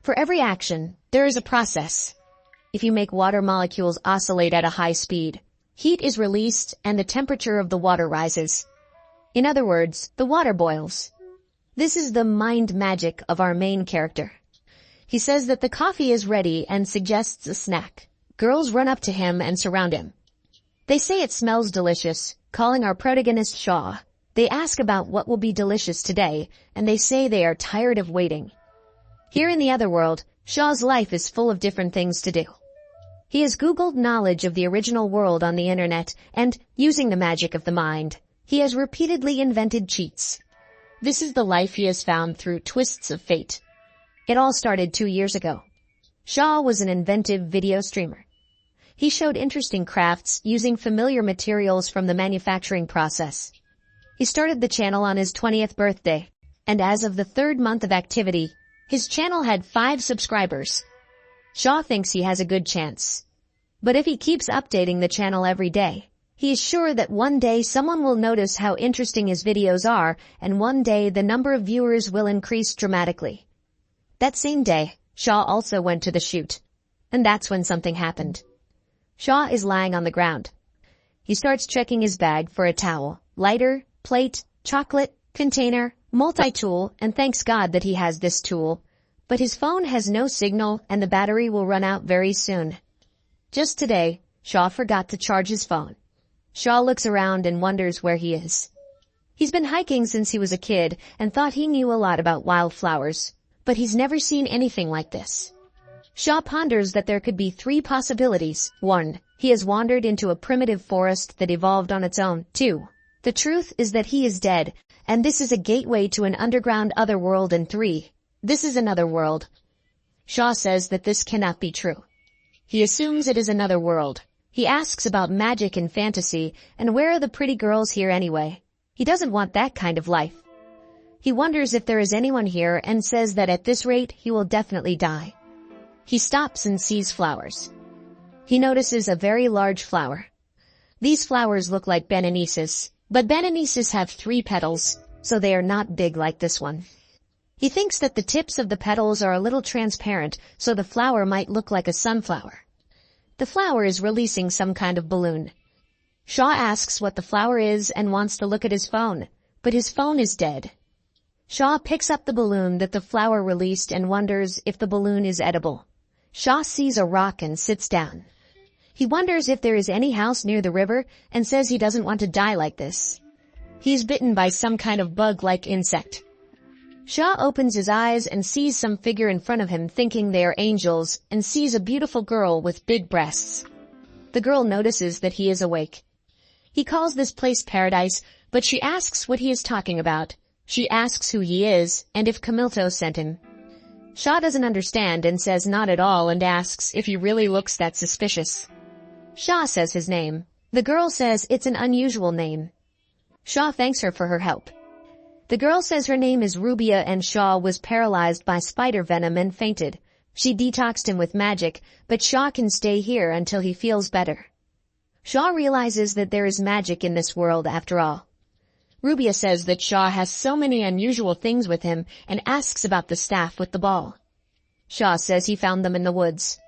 For every action, there is a process. If you make water molecules oscillate at a high speed, heat is released and the temperature of the water rises. In other words, the water boils. This is the mind magic of our main character. He says that the coffee is ready and suggests a snack. Girls run up to him and surround him. They say it smells delicious, calling our protagonist Shaw. They ask about what will be delicious today, and they say they are tired of waiting. Here in the other world, Shaw's life is full of different things to do. He has Googled knowledge of the original world on the internet, and, using the magic of the mind, he has repeatedly invented cheats. This is the life he has found through twists of fate. It all started 2 years ago. Shaw was an inventive video streamer. He showed interesting crafts using familiar materials from the manufacturing process. He started the channel on his 20th birthday, and as of the 3rd month of activity, his channel had 5 subscribers. Shaw thinks he has a good chance. But if he keeps updating the channel every day, he is sure that one day someone will notice how interesting his videos are, and one day the number of viewers will increase dramatically. That same day, Shaw also went to the shoot. And that's when something happened. Shaw is lying on the ground. He starts checking his bag for a towel, lighter, plate, chocolate, container, multi-tool, and thanks God that he has this tool. But his phone has no signal and the battery will run out very soon. Just today, Shaw forgot to charge his phone. Shaw looks around and wonders where he is. He's been hiking since he was a kid and thought he knew a lot about wildflowers, but he's never seen anything like this. Shaw ponders that there could be 3 possibilities. 1. He has wandered into a primitive forest that evolved on its own. 2. The truth is that he is dead, and this is a gateway to an underground otherworld. And 3. This is another world. Shaw says that this cannot be true. He assumes it is another world. He asks about magic and fantasy, and where are the pretty girls here anyway? He doesn't want that kind of life. He wonders if there is anyone here and says that at this rate he will definitely die. He stops and sees flowers. He notices a very large flower. These flowers look like bananeses, but bananeses have 3 petals, so they are not big like this one. He thinks that the tips of the petals are a little transparent, so the flower might look like a sunflower. The flower is releasing some kind of balloon. Shaw asks what the flower is and wants to look at his phone, but his phone is dead. Shaw picks up the balloon that the flower released and wonders if the balloon is edible. Shaw sees a rock and sits down. He wonders if there is any house near the river and says he doesn't want to die like this. He is bitten by some kind of bug-like insect. Shaw opens his eyes and sees some figure in front of him thinking they are angels and sees a beautiful girl with big breasts. The girl notices that he is awake. He calls this place paradise, but she asks what he is talking about. She asks who he is and if Camilto sent him. Shaw doesn't understand and says not at all and asks if he really looks that suspicious. Shaw says his name. The girl says it's an unusual name. Shaw thanks her for her help. The girl says her name is Rubia and Shaw was paralyzed by spider venom and fainted. She detoxed him with magic, but Shaw can stay here until he feels better. Shaw realizes that there is magic in this world after all. Rubia says that Shaw has so many unusual things with him and asks about the staff with the ball. Shaw says he found them in the woods.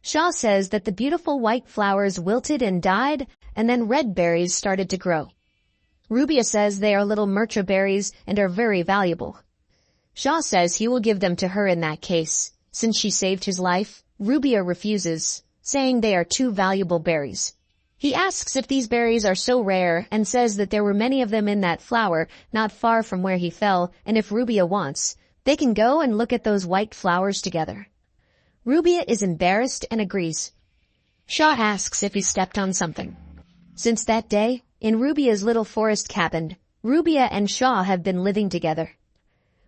Shaw says that the beautiful white flowers wilted and died, and then red berries started to grow. Rubia says they are little myrtra berries and are very valuable. Shaw says he will give them to her in that case. Since she saved his life, Rubia refuses, saying they are too valuable berries. He asks if these berries are so rare and says that there were many of them in that flower not far from where he fell, and if Rubia wants, they can go and look at those white flowers together. Rubia is embarrassed and agrees. Shaw asks if he stepped on something. Since that day, in Rubia's little forest cabin, Rubia and Shaw have been living together.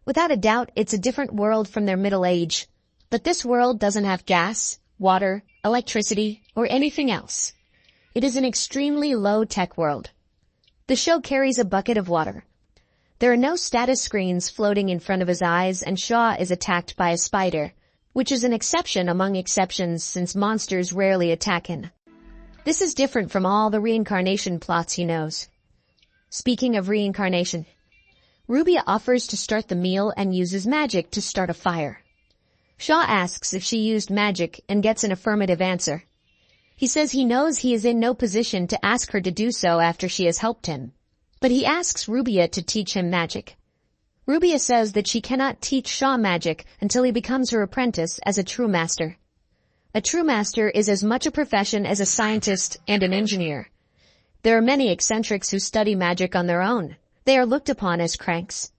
Without a doubt, it's a different world from their middle age, but this world doesn't have gas, water, electricity, or anything else. It is an extremely low-tech world. The show carries a bucket of water. There are no status screens floating in front of his eyes, and Shaw is attacked by a spider, which is an exception among exceptions since monsters rarely attack him. This is different from all the reincarnation plots he knows. Speaking of reincarnation, Rubia offers to start the meal and uses magic to start a fire. Shaw asks if she used magic and gets an affirmative answer. He says he knows he is in no position to ask her to do so after she has helped him. But he asks Rubia to teach him magic. Rubia says that she cannot teach Shaw magic until he becomes her apprentice as a true master. A true master is as much a profession as a scientist and an engineer. There are many eccentrics who study magic on their own. They are looked upon as cranks.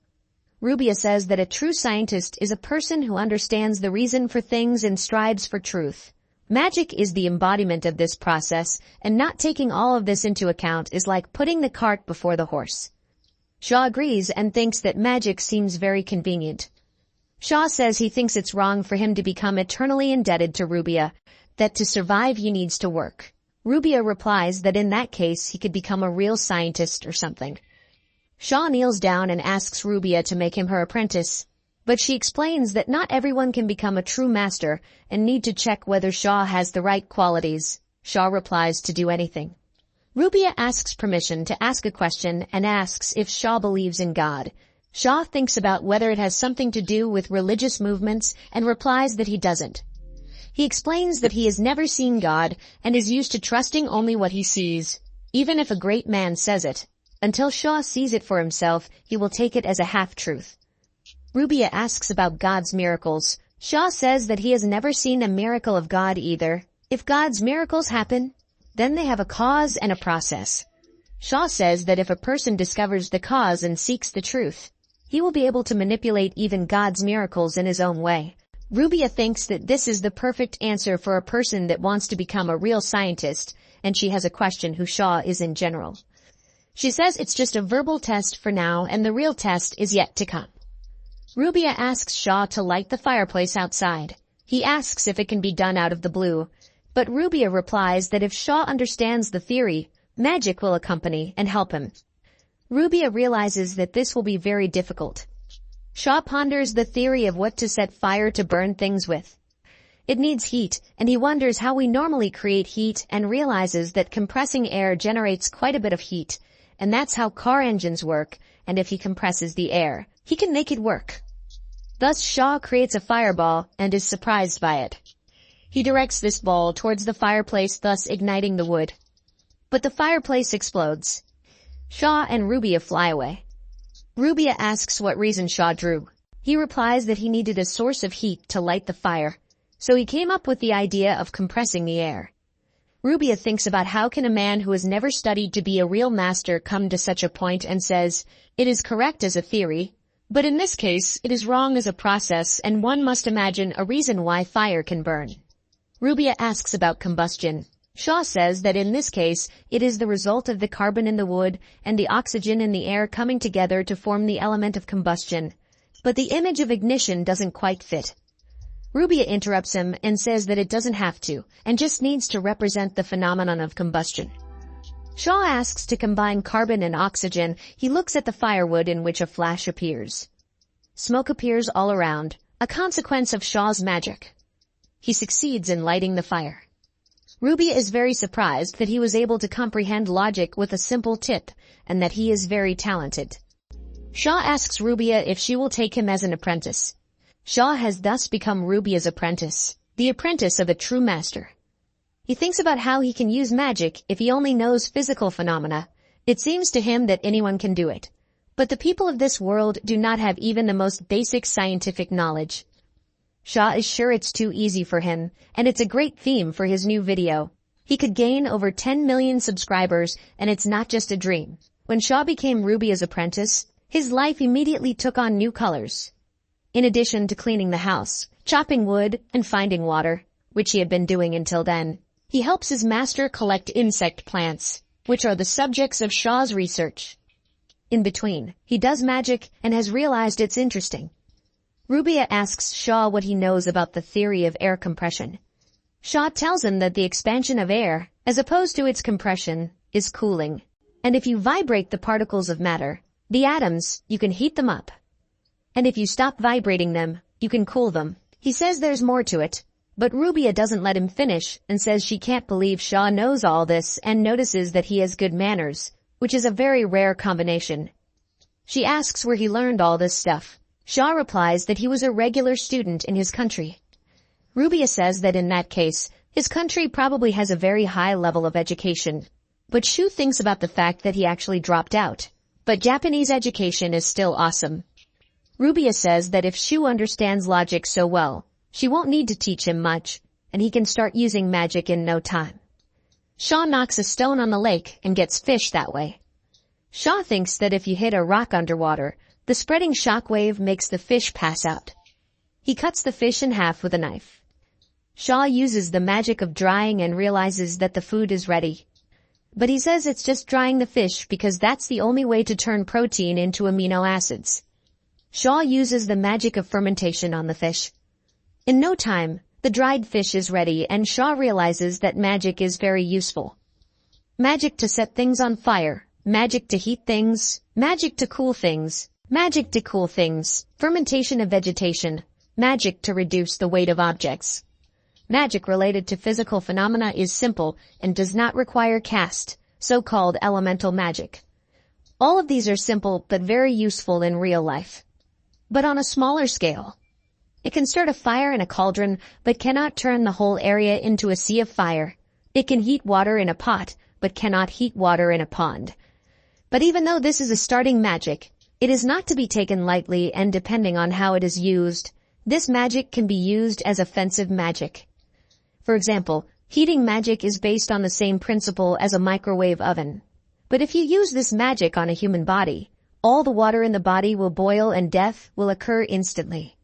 Rubia says that a true scientist is a person who understands the reason for things and strives for truth. Magic is the embodiment of this process, and not taking all of this into account is like putting the cart before the horse. Shaw agrees and thinks that magic seems very convenient. Shaw says he thinks it's wrong for him to become eternally indebted to Rubia, that to survive he needs to work. Rubia replies that in that case he could become a real scientist or something. Shaw kneels down and asks Rubia to make him her apprentice, but she explains that not everyone can become a true master and need to check whether Shaw has the right qualities. Shaw replies to do anything. Rubia asks permission to ask a question and asks if Shaw believes in God. Shaw thinks about whether it has something to do with religious movements and replies that he doesn't. He explains that he has never seen God and is used to trusting only what he sees, even if a great man says it. Until Shaw sees it for himself, he will take it as a half-truth. Rubia asks about God's miracles. Shaw says that he has never seen a miracle of God either. If God's miracles happen, then they have a cause and a process. Shaw says that if a person discovers the cause and seeks the truth, he will be able to manipulate even God's miracles in his own way. Rubia thinks that this is the perfect answer for a person that wants to become a real scientist, and she has a question who Shaw is in general. She says it's just a verbal test for now and the real test is yet to come. Rubia asks Shaw to light the fireplace outside. He asks if it can be done out of the blue, but Rubia replies that if Shaw understands the theory, magic will accompany and help him. Rubia realizes that this will be very difficult. Shaw ponders the theory of what to set fire to burn things with. It needs heat, and he wonders how we normally create heat and realizes that compressing air generates quite a bit of heat, and that's how car engines work, and if he compresses the air, he can make it work. Thus Shaw creates a fireball and is surprised by it. He directs this ball towards the fireplace, thus igniting the wood. But the fireplace explodes. Shaw and Rubia fly away. Rubia asks what reason Shaw drew. He replies that he needed a source of heat to light the fire, so he came up with the idea of compressing the air. Rubia thinks about how can a man who has never studied to be a real master come to such a point and says, it is correct as a theory, but in this case it is wrong as a process and one must imagine a reason why fire can burn. Rubia asks about combustion. Shaw says that in this case it is the result of the carbon in the wood and the oxygen in the air coming together to form the element of combustion, but the image of ignition doesn't quite fit. Rubia interrupts him and says that it doesn't have to, and just needs to represent the phenomenon of combustion. Shaw asks to combine carbon and oxygen. He looks at the firewood in which a flash appears. Smoke appears all around, a consequence of Shaw's magic. He succeeds in lighting the fire. Rubia is very surprised that he was able to comprehend logic with a simple tip, and that he is very talented. Shaw asks Rubia if she will take him as an apprentice. Shaw has thus become Rubia's apprentice, the apprentice of a true master. He thinks about how he can use magic if he only knows physical phenomena. It seems to him that anyone can do it. But the people of this world do not have even the most basic scientific knowledge. Shaw is sure it's too easy for him, and it's a great theme for his new video. He could gain over 10 million subscribers, and it's not just a dream. When Shaw became Rubia's apprentice, his life immediately took on new colors. In addition to cleaning the house, chopping wood, and finding water, which he had been doing until then, he helps his master collect insect plants, which are the subjects of Shaw's research. In between, he does magic and has realized it's interesting. Rubia asks Shaw what he knows about the theory of air compression. Shaw tells him that the expansion of air, as opposed to its compression, is cooling. And if you vibrate the particles of matter, the atoms, you can heat them up. And if you stop vibrating them, you can cool them. He says there's more to it, but Rubia doesn't let him finish and says she can't believe Shaw knows all this and notices that he has good manners, which is a very rare combination. She asks where he learned all this stuff. Shaw replies that he was a regular student in his country. Rubia says that in that case, his country probably has a very high level of education. But Shu thinks about the fact that he actually dropped out. But Japanese education is still awesome. Rubia says that if Shu understands logic so well, she won't need to teach him much, and he can start using magic in no time. Shaw knocks a stone on the lake and gets fish that way. Shaw thinks that if you hit a rock underwater, the spreading shockwave makes the fish pass out. He cuts the fish in half with a knife. Shaw uses the magic of drying and realizes that the food is ready. But he says it's just drying the fish because that's the only way to turn protein into amino acids. Shaw uses the magic of fermentation on the fish. In no time, the dried fish is ready and Shaw realizes that magic is very useful. Magic to set things on fire, magic to heat things, magic to cool things, magic to cool things, fermentation of vegetation, magic to reduce the weight of objects. Magic related to physical phenomena is simple and does not require caste, so-called elemental magic. All of these are simple but very useful in real life. But on a smaller scale, it can start a fire in a cauldron but cannot turn the whole area into a sea of fire. It can heat water in a pot but cannot heat water in a pond. But even though this is a starting magic, it is not to be taken lightly, and depending on how it is used, this magic can be used as offensive magic. For example, heating magic is based on the same principle as a microwave oven. But if you use this magic on a human body, all the water in the body will boil and death will occur instantly.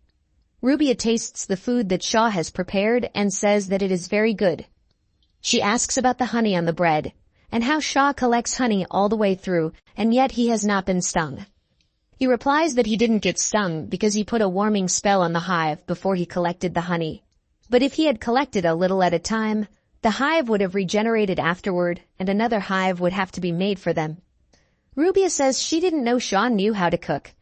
Rubia tastes the food that Shaw has prepared and says that it is very good. She asks about the honey on the bread, and how Shaw collects honey all the way through, and yet he has not been stung. He replies that he didn't get stung because he put a warming spell on the hive before he collected the honey. But if he had collected a little at a time, the hive would have regenerated afterward, and another hive would have to be made for them. Rubia says she didn't know Shaw knew how to cook.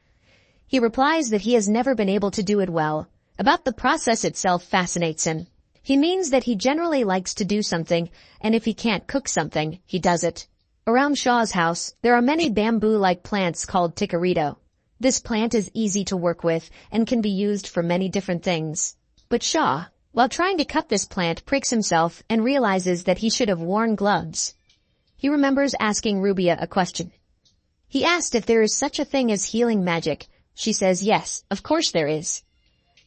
He replies that he has never been able to do it well. About the process itself fascinates him. He means that he generally likes to do something, and if he can't cook something, he does it. Around Shaw's house, there are many bamboo-like plants called ticarito. This plant is easy to work with and can be used for many different things. But Shaw, while trying to cut this plant, pricks himself and realizes that he should have worn gloves. He remembers asking Rubia a question. He asked if there is such a thing as healing magic. She says yes, of course there is.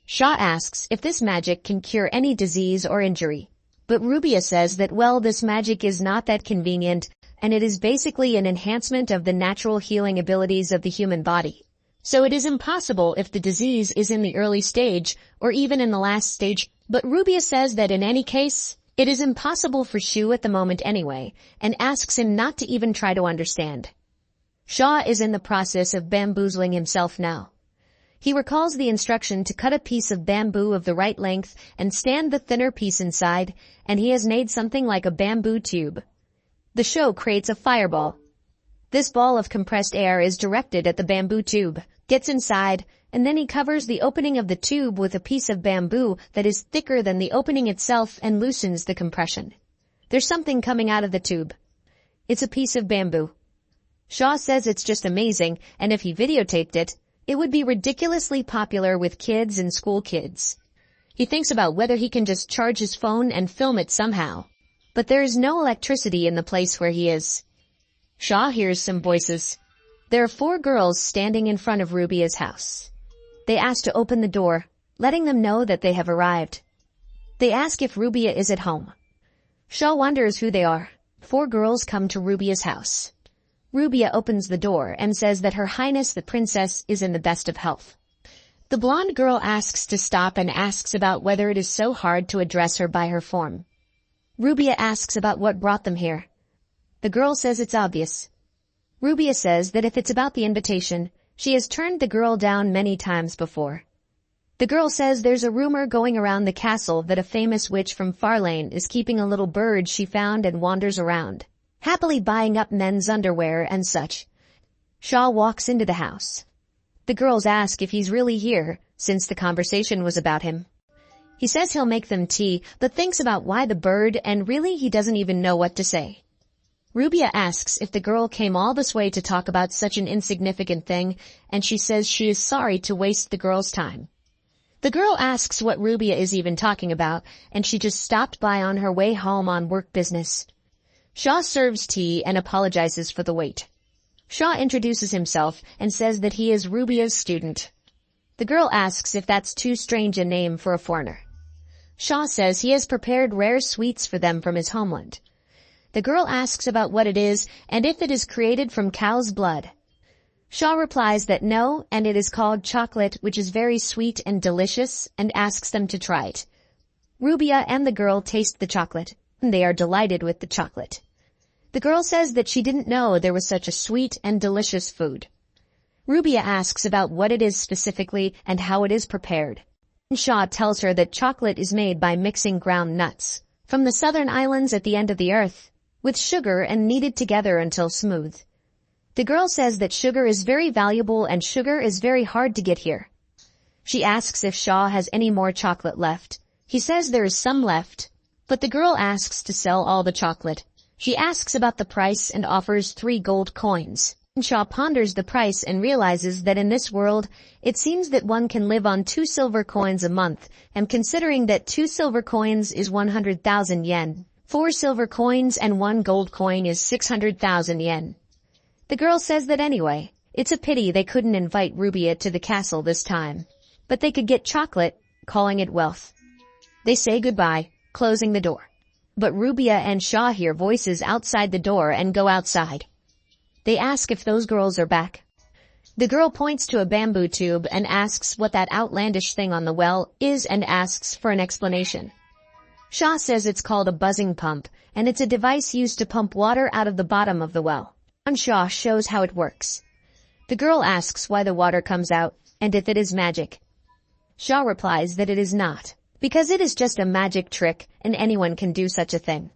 Shaw asks if this magic can cure any disease or injury. But Rubia says that, well, this magic is not that convenient, and it is basically an enhancement of the natural healing abilities of the human body. So it is impossible if the disease is in the early stage or even in the last stage. But Rubia says that in any case, it is impossible for Shu at the moment anyway, and asks him not to even try to understand. Shaw is in the process of bamboozling himself now. He recalls the instruction to cut a piece of bamboo of the right length and stand the thinner piece inside, and he has made something like a bamboo tube. The show creates a fireball. This ball of compressed air is directed at the bamboo tube, gets inside, and then he covers the opening of the tube with a piece of bamboo that is thicker than the opening itself and loosens the compression. There's something coming out of the tube. It's a piece of bamboo. Shaw says it's just amazing, and if he videotaped it, it would be ridiculously popular with kids and school kids. He thinks about whether he can just charge his phone and film it somehow. But there is no electricity in the place where he is. Shaw hears some voices. There are 4 girls standing in front of Rubia's house. They ask to open the door, letting them know that they have arrived. They ask if Rubia is at home. Shaw wonders who they are. 4 girls come to Rubia's house. Rubia opens the door and says that Her Highness the Princess is in the best of health. The blonde girl asks to stop and asks about whether it is so hard to address her by her form. Rubia asks about what brought them here. The girl says it's obvious. Rubia says that if it's about the invitation, she has turned the girl down many times before. The girl says there's a rumor going around the castle that a famous witch from Farlane is keeping a little bird she found and wanders around, happily buying up men's underwear and such. Shaw walks into the house. The girls ask if he's really here, since the conversation was about him. He says he'll make them tea, but thinks about why the bird, and really he doesn't even know what to say. Rubia asks if the girl came all this way to talk about such an insignificant thing, and she says she is sorry to waste the girl's time. The girl asks what Rubia is even talking about, and she just stopped by on her way home on work business. Shaw serves tea and apologizes for the wait. Shaw introduces himself and says that he is Rubia's student. The girl asks if that's too strange a name for a foreigner. Shaw says he has prepared rare sweets for them from his homeland. The girl asks about what it is and if it is created from cow's blood. Shaw replies that no, and it is called chocolate, which is very sweet and delicious, and asks them to try it. Rubia and the girl taste the chocolate, and they are delighted with the chocolate. The girl says that she didn't know there was such a sweet and delicious food. Rubia asks about what it is specifically and how it is prepared. Shaw tells her that chocolate is made by mixing ground nuts from the southern islands at the end of the earth with sugar and kneaded together until smooth. The girl says that sugar is very valuable and sugar is very hard to get here. She asks if Shaw has any more chocolate left. He says there is some left, but the girl asks to sell all the chocolate. She asks about the price and offers 3 gold coins. Shaw ponders the price and realizes that in this world, it seems that one can live on 2 silver coins a month, and considering that 2 silver coins is 100,000 yen, 4 silver coins and 1 gold coin is 600,000 yen. The girl says that anyway, it's a pity they couldn't invite Rubia to the castle this time, but they could get chocolate, calling it wealth. They say goodbye, closing the door. But Rubia and Shaw hear voices outside the door and go outside. They ask if those girls are back. The girl points to a bamboo tube and asks what that outlandish thing on the well is and asks for an explanation. Shaw says it's called a buzzing pump, and it's a device used to pump water out of the bottom of the well. And Shaw shows how it works. The girl asks why the water comes out and if it is magic. Shaw replies that it is not, because it is just a magic trick and anyone can do such a thing.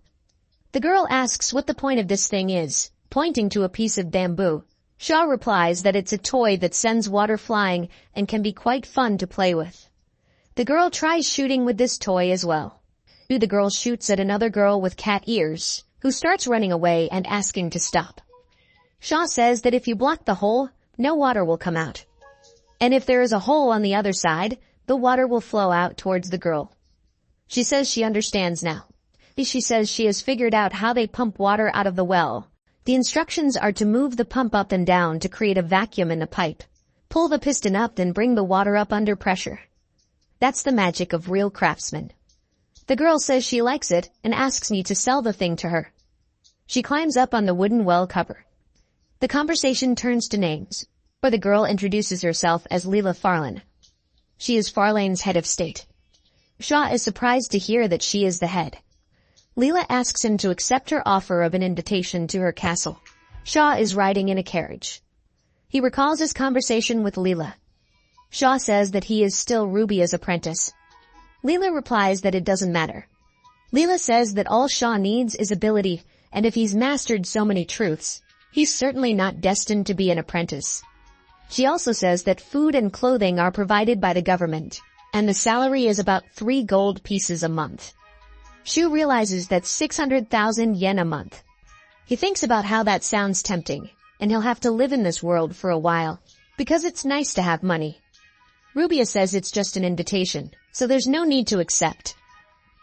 The girl asks what the point of this thing is, pointing to a piece of bamboo. Shaw replies that it's a toy that sends water flying and can be quite fun to play with. The girl tries shooting with this toy as well. The girl shoots at another girl with cat ears, who starts running away and asking to stop. Shaw says that if you block the hole, no water will come out. And if there is a hole on the other side, the water will flow out towards the girl. She says she understands now. She says she has figured out how they pump water out of the well. The instructions are to move the pump up and down to create a vacuum in the pipe. Pull the piston up, then bring the water up under pressure. That's the magic of real craftsmen. The girl says she likes it and asks me to sell the thing to her. She climbs up on the wooden well cover. The conversation turns to names, where the girl introduces herself as Leela Farlan. She is Farlane's head of state. Shaw is surprised to hear that she is the head. Leela asks him to accept her offer of an invitation to her castle. Shaw is riding in a carriage. He recalls his conversation with Leela. Shaw says that he is still Rubia's apprentice. Leela replies that it doesn't matter. Leela says that all Shaw needs is ability, and if he's mastered so many truths, he's certainly not destined to be an apprentice. She also says that food and clothing are provided by the government, and the salary is about 3 gold pieces a month. Shu realizes that's 600,000 yen a month. He thinks about how that sounds tempting, and he'll have to live in this world for a while, because it's nice to have money. Rubia says it's just an invitation, so there's no need to accept.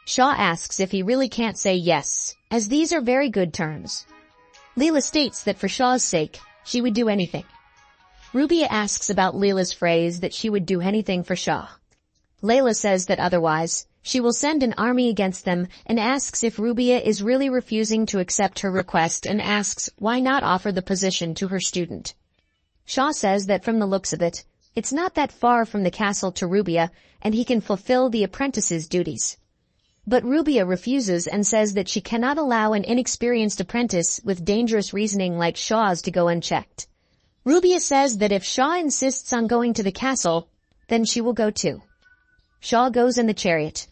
Shaw asks if he really can't say yes, as these are very good terms. Leela states that for Shaw's sake, she would do anything. Rubia asks about Leela's phrase that she would do anything for Shaw. Layla says that otherwise, she will send an army against them and asks if Rubia is really refusing to accept her request and asks why not offer the position to her student. Shaw says that from the looks of it, it's not that far from the castle to Rubia and he can fulfill the apprentice's duties. But Rubia refuses and says that she cannot allow an inexperienced apprentice with dangerous reasoning like Shaw's to go unchecked. Rubia says that if Shaw insists on going to the castle, then she will go too. Shaw goes in the chariot.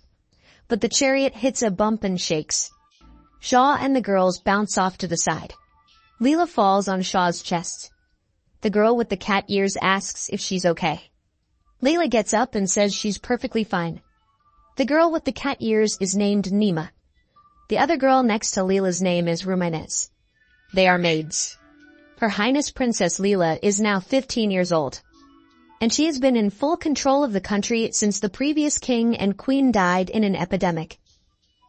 But the chariot hits a bump and shakes. Shaw and the girls bounce off to the side. Leela falls on Shaw's chest. The girl with the cat ears asks if she's okay. Leela gets up and says she's perfectly fine. The girl with the cat ears is named Nima. The other girl next to Leela's name is Rumanes. They are maids. Her Highness Princess Leela is now 15 years old. and she has been in full control of the country since the previous king and queen died in an epidemic.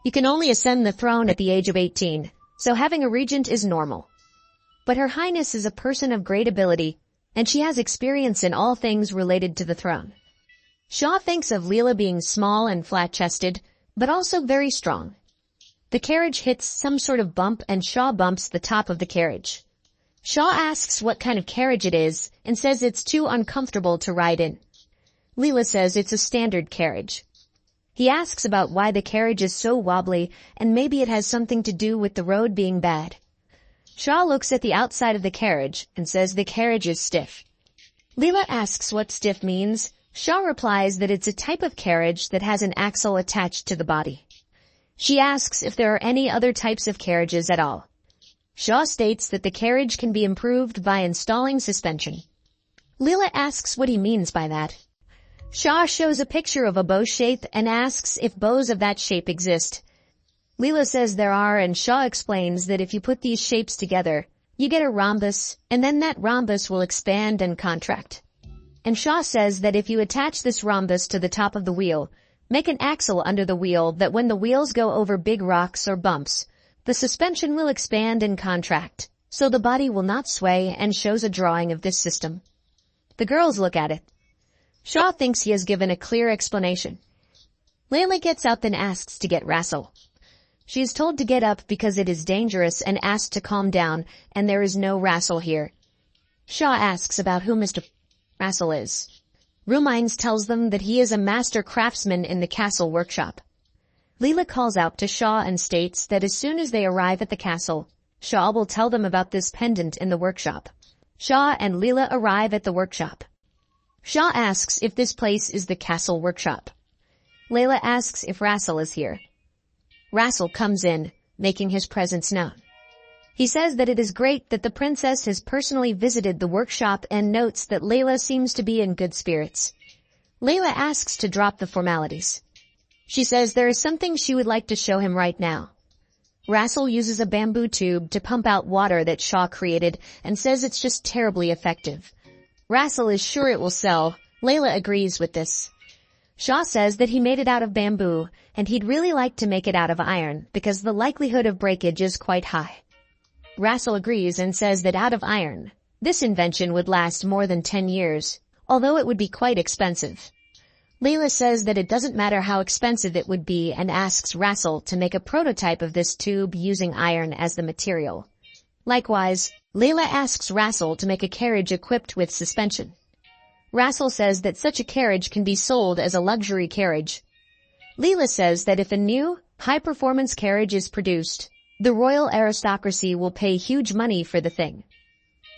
You can only ascend the throne at the age of 18, so having a regent is normal. But Her Highness is a person of great ability, and she has experience in all things related to the throne. Shaw thinks of Leela being small and flat-chested, but also very strong. The carriage hits some sort of bump and Shaw bumps the top of the carriage. Shaw asks what kind of carriage it is and says it's too uncomfortable to ride in. Leela says it's a standard carriage. He asks about why the carriage is so wobbly and maybe it has something to do with the road being bad. Shaw looks at the outside of the carriage and says the carriage is stiff. Leela asks what stiff means. Shaw replies that it's a type of carriage that has an axle attached to the body. She asks if there are any other types of carriages at all. Shaw states that the carriage can be improved by installing suspension. Leela asks what he means by that. Shaw shows a picture of a bow shape and asks if bows of that shape exist. Leela says there are, and Shaw explains that if you put these shapes together, you get a rhombus, and then that rhombus will expand and contract. And Shaw says that if you attach this rhombus to the top of the wheel, make an axle under the wheel that when the wheels go over big rocks or bumps, the suspension will expand and contract, so the body will not sway, and shows a drawing of this system. The girls look at it. Shaw thinks he has given a clear explanation. Layla gets up and asks to get Rassel. She is told to get up because it is dangerous and asked to calm down, and there is no Rassel here. Shaw asks about who Mr. Rassel is. Rumines tells them that he is a master craftsman in the castle workshop. Leela calls out to Shaw and states that as soon as they arrive at the castle, Shaw will tell them about this pendant in the workshop. Shaw and Leela arrive at the workshop. Shaw asks if this place is the castle workshop. Layla asks if Rassel is here. Rassel comes in, making his presence known. He says that it is great that the princess has personally visited the workshop and notes that Layla seems to be in good spirits. Layla asks to drop the formalities. She says there is something she would like to show him right now. Rassel uses a bamboo tube to pump out water that Shaw created and says it's just terribly effective. Rassel is sure it will sell. Layla agrees with this. Shaw says that he made it out of bamboo and he'd really like to make it out of iron because the likelihood of breakage is quite high. Rassel agrees and says that out of iron, this invention would last more than 10 years, although it would be quite expensive. Layla says that it doesn't matter how expensive it would be and asks Rassel to make a prototype of this tube using iron as the material. Likewise, Layla asks Rassel to make a carriage equipped with suspension. Rassel says that such a carriage can be sold as a luxury carriage. Leela says that if a new, high-performance carriage is produced, the royal aristocracy will pay huge money for the thing.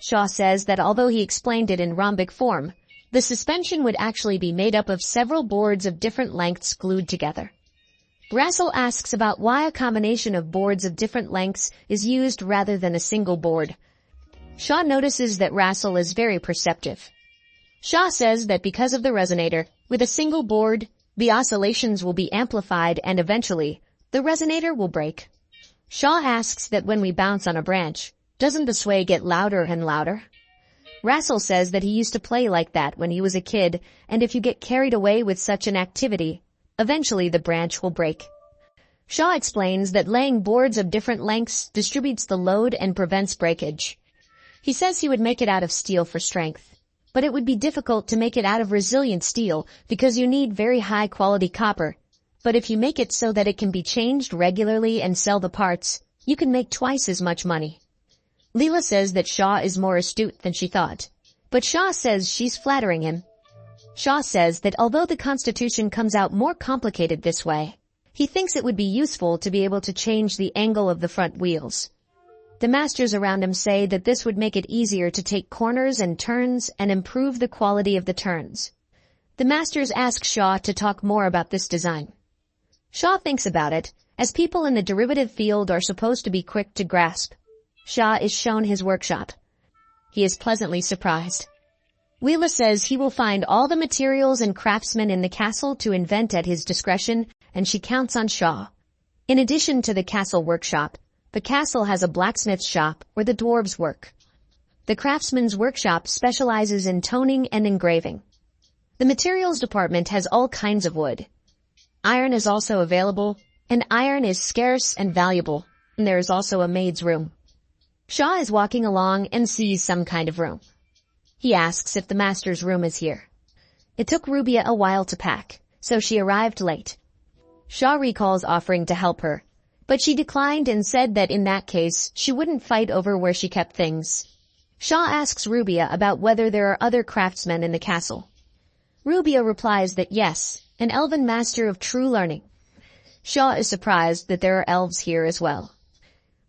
Shaw says that although he explained it in rhombic form, the suspension would actually be made up of several boards of different lengths glued together. Rassel asks about why a combination of boards of different lengths is used rather than a single board. Shaw notices that Rassel is very perceptive. Shaw says that because of the resonator, with a single board, the oscillations will be amplified and eventually, the resonator will break. Shaw asks that when we bounce on a branch, doesn't the sway get louder and louder? Rassel says that he used to play like that when he was a kid, and if you get carried away with such an activity, eventually the branch will break. Shaw explains that laying boards of different lengths distributes the load and prevents breakage. He says he would make it out of steel for strength, but it would be difficult to make it out of resilient steel because you need very high-quality copper. But if you make it so that it can be changed regularly and sell the parts, you can make twice as much money. Leela says that Shaw is more astute than she thought, but Shaw says she's flattering him. Shaw says that although the Constitution comes out more complicated this way, he thinks it would be useful to be able to change the angle of the front wheels. The masters around him say that this would make it easier to take corners and turns and improve the quality of the turns. The masters ask Shaw to talk more about this design. Shaw thinks about it, as people in the derivative field are supposed to be quick to grasp. Shaw is shown his workshop. He is pleasantly surprised. Leela says he will find all the materials and craftsmen in the castle to invent at his discretion, and she counts on Shaw. In addition to the castle workshop, the castle has a blacksmith shop where the dwarves work. The craftsman's workshop specializes in toning and engraving. The materials department has all kinds of wood. Iron is also available, and iron is scarce and valuable, and there is also a maid's room. Shaw is walking along and sees some kind of room. He asks if the master's room is here. It took Rubia a while to pack, so she arrived late. Shaw recalls offering to help her, but she declined and said that in that case, she wouldn't fight over where she kept things. Shaw asks Rubia about whether there are other craftsmen in the castle. Rubia replies that yes, an elven master of true learning. Shaw is surprised that there are elves here as well.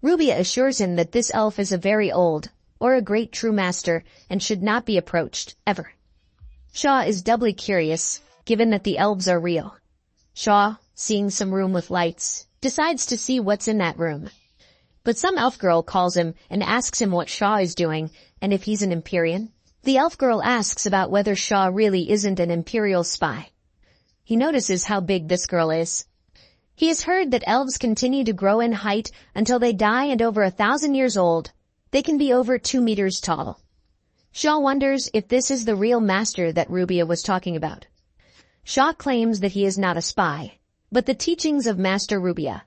Rubia assures him that this elf is a very old, or a great true master, and should not be approached, ever. Shaw is doubly curious, given that the elves are real. Shaw, seeing some room with lights, decides to see what's in that room. But some elf girl calls him and asks him what Shaw is doing, and if he's an Empyrean. The elf girl asks about whether Shaw really isn't an Imperial spy. He notices how big this girl is. He has heard that elves continue to grow in height until they die, and over 1,000 years old, they can be over 2 meters tall. Shaw wonders if this is the real master that Rubia was talking about. Shaw claims that he is not a spy, but the teachings of Master Rubia.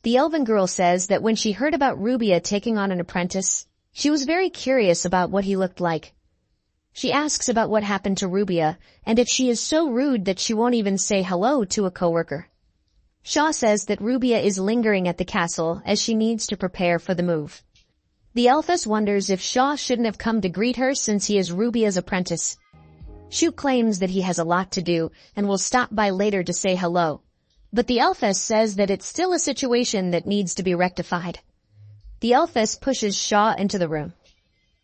The elven girl says that when she heard about Rubia taking on an apprentice, she was very curious about what he looked like. She asks about what happened to Rubia, and if she is so rude that she won't even say hello to a coworker. Shaw says that Rubia is lingering at the castle as she needs to prepare for the move. The elfess wonders if Shaw shouldn't have come to greet her since he is Rubia's apprentice. Shu claims that he has a lot to do and will stop by later to say hello, but the elfess says that it's still a situation that needs to be rectified. The elfess pushes Shaw into the room.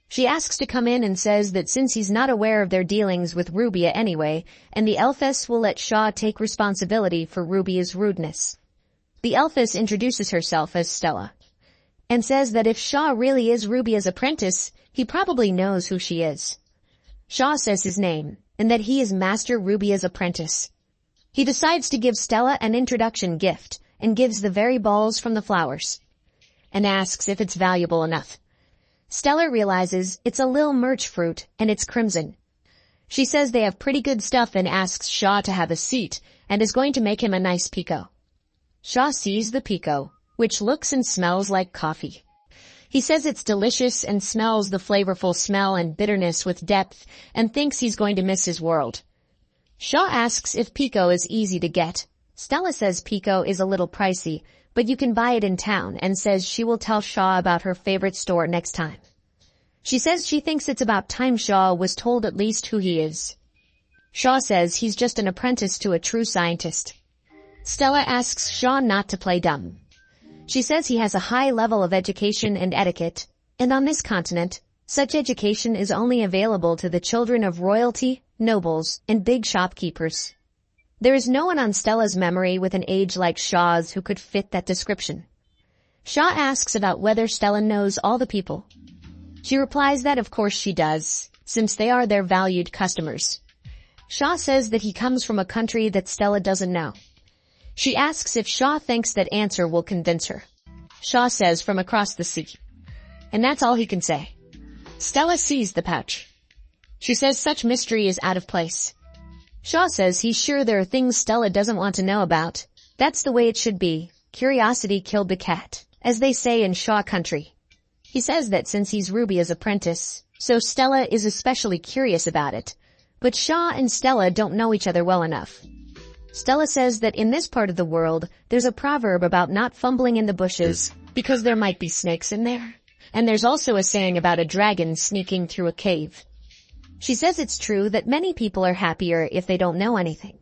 She asks to come in and says that since he's not aware of their dealings with Rubia anyway, and the elfess will let Shaw take responsibility for Rubia's rudeness. The elfess introduces herself as Stella, and says that if Shaw really is Rubia's apprentice, he probably knows who she is. Shaw says his name, and that he is Master Rubia's apprentice. He decides to give Stella an introduction gift, and gives the very balls from the flowers, and asks if it's valuable enough. Stella realizes it's a lil merch fruit, and it's crimson. She says they have pretty good stuff and asks Shaw to have a seat, and is going to make him a nice pico. Shaw sees the pico, which looks and smells like coffee. He says it's delicious and smells the flavorful smell and bitterness with depth, and thinks he's going to miss his world. Shaw asks if pico is easy to get. Stella says pico is a little pricey, but you can buy it in town, and says she will tell Shaw about her favorite store next time. She says she thinks it's about time Shaw was told at least who he is. Shaw says he's just an apprentice to a true scientist. Stella asks Shaw not to play dumb. She says he has a high level of education and etiquette, and on this continent, such education is only available to the children of royalty, nobles, and big shopkeepers. There is no one on Stella's memory with an age like Shaw's who could fit that description. Shaw asks about whether Stella knows all the people. She replies that of course she does, since they are their valued customers. Shaw says that he comes from a country that Stella doesn't know. She asks if Shaw thinks that answer will convince her. Shaw says from across the sea. And that's all he can say. Stella sees the pouch. She says such mystery is out of place. Shaw says he's sure there are things Stella doesn't want to know about. That's the way it should be. Curiosity killed the cat, as they say in Shaw country. He says that since he's Rubia's apprentice, so Stella is especially curious about it. But Shaw and Stella don't know each other well enough. Stella says that in this part of the world, there's a proverb about not fumbling in the bushes, because there might be snakes in there. And there's also a saying about a dragon sneaking through a cave. She says it's true that many people are happier if they don't know anything.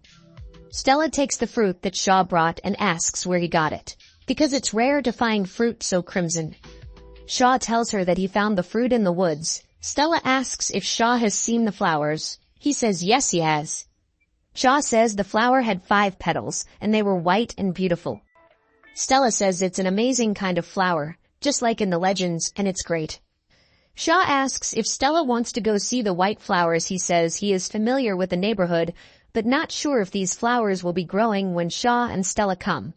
Stella takes the fruit that Shaw brought and asks where he got it, because it's rare to find fruit so crimson. Shaw tells her that he found the fruit in the woods. Stella asks if Shaw has seen the flowers. He says yes, he has. Shaw says the flower had 5 petals, and they were white and beautiful. Stella says it's an amazing kind of flower, just like in the legends, and it's great. Shaw asks if Stella wants to go see the white flowers. He says he is familiar with the neighborhood, but not sure if these flowers will be growing when Shaw and Stella come.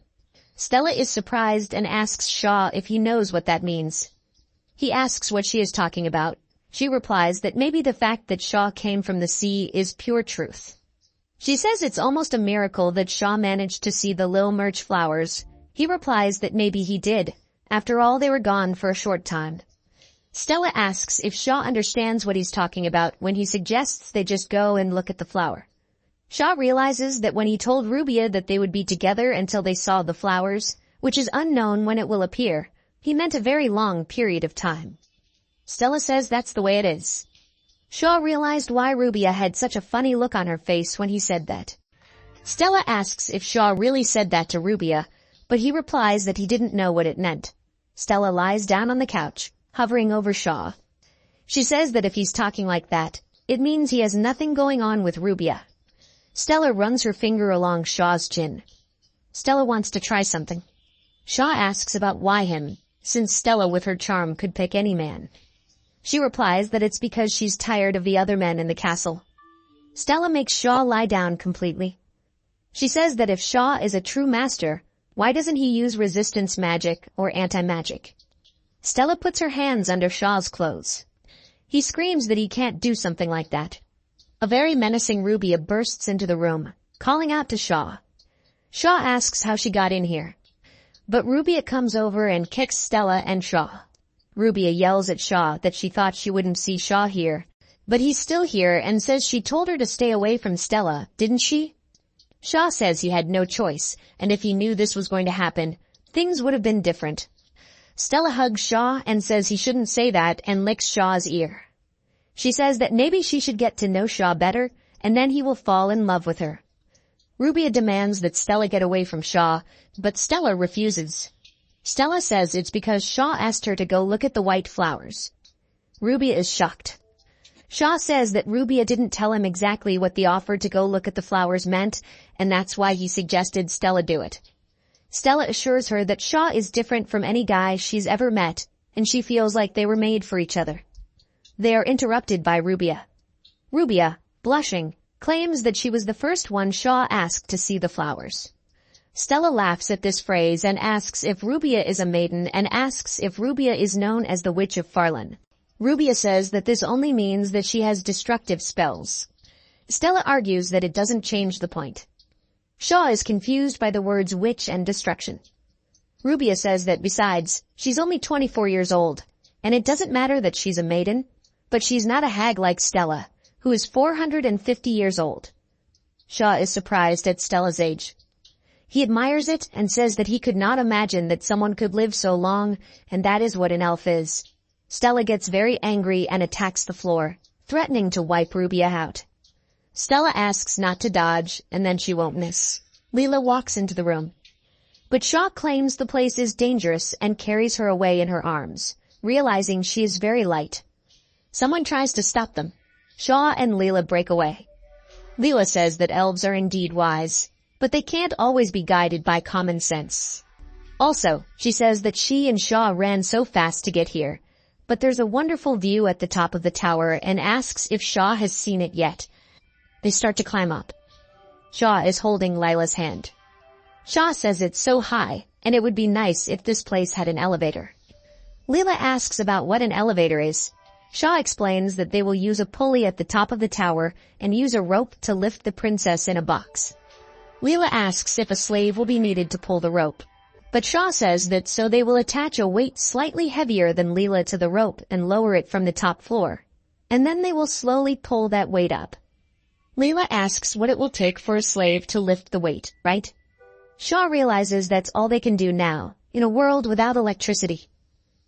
Stella is surprised and asks Shaw if he knows what that means. He asks what she is talking about. She replies that maybe the fact that Shaw came from the sea is pure truth. She says it's almost a miracle that Shaw managed to see the Lil Merch flowers. He replies that maybe he did. After all, they were gone for a short time. Stella asks if Shaw understands what he's talking about when he suggests they just go and look at the flower. Shaw realizes that when he told Rubia that they would be together until they saw the flowers, which is unknown when it will appear, he meant a very long period of time. Stella says that's the way it is. Shaw realized why Rubia had such a funny look on her face when he said that. Stella asks if Shaw really said that to Rubia, but he replies that he didn't know what it meant. Stella lies down on the couch, hovering over Shaw. She says that if he's talking like that, it means he has nothing going on with Rubia. Stella runs her finger along Shaw's chin. Stella wants to try something. Shaw asks about why him, since Stella with her charm could pick any man. She replies that it's because she's tired of the other men in the castle. Stella makes Shaw lie down completely. She says that if Shaw is a true master, why doesn't he use resistance magic or anti-magic? Stella puts her hands under Shaw's clothes. He screams that he can't do something like that. A very menacing Rubia bursts into the room, calling out to Shaw. Shaw asks how she got in here. But Rubia comes over and kicks Stella and Shaw. Rubia yells at Shaw that she thought she wouldn't see Shaw here, but he's still here and says she told her to stay away from Stella, didn't she? Shaw says he had no choice, and if he knew this was going to happen, things would have been different. Stella hugs Shaw and says he shouldn't say that and licks Shaw's ear. She says that maybe she should get to know Shaw better, and then he will fall in love with her. Rubia demands that Stella get away from Shaw, but Stella refuses. Stella says it's because Shaw asked her to go look at the white flowers. Rubia is shocked. Shaw says that Rubia didn't tell him exactly what the offer to go look at the flowers meant, and that's why he suggested Stella do it. Stella assures her that Shaw is different from any guy she's ever met, and she feels like they were made for each other. They are interrupted by Rubia. Rubia, blushing, claims that she was the first one Shaw asked to see the flowers. Stella laughs at this phrase and asks if Rubia is a maiden and asks if Rubia is known as the Witch of Farlan. Rubia says that this only means that she has destructive spells. Stella argues that it doesn't change the point. Shaw is confused by the words witch and destruction. Rubia says that besides, she's only 24 years old, and it doesn't matter that she's a maiden, but she's not a hag like Stella, who is 450 years old. Shaw is surprised at Stella's age. He admires it and says that he could not imagine that someone could live so long, and that is what an elf is. Stella gets very angry and attacks the floor, threatening to wipe Rubia out. Stella asks not to dodge, and then she won't miss. Leela walks into the room. But Shaw claims the place is dangerous and carries her away in her arms, realizing she is very light. Someone tries to stop them. Shaw and Leela break away. Leela says that elves are indeed wise, but they can't always be guided by common sense. Also, she says that she and Shaw ran so fast to get here, but there's a wonderful view at the top of the tower and asks if Shaw has seen it yet. They start to climb up. Shaw is holding Lila's hand. Shaw says it's so high, and it would be nice if this place had an elevator. Leela asks about what an elevator is. Shaw explains that they will use a pulley at the top of the tower and use a rope to lift the princess in a box. Leela asks if a slave will be needed to pull the rope, but Shaw says that so they will attach a weight slightly heavier than Leela to the rope and lower it from the top floor, and then they will slowly pull that weight up. Leela asks what it will take for a slave to lift the weight, right? Shaw realizes that's all they can do now, in a world without electricity.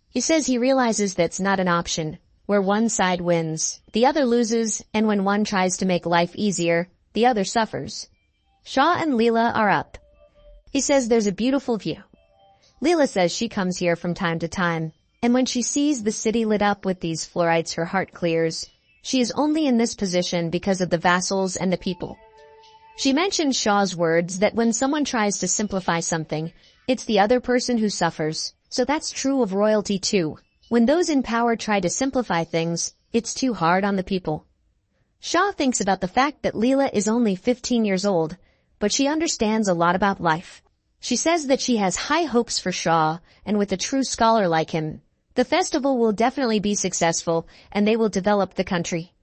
He says he realizes that's not an option, where one side wins, the other loses, and when one tries to make life easier, the other suffers. Shaw and Leela are up. He says there's a beautiful view. Leela says she comes here from time to time, and when she sees the city lit up with these fluorites, her heart clears. She is only in this position because of the vassals and the people. She mentions Shaw's words that when someone tries to simplify something, it's the other person who suffers, so that's true of royalty too. When those in power try to simplify things, it's too hard on the people. Shaw thinks about the fact that Leela is only 15 years old, but she understands a lot about life. She says that she has high hopes for Shaw, and with a true scholar like him, the festival will definitely be successful, and they will develop the country.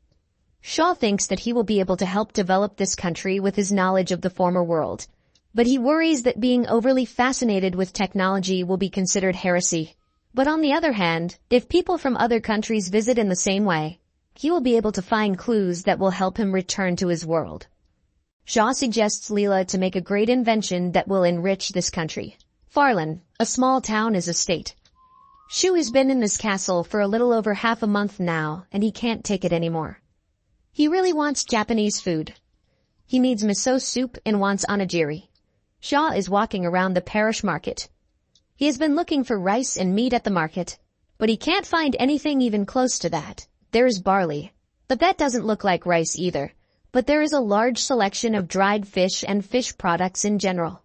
Shaw thinks that he will be able to help develop this country with his knowledge of the former world. But he worries that being overly fascinated with technology will be considered heresy. But on the other hand, if people from other countries visit in the same way, he will be able to find clues that will help him return to his world. Shaw suggests Leela to make a great invention that will enrich this country. Farlan, a small town, is a state. Shu has been in this castle for a little over half a month now, and he can't take it anymore. He really wants Japanese food. He needs miso soup and wants onigiri. Shaw is walking around the parish market. He has been looking for rice and meat at the market, but he can't find anything even close to that. There is barley, but that doesn't look like rice either. But there is a large selection of dried fish and fish products in general.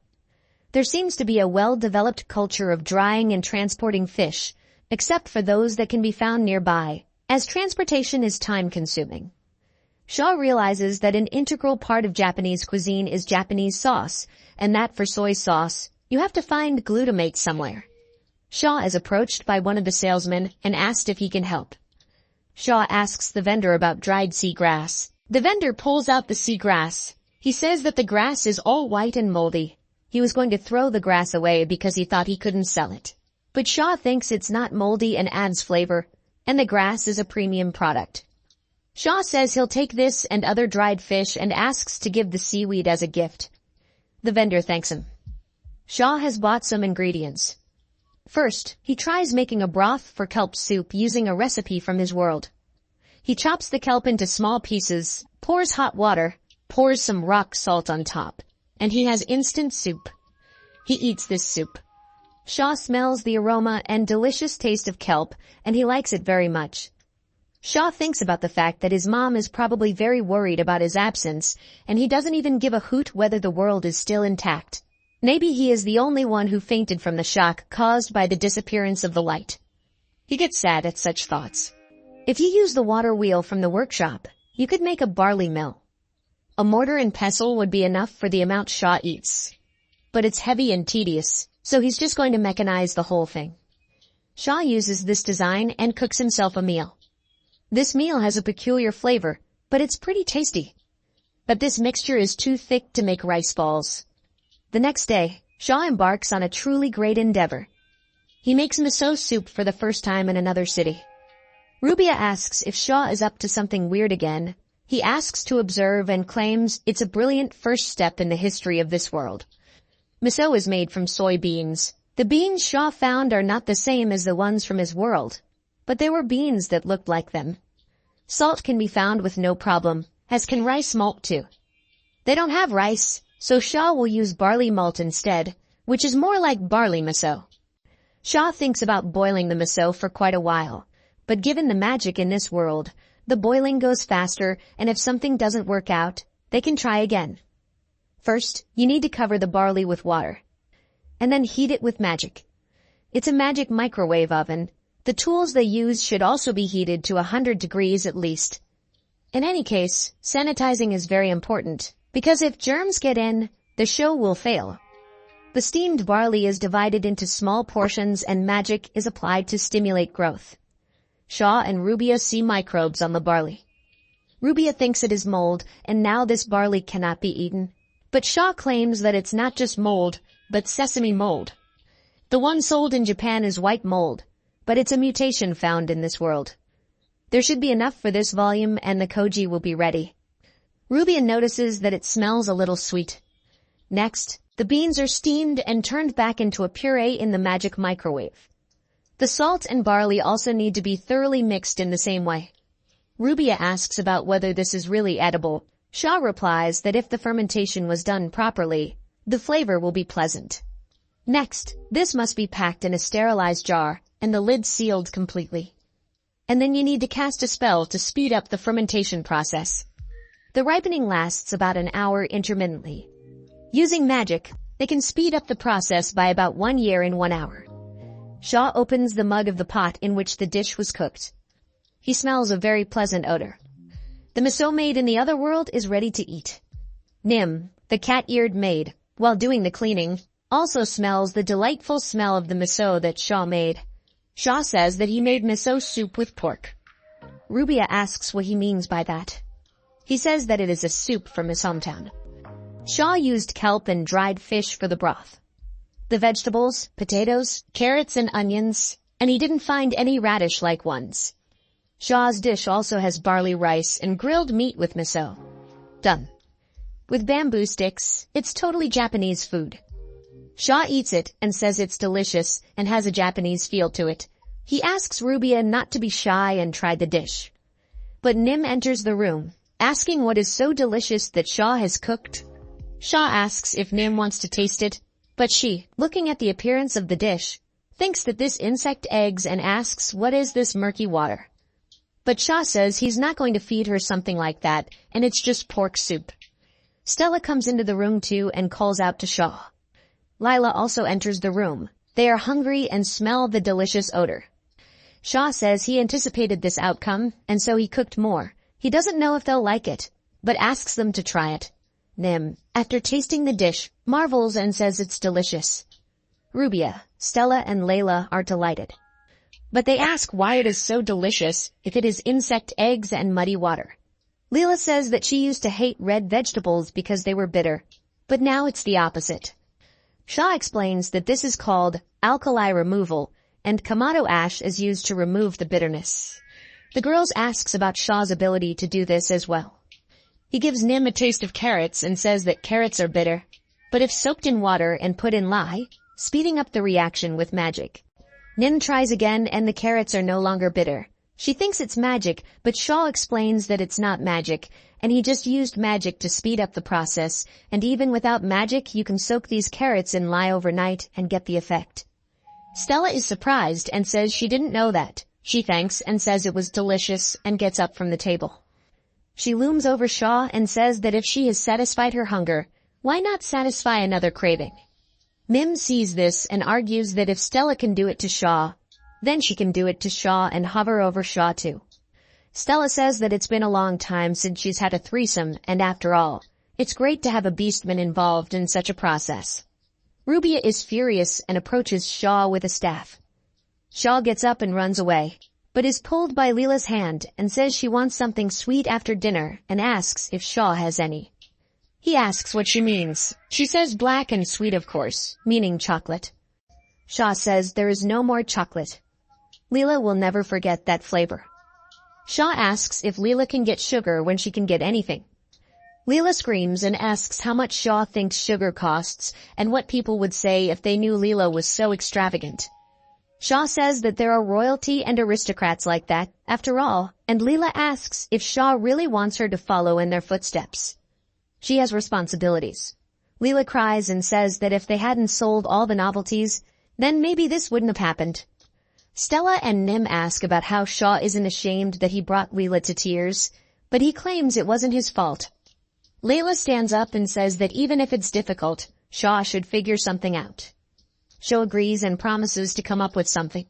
There seems to be a well-developed culture of drying and transporting fish, except for those that can be found nearby, as transportation is time-consuming. Shaw realizes that an integral part of Japanese cuisine is Japanese sauce, and that for soy sauce, you have to find glutamate somewhere. Shaw is approached by one of the salesmen and asked if he can help. Shaw asks the vendor about dried seagrass. The vendor pulls out the seagrass. He says that the grass is all white and moldy. He was going to throw the grass away because he thought he couldn't sell it. But Shaw thinks it's not moldy and adds flavor, and the grass is a premium product. Shaw says he'll take this and other dried fish and asks to give the seaweed as a gift. The vendor thanks him. Shaw has bought some ingredients. First, he tries making a broth for kelp soup using a recipe from his world. He chops the kelp into small pieces, pours hot water, pours some rock salt on top, and he has instant soup. He eats this soup. Shaw smells the aroma and delicious taste of kelp, and he likes it very much. Shaw thinks about the fact that his mom is probably very worried about his absence, and he doesn't even give a hoot whether the world is still intact. Maybe he is the only one who fainted from the shock caused by the disappearance of the light. He gets sad at such thoughts. If you use the water wheel from the workshop, you could make a barley mill. A mortar and pestle would be enough for the amount Shaw eats. But it's heavy and tedious, so he's just going to mechanize the whole thing. Shaw uses this design and cooks himself a meal. This meal has a peculiar flavor, but it's pretty tasty. But this mixture is too thick to make rice balls. The next day, Shaw embarks on a truly great endeavor. He makes miso soup for the first time in another city. Rubia asks if Shaw is up to something weird again. He asks to observe and claims it's a brilliant first step in the history of this world. Miso is made from soybeans. The beans Shaw found are not the same as the ones from his world, but there were beans that looked like them. Salt can be found with no problem, as can rice malt too. They don't have rice, so Shaw will use barley malt instead, which is more like barley miso. Shaw thinks about boiling the miso for quite a while, but given the magic in this world, the boiling goes faster, and if something doesn't work out, they can try again. First, you need to cover the barley with water, and then heat it with magic. It's a magic microwave oven. The tools they use should also be heated to 100 degrees at least. In any case, sanitizing is very important, because if germs get in, the show will fail. The steamed barley is divided into small portions and magic is applied to stimulate growth. Shaw and Rubia see microbes on the barley. Rubia thinks it is mold, and now this barley cannot be eaten. But Shaw claims that it's not just mold, but sesame mold. The one sold in Japan is white mold, but it's a mutation found in this world. There should be enough for this volume and the koji will be ready. Rubia notices that it smells a little sweet. Next, the beans are steamed and turned back into a puree in the magic microwave. The salt and barley also need to be thoroughly mixed in the same way. Rubia asks about whether this is really edible. Shaw replies that if the fermentation was done properly, the flavor will be pleasant. Next, this must be packed in a sterilized jar and the lid sealed completely. And then you need to cast a spell to speed up the fermentation process. The ripening lasts about an hour intermittently. Using magic, they can speed up the process by about 1 year in 1 hour. Shaw opens the mug of the pot in which the dish was cooked. He smells a very pleasant odor. The miso made in the other world is ready to eat. Nim, the cat-eared maid, while doing the cleaning, also smells the delightful smell of the miso that Shaw made. Shaw says that he made miso soup with pork. Rubia asks what he means by that. He says that it is a soup from his hometown. Shaw used kelp and dried fish for the broth. The vegetables, potatoes, carrots, and onions, and he didn't find any radish-like ones. Shaw's dish also has barley rice and grilled meat with miso. Done. With bamboo sticks, it's totally Japanese food. Shaw eats it and says it's delicious and has a Japanese feel to it. He asks Rubia not to be shy and try the dish. But Nim enters the room, asking what is so delicious that Shaw has cooked. Shaw asks if Nim wants to taste it, but she, looking at the appearance of the dish, thinks that this insect eggs and asks what is this murky water. But Shaw says he's not going to feed her something like that, and it's just pork soup. Stella comes into the room too and calls out to Shaw. Lila also enters the room. They are hungry and smell the delicious odor. Shaw says he anticipated this outcome, and so he cooked more. He doesn't know if they'll like it, but asks them to try it. Nim, after tasting the dish, marvels and says it's delicious. Rubia, Stella, and Layla are delighted. But they ask why it is so delicious if it is insect eggs and muddy water. Leela says that she used to hate red vegetables because they were bitter, but now it's the opposite. Shaw explains that this is called alkali removal, and Kamado ash is used to remove the bitterness. The girls asks about Shaw's ability to do this as well. He gives Nim a taste of carrots and says that carrots are bitter, but if soaked in water and put in lye, speeding up the reaction with magic. Nim tries again and the carrots are no longer bitter. She thinks it's magic, but Shaw explains that it's not magic, and he just used magic to speed up the process, and even without magic you can soak these carrots in lye overnight and get the effect. Stella is surprised and says she didn't know that. She thanks and says it was delicious and gets up from the table. She looms over Shaw and says that if she has satisfied her hunger, why not satisfy another craving? Mim sees this and argues that if Stella can do it to Shaw, then she can do it to Shaw and hover over Shaw too. Stella says that it's been a long time since she's had a threesome, and after all, it's great to have a beastman involved in such a process. Rubia is furious and approaches Shaw with a staff. Shaw gets up and runs away, but is pulled by Leela's hand and says she wants something sweet after dinner and asks if Shaw has any. He asks what she means. She says black and sweet, of course, meaning chocolate. Shaw says there is no more chocolate. Leela will never forget that flavor. Shaw asks if Leela can get sugar when she can get anything. Leela screams and asks how much Shaw thinks sugar costs and what people would say if they knew Leela was so extravagant. Shaw says that there are royalty and aristocrats like that, after all, and Leela asks if Shaw really wants her to follow in their footsteps. She has responsibilities. Leela cries and says that if they hadn't sold all the novelties, then maybe this wouldn't have happened. Stella and Nim ask about how Shaw isn't ashamed that he brought Leela to tears, but he claims it wasn't his fault. Layla stands up and says that even if it's difficult, Shaw should figure something out. Shaw agrees and promises to come up with something.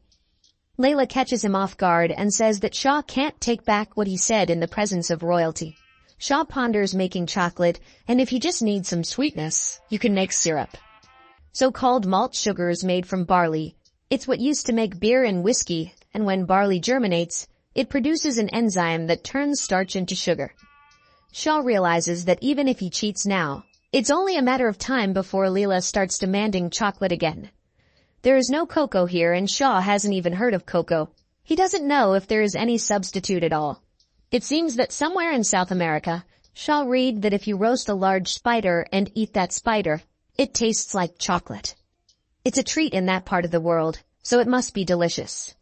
Layla catches him off guard and says that Shaw can't take back what he said in the presence of royalty. Shaw ponders making chocolate, and if you just need some sweetness, you can make syrup. So-called malt sugar is made from barley. It's what used to make beer and whiskey, and when barley germinates, it produces an enzyme that turns starch into sugar. Shaw realizes that even if he cheats now, it's only a matter of time before Leela starts demanding chocolate again. There is no cocoa here, and Shaw hasn't even heard of cocoa. He doesn't know if there is any substitute at all. It seems that somewhere in South America, Shaw read that if you roast a large spider and eat that spider, it tastes like chocolate. It's a treat in that part of the world, so it must be delicious.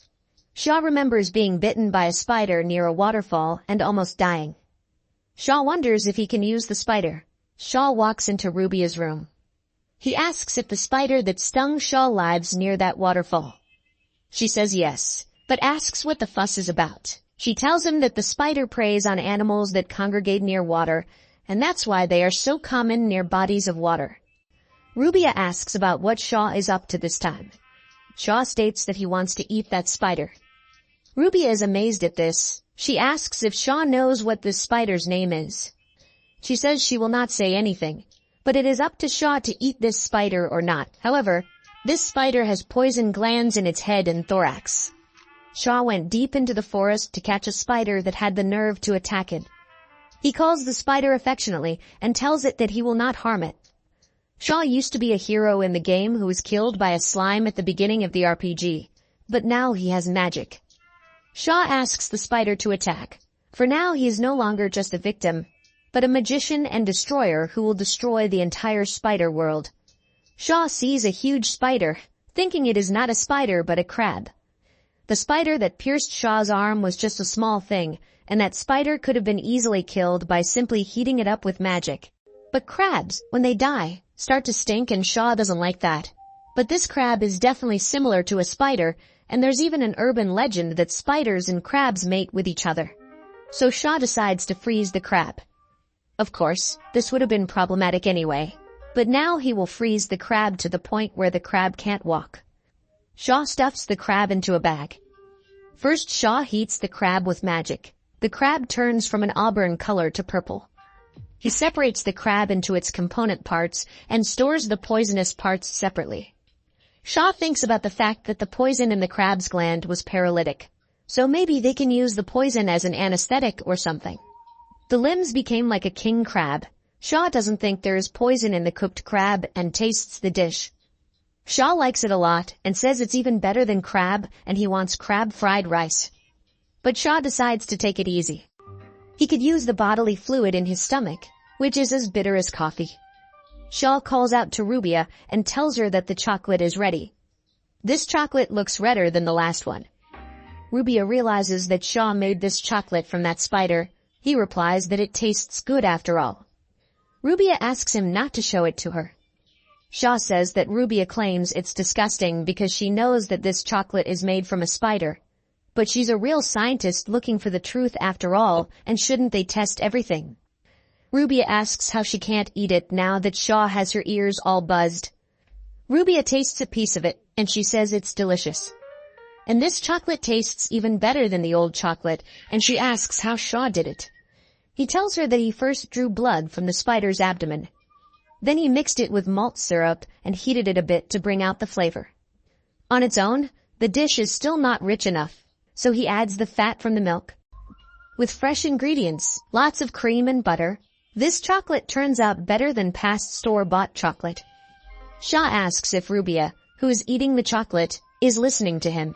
Shaw remembers being bitten by a spider near a waterfall and almost dying. Shaw wonders if he can use the spider. Shaw walks into Rubia's room. He asks if the spider that stung Shaw lives near that waterfall. She says yes, but asks what the fuss is about. She tells him that the spider preys on animals that congregate near water, and that's why they are so common near bodies of water. Rubia asks about what Shaw is up to this time. Shaw states that he wants to eat that spider. Rubia is amazed at this. She asks if Shaw knows what this spider's name is. She says she will not say anything, but it is up to Shaw to eat this spider or not. However, this spider has poison glands in its head and thorax. Shaw went deep into the forest to catch a spider that had the nerve to attack it. He calls the spider affectionately and tells it that he will not harm it. Shaw used to be a hero in the game who was killed by a slime at the beginning of the RPG, but now he has magic. Shaw asks the spider to attack. For now he is no longer just a victim, but a magician and destroyer who will destroy the entire spider world. Shaw sees a huge spider, thinking it is not a spider but a crab. The spider that pierced Shaw's arm was just a small thing, and that spider could have been easily killed by simply heating it up with magic. But crabs, when they die, start to stink, and Shaw doesn't like that. But this crab is definitely similar to a spider, and there's even an urban legend that spiders and crabs mate with each other. So Shaw decides to freeze the crab. Of course, this would have been problematic anyway, but now he will freeze the crab to the point where the crab can't walk. Shaw stuffs the crab into a bag. First, Shaw heats the crab with magic. The crab turns from an auburn color to purple. He separates the crab into its component parts and stores the poisonous parts separately. Shaw thinks about the fact that the poison in the crab's gland was paralytic, so maybe they can use the poison as an anesthetic or something. The limbs became like a king crab. Shaw doesn't think there is poison in the cooked crab and tastes the dish. Shaw likes it a lot and says it's even better than crab, and he wants crab fried rice. But Shaw decides to take it easy. He could use the bodily fluid in his stomach, which is as bitter as coffee. Shaw calls out to Rubia and tells her that the chocolate is ready. This chocolate looks redder than the last one. Rubia realizes that Shaw made this chocolate from that spider. He replies that it tastes good after all. Rubia asks him not to show it to her. Shaw says that Rubia claims it's disgusting because she knows that this chocolate is made from a spider. But she's a real scientist looking for the truth after all, and shouldn't they test everything? Rubia asks how she can't eat it now that Shaw has her ears all buzzed. Rubia tastes a piece of it, and she says it's delicious. And this chocolate tastes even better than the old chocolate, and she asks how Shaw did it. He tells her that he first drew blood from the spider's abdomen. Then he mixed it with malt syrup and heated it a bit to bring out the flavor. On its own, the dish is still not rich enough, so he adds the fat from the milk. With fresh ingredients, lots of cream and butter, this chocolate turns out better than past store-bought chocolate. Shaw asks if Rubia, who is eating the chocolate, is listening to him.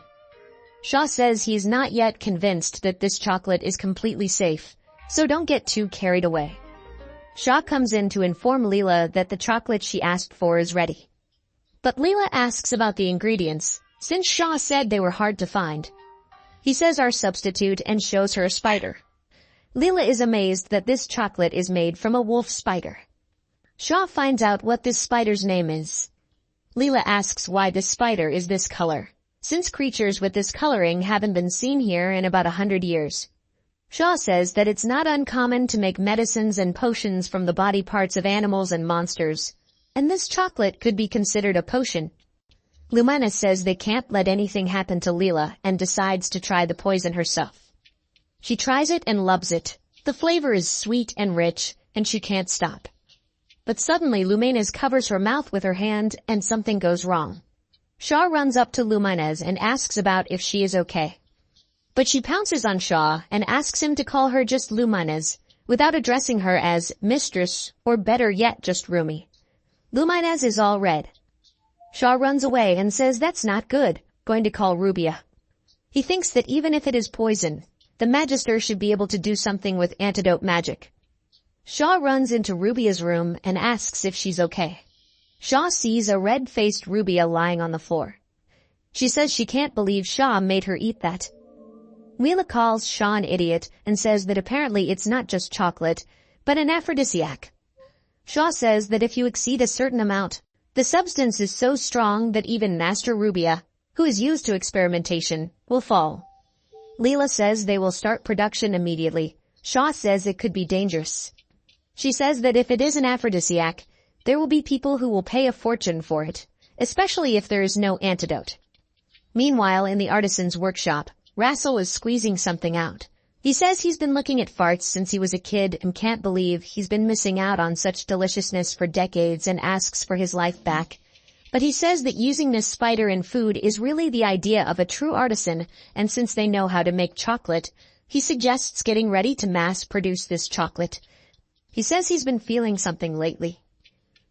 Shaw says he's not yet convinced that this chocolate is completely safe, so don't get too carried away. Shaw comes in to inform Leela that the chocolate she asked for is ready. But Leela asks about the ingredients, since Shaw said they were hard to find. He says our substitute and shows her a spider. Leela is amazed that this chocolate is made from a wolf spider. Shaw finds out what this spider's name is. Leela asks why this spider is this color, since creatures with this coloring haven't been seen here in about 100 years. Shaw says that it's not uncommon to make medicines and potions from the body parts of animals and monsters, and this chocolate could be considered a potion. Lumina says they can't let anything happen to Leela and decides to try the poison herself. She tries it and loves it. The flavor is sweet and rich, and she can't stop. But suddenly Luminez covers her mouth with her hand and something goes wrong. Shaw runs up to Luminez and asks about if she is okay. But she pounces on Shaw and asks him to call her just Luminez, without addressing her as mistress, or better yet, just Rumi. Luminez is all red. Shaw runs away and says that's not good, going to call Rubia. He thinks that even if it is poison, the Magister should be able to do something with antidote magic. Shaw runs into Rubia's room and asks if she's okay. Shaw sees a red-faced Rubia lying on the floor. She says she can't believe Shaw made her eat that. Leela calls Shaw an idiot and says that apparently it's not just chocolate, but an aphrodisiac. Shaw says that if you exceed a certain amount, the substance is so strong that even Master Rubia, who is used to experimentation, will fall. Leela says they will start production immediately. Shaw says it could be dangerous. She says that if it is an aphrodisiac, there will be people who will pay a fortune for it, especially if there is no antidote. Meanwhile, in the artisan's workshop, Rassel is squeezing something out. He says he's been looking at farts since he was a kid and can't believe he's been missing out on such deliciousness for decades and asks for his life back. But he says that using this spider in food is really the idea of a true artisan, and since they know how to make chocolate, He suggests getting ready to mass-produce this chocolate. He says he's been feeling something lately.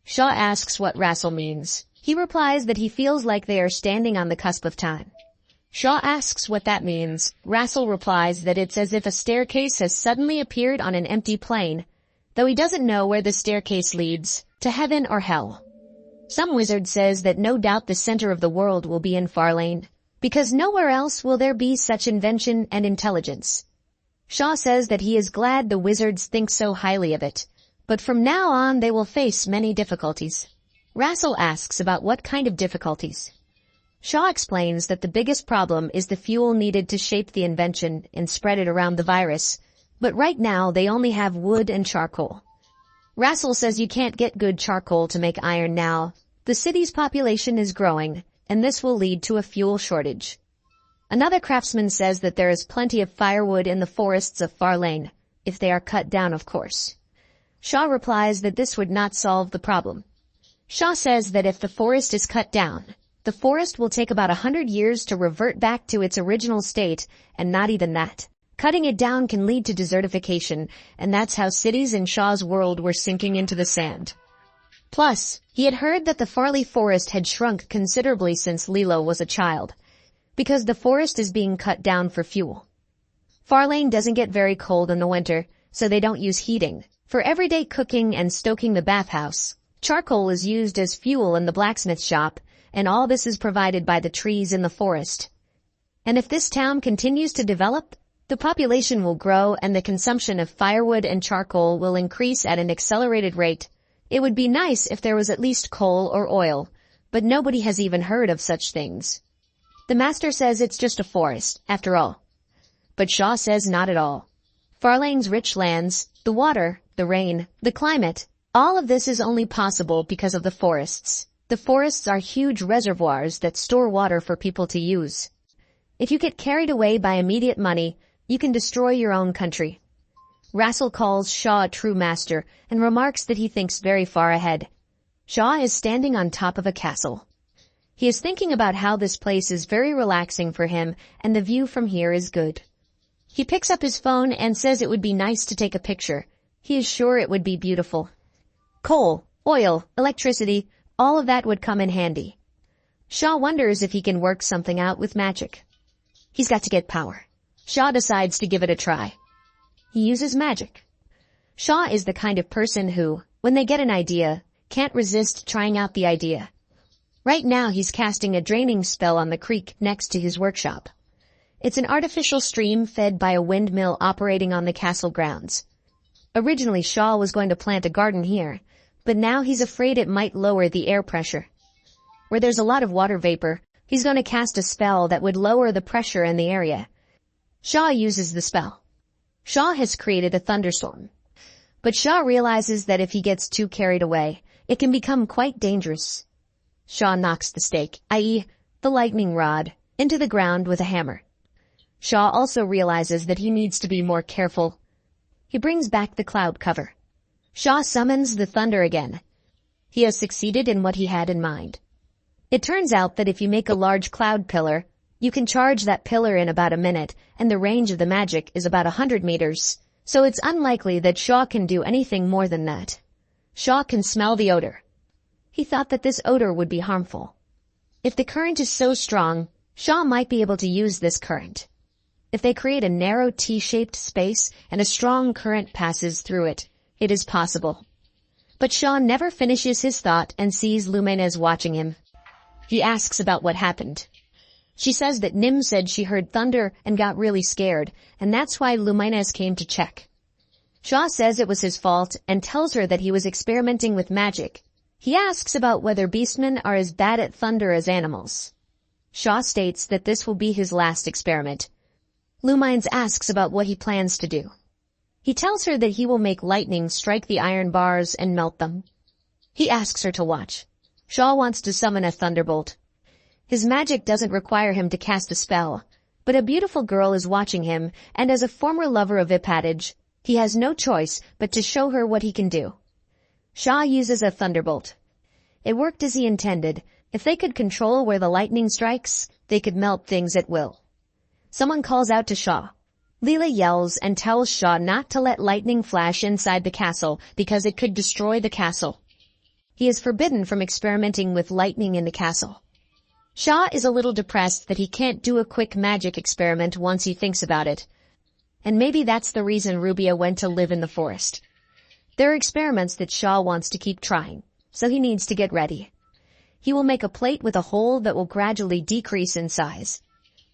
Shaw asks what Rassel means. He replies that he feels like they are standing on the cusp of time. Shaw asks what that means. Rassel replies that it's as if a staircase has suddenly appeared on an empty plain, though he doesn't know where the staircase leads, to heaven or hell. Some wizard says that no doubt the center of the world will be in Farlane, because nowhere else will there be such invention and intelligence. Shaw says that he is glad the wizards think so highly of it, but from now on they will face many difficulties. Rassel asks about what kind of difficulties. Shaw explains that the biggest problem is the fuel needed to shape the invention and spread it around the virus, but right now they only have wood and charcoal. Rassel says you can't get good charcoal to make iron now. The city's population is growing, and this will lead to a fuel shortage. Another craftsman says that there is plenty of firewood in the forests of Farlane, if they are cut down, of course. Shaw replies that this would not solve the problem. Shaw says that if the forest is cut down, the forest will take about 100 years to revert back to its original state, and not even that. Cutting it down can lead to desertification, and that's how cities in Shaw's world were sinking into the sand. Plus, he had heard that the Farley forest had shrunk considerably since Lilo was a child, because the forest is being cut down for fuel. Farlane doesn't get very cold in the winter, so they don't use heating. For everyday cooking and stoking the bathhouse, charcoal is used as fuel in the blacksmith shop, and all this is provided by the trees in the forest. And if this town continues to develop, the population will grow and the consumption of firewood and charcoal will increase at an accelerated rate. It would be nice if there was at least coal or oil, but nobody has even heard of such things. The master says it's just a forest, after all. But Shaw says not at all. Farlane's rich lands, the water, the rain, the climate, all of this is only possible because of the forests. The forests are huge reservoirs that store water for people to use. If you get carried away by immediate money, you can destroy your own country. Rassel calls Shaw a true master and remarks that he thinks very far ahead. Shaw is standing on top of a castle. He is thinking about how this place is very relaxing for him and the view from here is good. He picks up his phone and says it would be nice to take a picture. He is sure it would be beautiful. Coal, oil, electricity, all of that would come in handy. Shaw wonders if he can work something out with magic. He's got to get power. Shaw decides to give it a try. He uses magic. Shaw is the kind of person who, when they get an idea, can't resist trying out the idea. Right now he's casting a draining spell on the creek next to his workshop. It's an artificial stream fed by a windmill operating on the castle grounds. Originally Shaw was going to plant a garden here, but now he's afraid it might lower the air pressure. Where there's a lot of water vapor, he's going to cast a spell that would lower the pressure in the area. Shaw uses the spell. Shaw has created a thunderstorm. But Shaw realizes that if he gets too carried away, it can become quite dangerous. Shaw knocks the stake, i.e., the lightning rod, into the ground with a hammer. Shaw also realizes that he needs to be more careful. He brings back the cloud cover. Shaw summons the thunder again. He has succeeded in what he had in mind. It turns out that if you make a large cloud pillar, you can charge that pillar in about a minute, and the range of the magic is about 100 meters, so it's unlikely that Shaw can do anything more than that. Shaw can smell the odor. He thought that this odor would be harmful. If the current is so strong, Shaw might be able to use this current. If they create a narrow T-shaped space and a strong current passes through it, it is possible. But Shaw never finishes his thought and sees Luminez watching him. He asks about what happened. She says that Nim said she heard thunder and got really scared, and that's why Luminez came to check. Shaw says it was his fault and tells her that he was experimenting with magic. He asks about whether beastmen are as bad at thunder as animals. Shaw states that this will be his last experiment. Lumines asks about what he plans to do. He tells her that he will make lightning strike the iron bars and melt them. He asks her to watch. Shaw wants to summon a thunderbolt. His magic doesn't require him to cast a spell, but a beautiful girl is watching him, and as a former lover of isekai'd, he has no choice but to show her what he can do. Shaw uses a thunderbolt. It worked as he intended. If they could control where the lightning strikes, they could melt things at will. Someone calls out to Shaw. Leela yells and tells Shaw not to let lightning flash inside the castle because it could destroy the castle. He is forbidden from experimenting with lightning in the castle. Shaw is a little depressed that he can't do a quick magic experiment once he thinks about it. And maybe that's the reason Rubia went to live in the forest. There are experiments that Shaw wants to keep trying, so he needs to get ready. He will make a plate with a hole that will gradually decrease in size.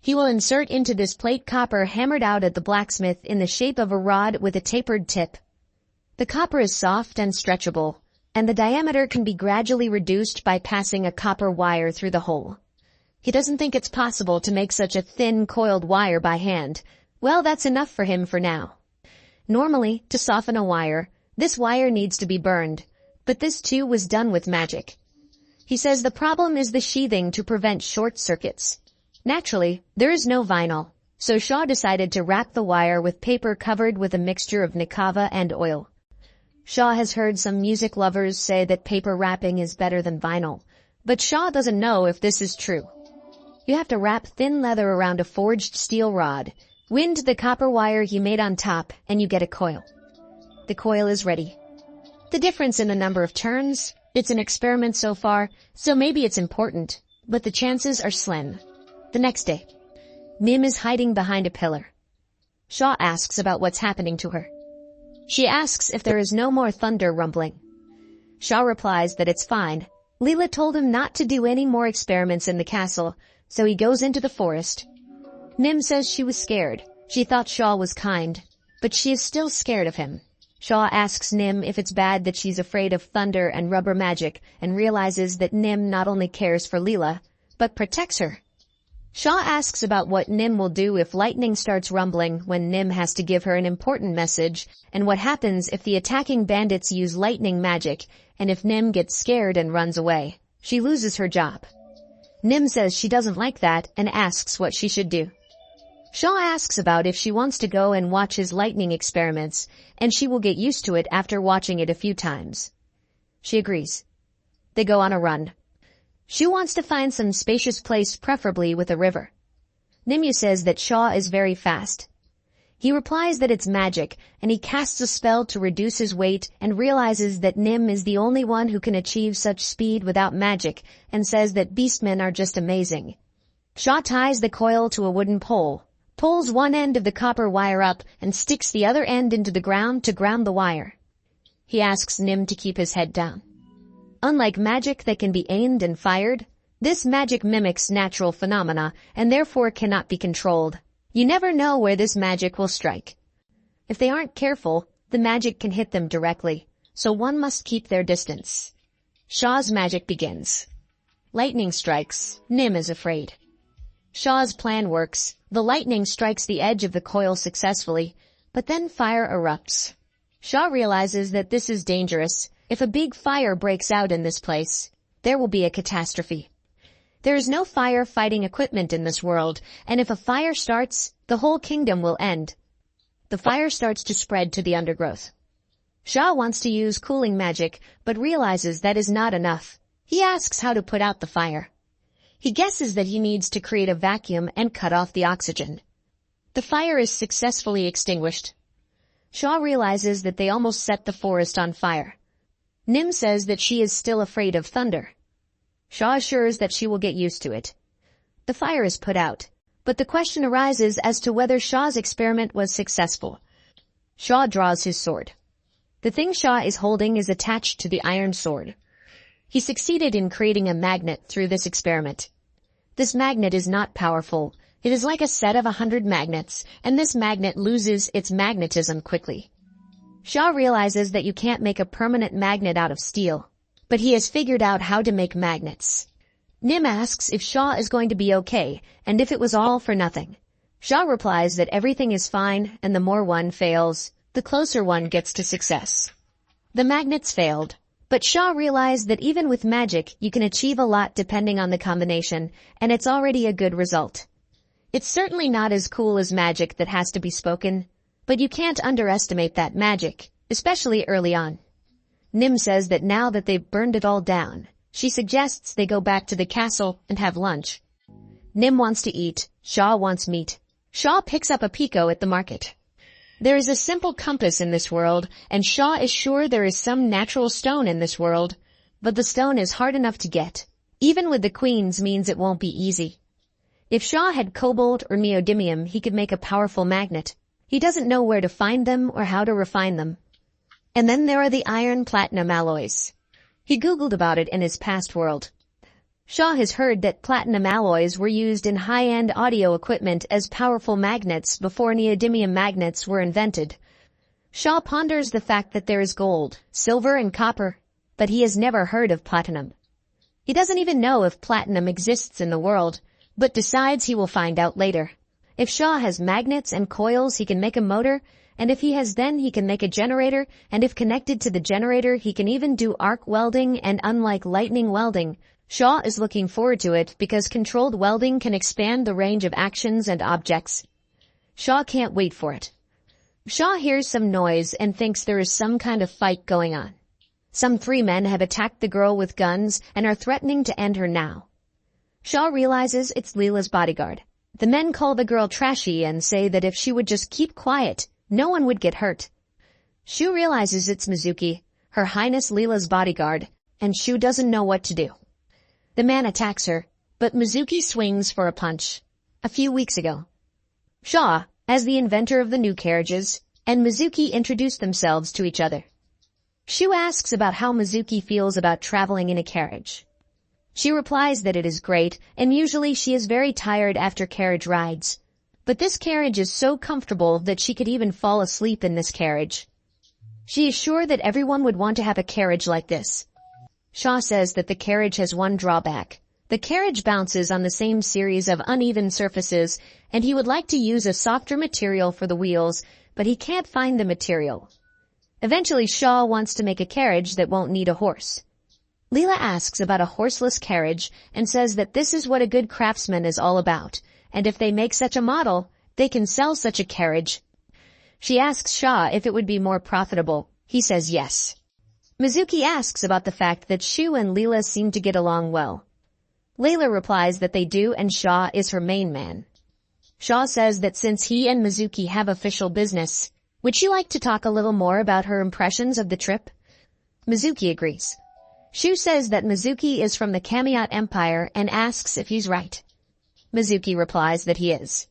He will insert into this plate copper hammered out at the blacksmith in the shape of a rod with a tapered tip. The copper is soft and stretchable, and the diameter can be gradually reduced by passing a copper wire through the hole. He doesn't think it's possible to make such a thin coiled wire by hand. Well, that's enough for him for now. Normally, to soften a wire, this wire needs to be burned, but this too was done with magic. He says the problem is the sheathing to prevent short circuits. Naturally, there is no vinyl, so Shaw decided to wrap the wire with paper covered with a mixture of nikava and oil. Shaw has heard some music lovers say that paper wrapping is better than vinyl, but Shaw doesn't know if this is true. You have to wrap thin leather around a forged steel rod, wind the copper wire he made on top, and you get a coil. The coil is ready. The difference in the number of turns, it's an experiment so far, so maybe it's important, but the chances are slim. The next day, Nim is hiding behind a pillar. Shaw asks about what's happening to her. She asks if there is no more thunder rumbling. Shaw replies that it's fine. Leela told him not to do any more experiments in the castle, so he goes into the forest. Nim says she was scared. She thought Shaw was kind, but she is still scared of him. Shaw asks Nim if it's bad that she's afraid of thunder and rubber magic and realizes that Nim not only cares for Leela, but protects her. Shaw asks about what Nim will do if lightning starts rumbling when Nim has to give her an important message, and what happens if the attacking bandits use lightning magic, and if Nim gets scared and runs away. She loses her job. Nim says she doesn't like that and asks what she should do. Shaw asks about if she wants to go and watch his lightning experiments, and she will get used to it after watching it a few times. She agrees. They go on a run. She wants to find some spacious place, preferably with a river. Nimue says that Shaw is very fast. He replies that it's magic, and he casts a spell to reduce his weight and realizes that Nim is the only one who can achieve such speed without magic, and says that beastmen are just amazing. Shaw ties the coil to a wooden pole, pulls one end of the copper wire up, and sticks the other end into the ground to ground the wire. He asks Nim to keep his head down. Unlike magic that can be aimed and fired, this magic mimics natural phenomena and therefore cannot be controlled. You never know where this magic will strike. If they aren't careful, the magic can hit them directly, so one must keep their distance. Shaw's magic begins. Lightning strikes. Nim is afraid. Shaw's plan works. The lightning strikes the edge of the coil successfully, but then fire erupts. Shaw realizes that this is dangerous. If a big fire breaks out in this place, there will be a catastrophe. There is no fire-fighting equipment in this world, and if a fire starts, the whole kingdom will end. The fire starts to spread to the undergrowth. Shaw wants to use cooling magic, but realizes that is not enough. He asks how to put out the fire. He guesses that he needs to create a vacuum and cut off the oxygen. The fire is successfully extinguished. Shaw realizes that they almost set the forest on fire. Nim says that she is still afraid of thunder. Shaw assures that she will get used to it. The fire is put out, but the question arises as to whether Shaw's experiment was successful. Shaw draws his sword. The thing Shaw is holding is attached to the iron sword. He succeeded in creating a magnet through this experiment. This magnet is not powerful. It is like a set of 100 magnets, and this magnet loses its magnetism quickly. Shaw realizes that you can't make a permanent magnet out of steel, but he has figured out how to make magnets. Nim asks if Shaw is going to be okay, and if it was all for nothing. Shaw replies that everything is fine, and the more one fails, the closer one gets to success. The magnets failed, but Shaw realized that even with magic, you can achieve a lot depending on the combination, and it's already a good result. It's certainly not as cool as magic that has to be spoken, but you can't underestimate that magic, especially early on. Nim says that now that they've burned it all down, she suggests they go back to the castle and have lunch. Nim wants to eat, Shaw wants meat. Shaw picks up a Pico at the market. There is a simple compass in this world, and Shaw is sure there is some natural stone in this world, but the stone is hard enough to get. Even with the queens means it won't be easy. If Shaw had cobalt or neodymium, he could make a powerful magnet. He doesn't know where to find them or how to refine them. And then there are the iron-platinum alloys. He Googled about it in his past world. Shaw has heard that platinum alloys were used in high-end audio equipment as powerful magnets before neodymium magnets were invented. Shaw ponders the fact that there is gold, silver, and copper, but he has never heard of platinum. He doesn't even know if platinum exists in the world, but decides he will find out later. If Shaw has magnets and coils, he can make a motor, and if he has then he can make a generator, and if connected to the generator, he can even do arc welding, and unlike lightning welding, Shaw is looking forward to it because controlled welding can expand the range of actions and objects. Shaw can't wait for it. Shaw hears some noise and thinks there is some kind of fight going on. Some 3 men have attacked the girl with guns and are threatening to end her now. Shaw realizes it's Leela's bodyguard. The men call the girl trashy and say that if she would just keep quiet, no one would get hurt. Shu realizes it's Mizuki, Her Highness Leela's bodyguard, and Shu doesn't know what to do. The man attacks her, but Mizuki swings for a punch. A few weeks ago, Shaw, as the inventor of the new carriages, and Mizuki introduced themselves to each other. Shu asks about how Mizuki feels about traveling in a carriage. She replies that it is great, and usually she is very tired after carriage rides. But this carriage is so comfortable that she could even fall asleep in this carriage. She is sure that everyone would want to have a carriage like this. Shaw says that the carriage has one drawback. The carriage bounces on the same series of uneven surfaces, and he would like to use a softer material for the wheels, but he can't find the material. Eventually, Shaw wants to make a carriage that won't need a horse. Leela asks about a horseless carriage and says that this is what a good craftsman is all about, and if they make such a model, they can sell such a carriage. She asks Shaw if it would be more profitable. He says yes. Mizuki asks about the fact that Shu and Leela seem to get along well. Leela replies that they do and Shaw is her main man. Shaw says that since he and Mizuki have official business, would she like to talk a little more about her impressions of the trip? Mizuki agrees. Shu says that Mizuki is from the Kamiot Empire and asks if he's right. Mizuki replies that he is.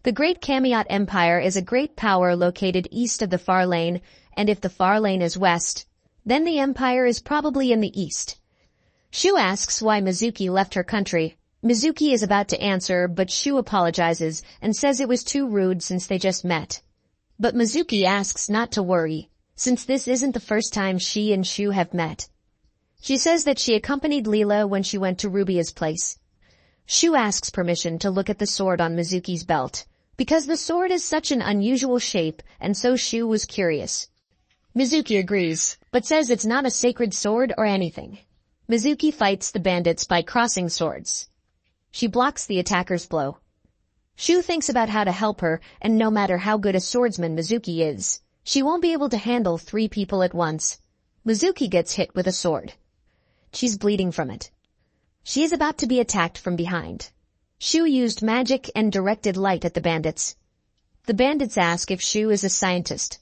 The Great Kamiot Empire is a great power located east of the Far Lane, and if the Far Lane is west, then the empire is probably in the east. Shu asks why Mizuki left her country. Mizuki is about to answer, but Shu apologizes and says it was too rude since they just met. But Mizuki asks not to worry, since this isn't the first time she and Shu have met. She says that she accompanied Leela when she went to Rubia's place. Shu asks permission to look at the sword on Mizuki's belt, because the sword is such an unusual shape, and so Shu was curious. Mizuki agrees, but says it's not a sacred sword or anything. Mizuki fights the bandits by crossing swords. She blocks the attacker's blow. Shu thinks about how to help her, and no matter how good a swordsman Mizuki is, she won't be able to handle 3 people at once. Mizuki gets hit with a sword. She's bleeding from it. She is about to be attacked from behind. Shu used magic and directed light at the bandits. The bandits ask if Shu is a scientist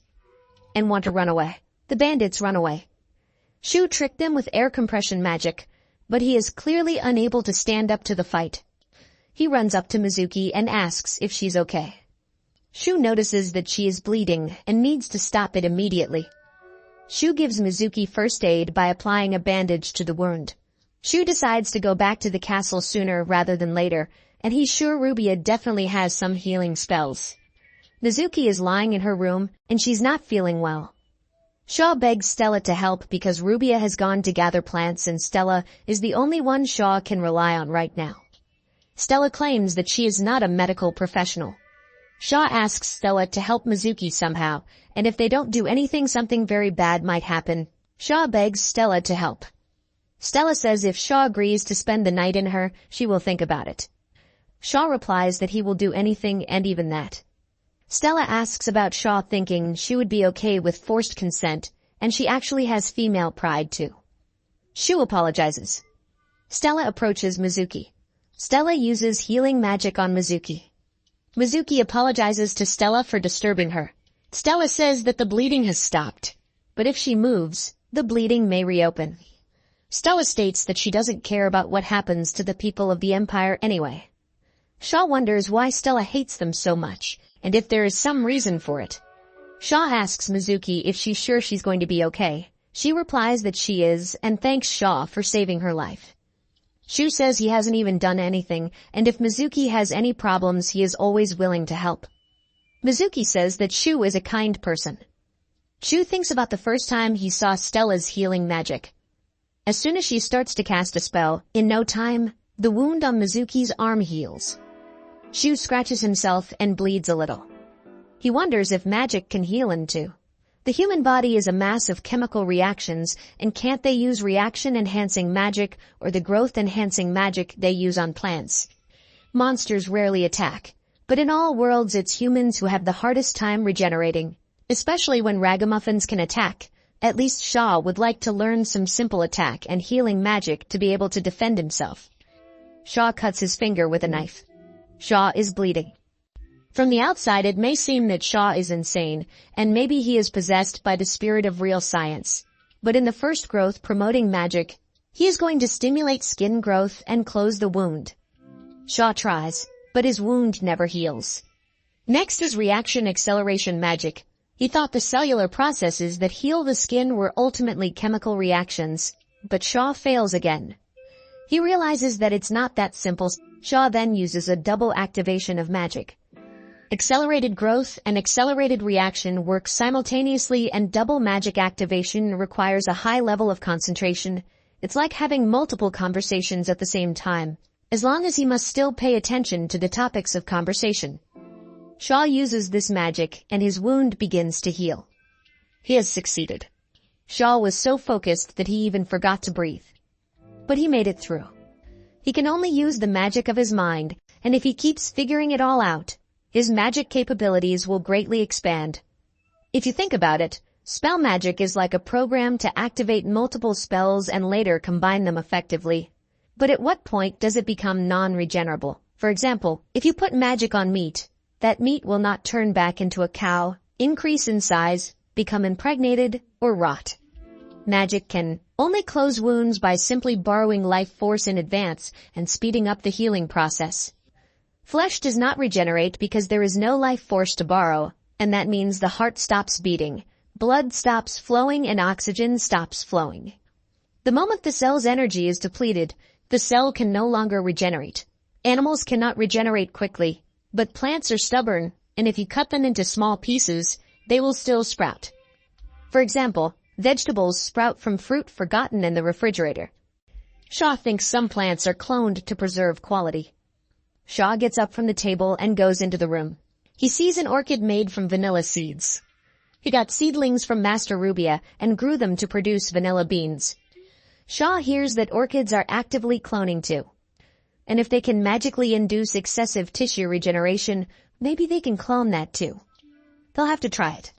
and want to run away. The bandits run away. Shu tricked them with air compression magic, but he is clearly unable to stand up to the fight. He runs up to Mizuki and asks if she's okay. Shu notices that she is bleeding and needs to stop it immediately. Shu gives Mizuki first aid by applying a bandage to the wound. Shu decides to go back to the castle sooner rather than later, and he's sure Rubia definitely has some healing spells. Mizuki is lying in her room, and she's not feeling well. Shaw begs Stella to help because Rubia has gone to gather plants and Stella is the only one Shaw can rely on right now. Stella claims that she is not a medical professional. Shaw asks Stella to help Mizuki somehow, and if they don't do anything, something very bad might happen. Shaw begs Stella to help. Stella says if Shaw agrees to spend the night in her, she will think about it. Shaw replies that he will do anything and even that. Stella asks about Shaw thinking she would be okay with forced consent, and she actually has female pride too. Shu apologizes. Stella approaches Mizuki. Stella uses healing magic on Mizuki. Mizuki apologizes to Stella for disturbing her. Stella says that the bleeding has stopped, but if she moves, the bleeding may reopen. Stella states that she doesn't care about what happens to the people of the Empire anyway. Shaw wonders why Stella hates them so much, and if there is some reason for it. Shaw asks Mizuki if she's sure she's going to be okay. She replies that she is, and thanks Shaw for saving her life. Shu says he hasn't even done anything, and if Mizuki has any problems he is always willing to help. Mizuki says that Shu is a kind person. Shu thinks about the first time he saw Stella's healing magic. As soon as she starts to cast a spell, in no time, the wound on Mizuki's arm heals. Shu scratches himself and bleeds a little. He wonders if magic can heal him too. The human body is a mass of chemical reactions, and can't they use reaction-enhancing magic or the growth-enhancing magic they use on plants? Monsters rarely attack, but in all worlds it's humans who have the hardest time regenerating, especially when ragamuffins can attack. At least Shaw would like to learn some simple attack and healing magic to be able to defend himself. Shaw cuts his finger with a knife. Shaw is bleeding. From the outside it may seem that Shaw is insane, and maybe he is possessed by the spirit of real science. But in the first growth promoting magic, he is going to stimulate skin growth and close the wound. Shaw tries, but his wound never heals. Next is reaction acceleration magic. He thought the cellular processes that heal the skin were ultimately chemical reactions, but Shaw fails again. He realizes that it's not that simple. Shaw then uses a double activation of magic. Accelerated growth and accelerated reaction work simultaneously, and double magic activation requires a high level of concentration. It's like having multiple conversations at the same time, as long as he must still pay attention to the topics of conversation. Shaw uses this magic and his wound begins to heal. He has succeeded. Shaw was so focused that he even forgot to breathe. But he made it through. He can only use the magic of his mind, and if he keeps figuring it all out, his magic capabilities will greatly expand. If you think about it, spell magic is like a program to activate multiple spells and later combine them effectively. But at what point does it become non-regenerable? For example, if you put magic on meat, that meat will not turn back into a cow, increase in size, become impregnated, or rot. Magic can only close wounds by simply borrowing life force in advance and speeding up the healing process. Flesh does not regenerate because there is no life force to borrow, and that means the heart stops beating, blood stops flowing, and oxygen stops flowing. The moment the cell's energy is depleted, the cell can no longer regenerate. Animals cannot regenerate quickly, but plants are stubborn, and if you cut them into small pieces, they will still sprout. For example, vegetables sprout from fruit forgotten in the refrigerator. Shaw thinks some plants are cloned to preserve quality. Shaw gets up from the table and goes into the room. He sees an orchid made from vanilla seeds. He got seedlings from Master Rubia and grew them to produce vanilla beans. Shaw hears that orchids are actively cloning too. And if they can magically induce excessive tissue regeneration, maybe they can clone that too. They'll have to try it.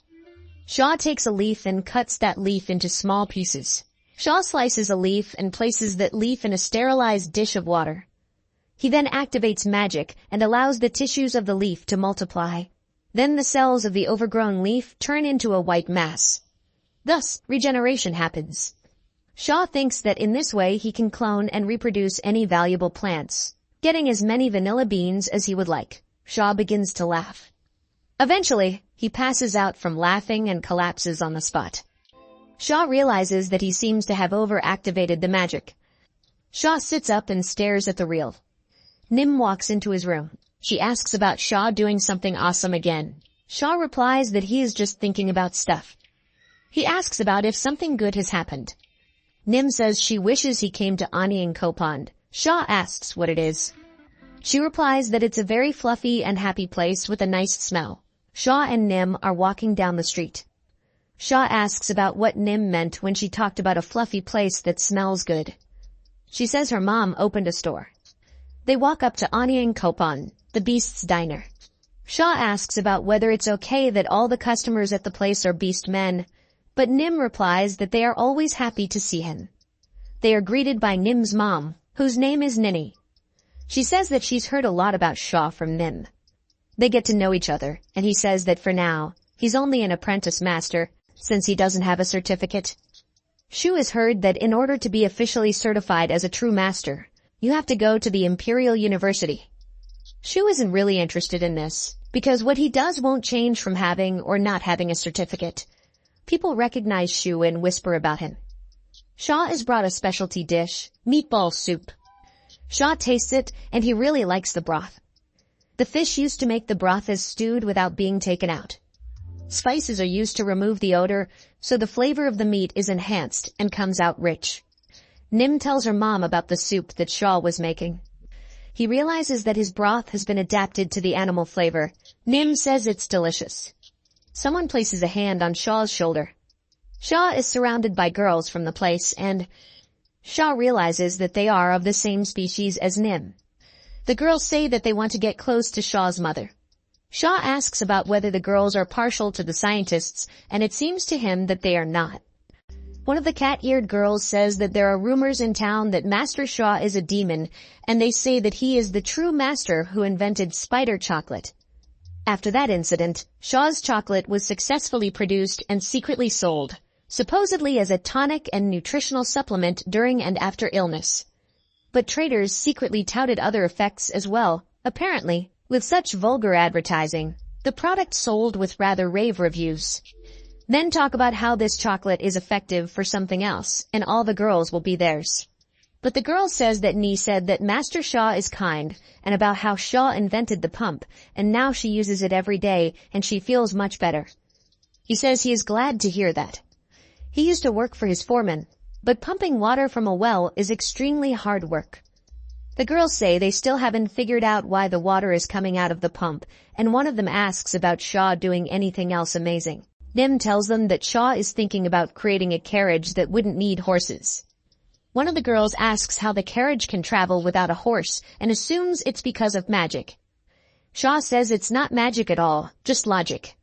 Shaw takes a leaf and cuts that leaf into small pieces. Shaw slices a leaf and places that leaf in a sterilized dish of water. He then activates magic and allows the tissues of the leaf to multiply. Then the cells of the overgrown leaf turn into a white mass. Thus, regeneration happens. Shaw thinks that in this way he can clone and reproduce any valuable plants, getting as many vanilla beans as he would like. Shaw begins to laugh. Eventually, he passes out from laughing and collapses on the spot. Shaw realizes that he seems to have overactivated the magic. Shaw sits up and stares at the reel. Nim walks into his room. She asks about Shaw doing something awesome again. Shaw replies that he is just thinking about stuff. He asks about if something good has happened. Nim says she wishes he came to Onion-ko Pond. Shaw asks what it is. She replies that it's a very fluffy and happy place with a nice smell. Shaw and Nim are walking down the street. Shaw asks about what Nim meant when she talked about a fluffy place that smells good. She says her mom opened a store. They walk up to Onion-ko Pond, the beast's diner. Shaw asks about whether it's okay that all the customers at the place are beast men, but Nim replies that they are always happy to see him. They are greeted by Nim's mom, whose name is Ninny. She says that she's heard a lot about Shaw from Nim. They get to know each other, and he says that for now, he's only an apprentice master, since he doesn't have a certificate. Shu has heard that in order to be officially certified as a true master, you have to go to the Imperial University. Shu isn't really interested in this, because what he does won't change from having or not having a certificate. People recognize Shu and whisper about him. Shaw is brought a specialty dish, meatball soup. Shaw tastes it, and he really likes the broth. The fish used to make the broth as stewed without being taken out. Spices are used to remove the odor, so the flavor of the meat is enhanced and comes out rich. Nim tells her mom about the soup that Shaw was making. He realizes that his broth has been adapted to the animal flavor. Nim says it's delicious. Someone places a hand on Shaw's shoulder. Shaw is surrounded by girls from the place, and Shaw realizes that they are of the same species as Nim. The girls say that they want to get close to Shaw's mother. Shaw asks about whether the girls are partial to the scientists, and it seems to him that they are not. One of the cat-eared girls says that there are rumors in town that Master Shaw is a demon, and they say that he is the true master who invented spider chocolate. After that incident, Shaw's chocolate was successfully produced and secretly sold, supposedly as a tonic and nutritional supplement during and after illness. But traders secretly touted other effects as well, apparently. With such vulgar advertising, the product sold with rather rave reviews. Then talk about how this chocolate is effective for something else, and all the girls will be theirs. But the girl says that Nee said that Master Shaw is kind, and about how Shaw invented the pump, and now she uses it every day, and she feels much better. He says he is glad to hear that. He used to work for his foreman, but pumping water from a well is extremely hard work. The girls say they still haven't figured out why the water is coming out of the pump, and one of them asks about Shaw doing anything else amazing. Nim tells them that Shaw is thinking about creating a carriage that wouldn't need horses. One of the girls asks how the carriage can travel without a horse and assumes it's because of magic. Shaw says it's not magic at all, just logic.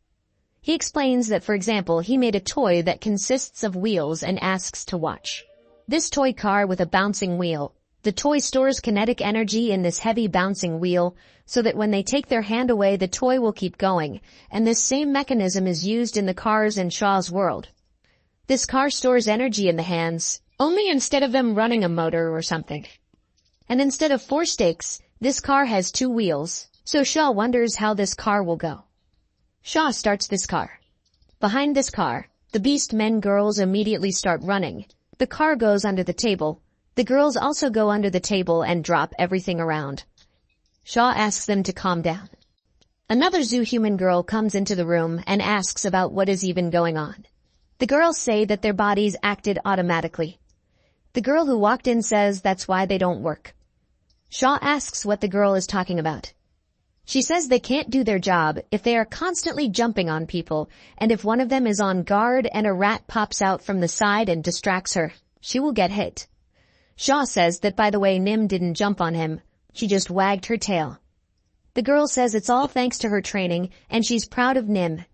He explains that, for example, he made a toy that consists of wheels and asks to watch. This toy car with a bouncing wheel. The toy stores kinetic energy in this heavy bouncing wheel so that when they take their hand away, the toy will keep going, and this same mechanism is used in the cars in Shaw's world. This car stores energy in the hands, only instead of them running a motor or something. And instead of 4 stakes, this car has 2 wheels, so Shaw wonders how this car will go. Shaw starts this car. Behind this car, the beast men girls immediately start running. The car goes under the table. The girls also go under the table and drop everything around. Shaw asks them to calm down. Another zoo human girl comes into the room and asks about what is even going on. The girls say that their bodies acted automatically. The girl who walked in says that's why they don't work. Shaw asks what the girl is talking about. She says they can't do their job if they are constantly jumping on people, and if one of them is on guard and a rat pops out from the side and distracts her, she will get hit. Shaw says that, by the way, Nim didn't jump on him. She just wagged her tail. The girl says it's all thanks to her training, and she's proud of Nim.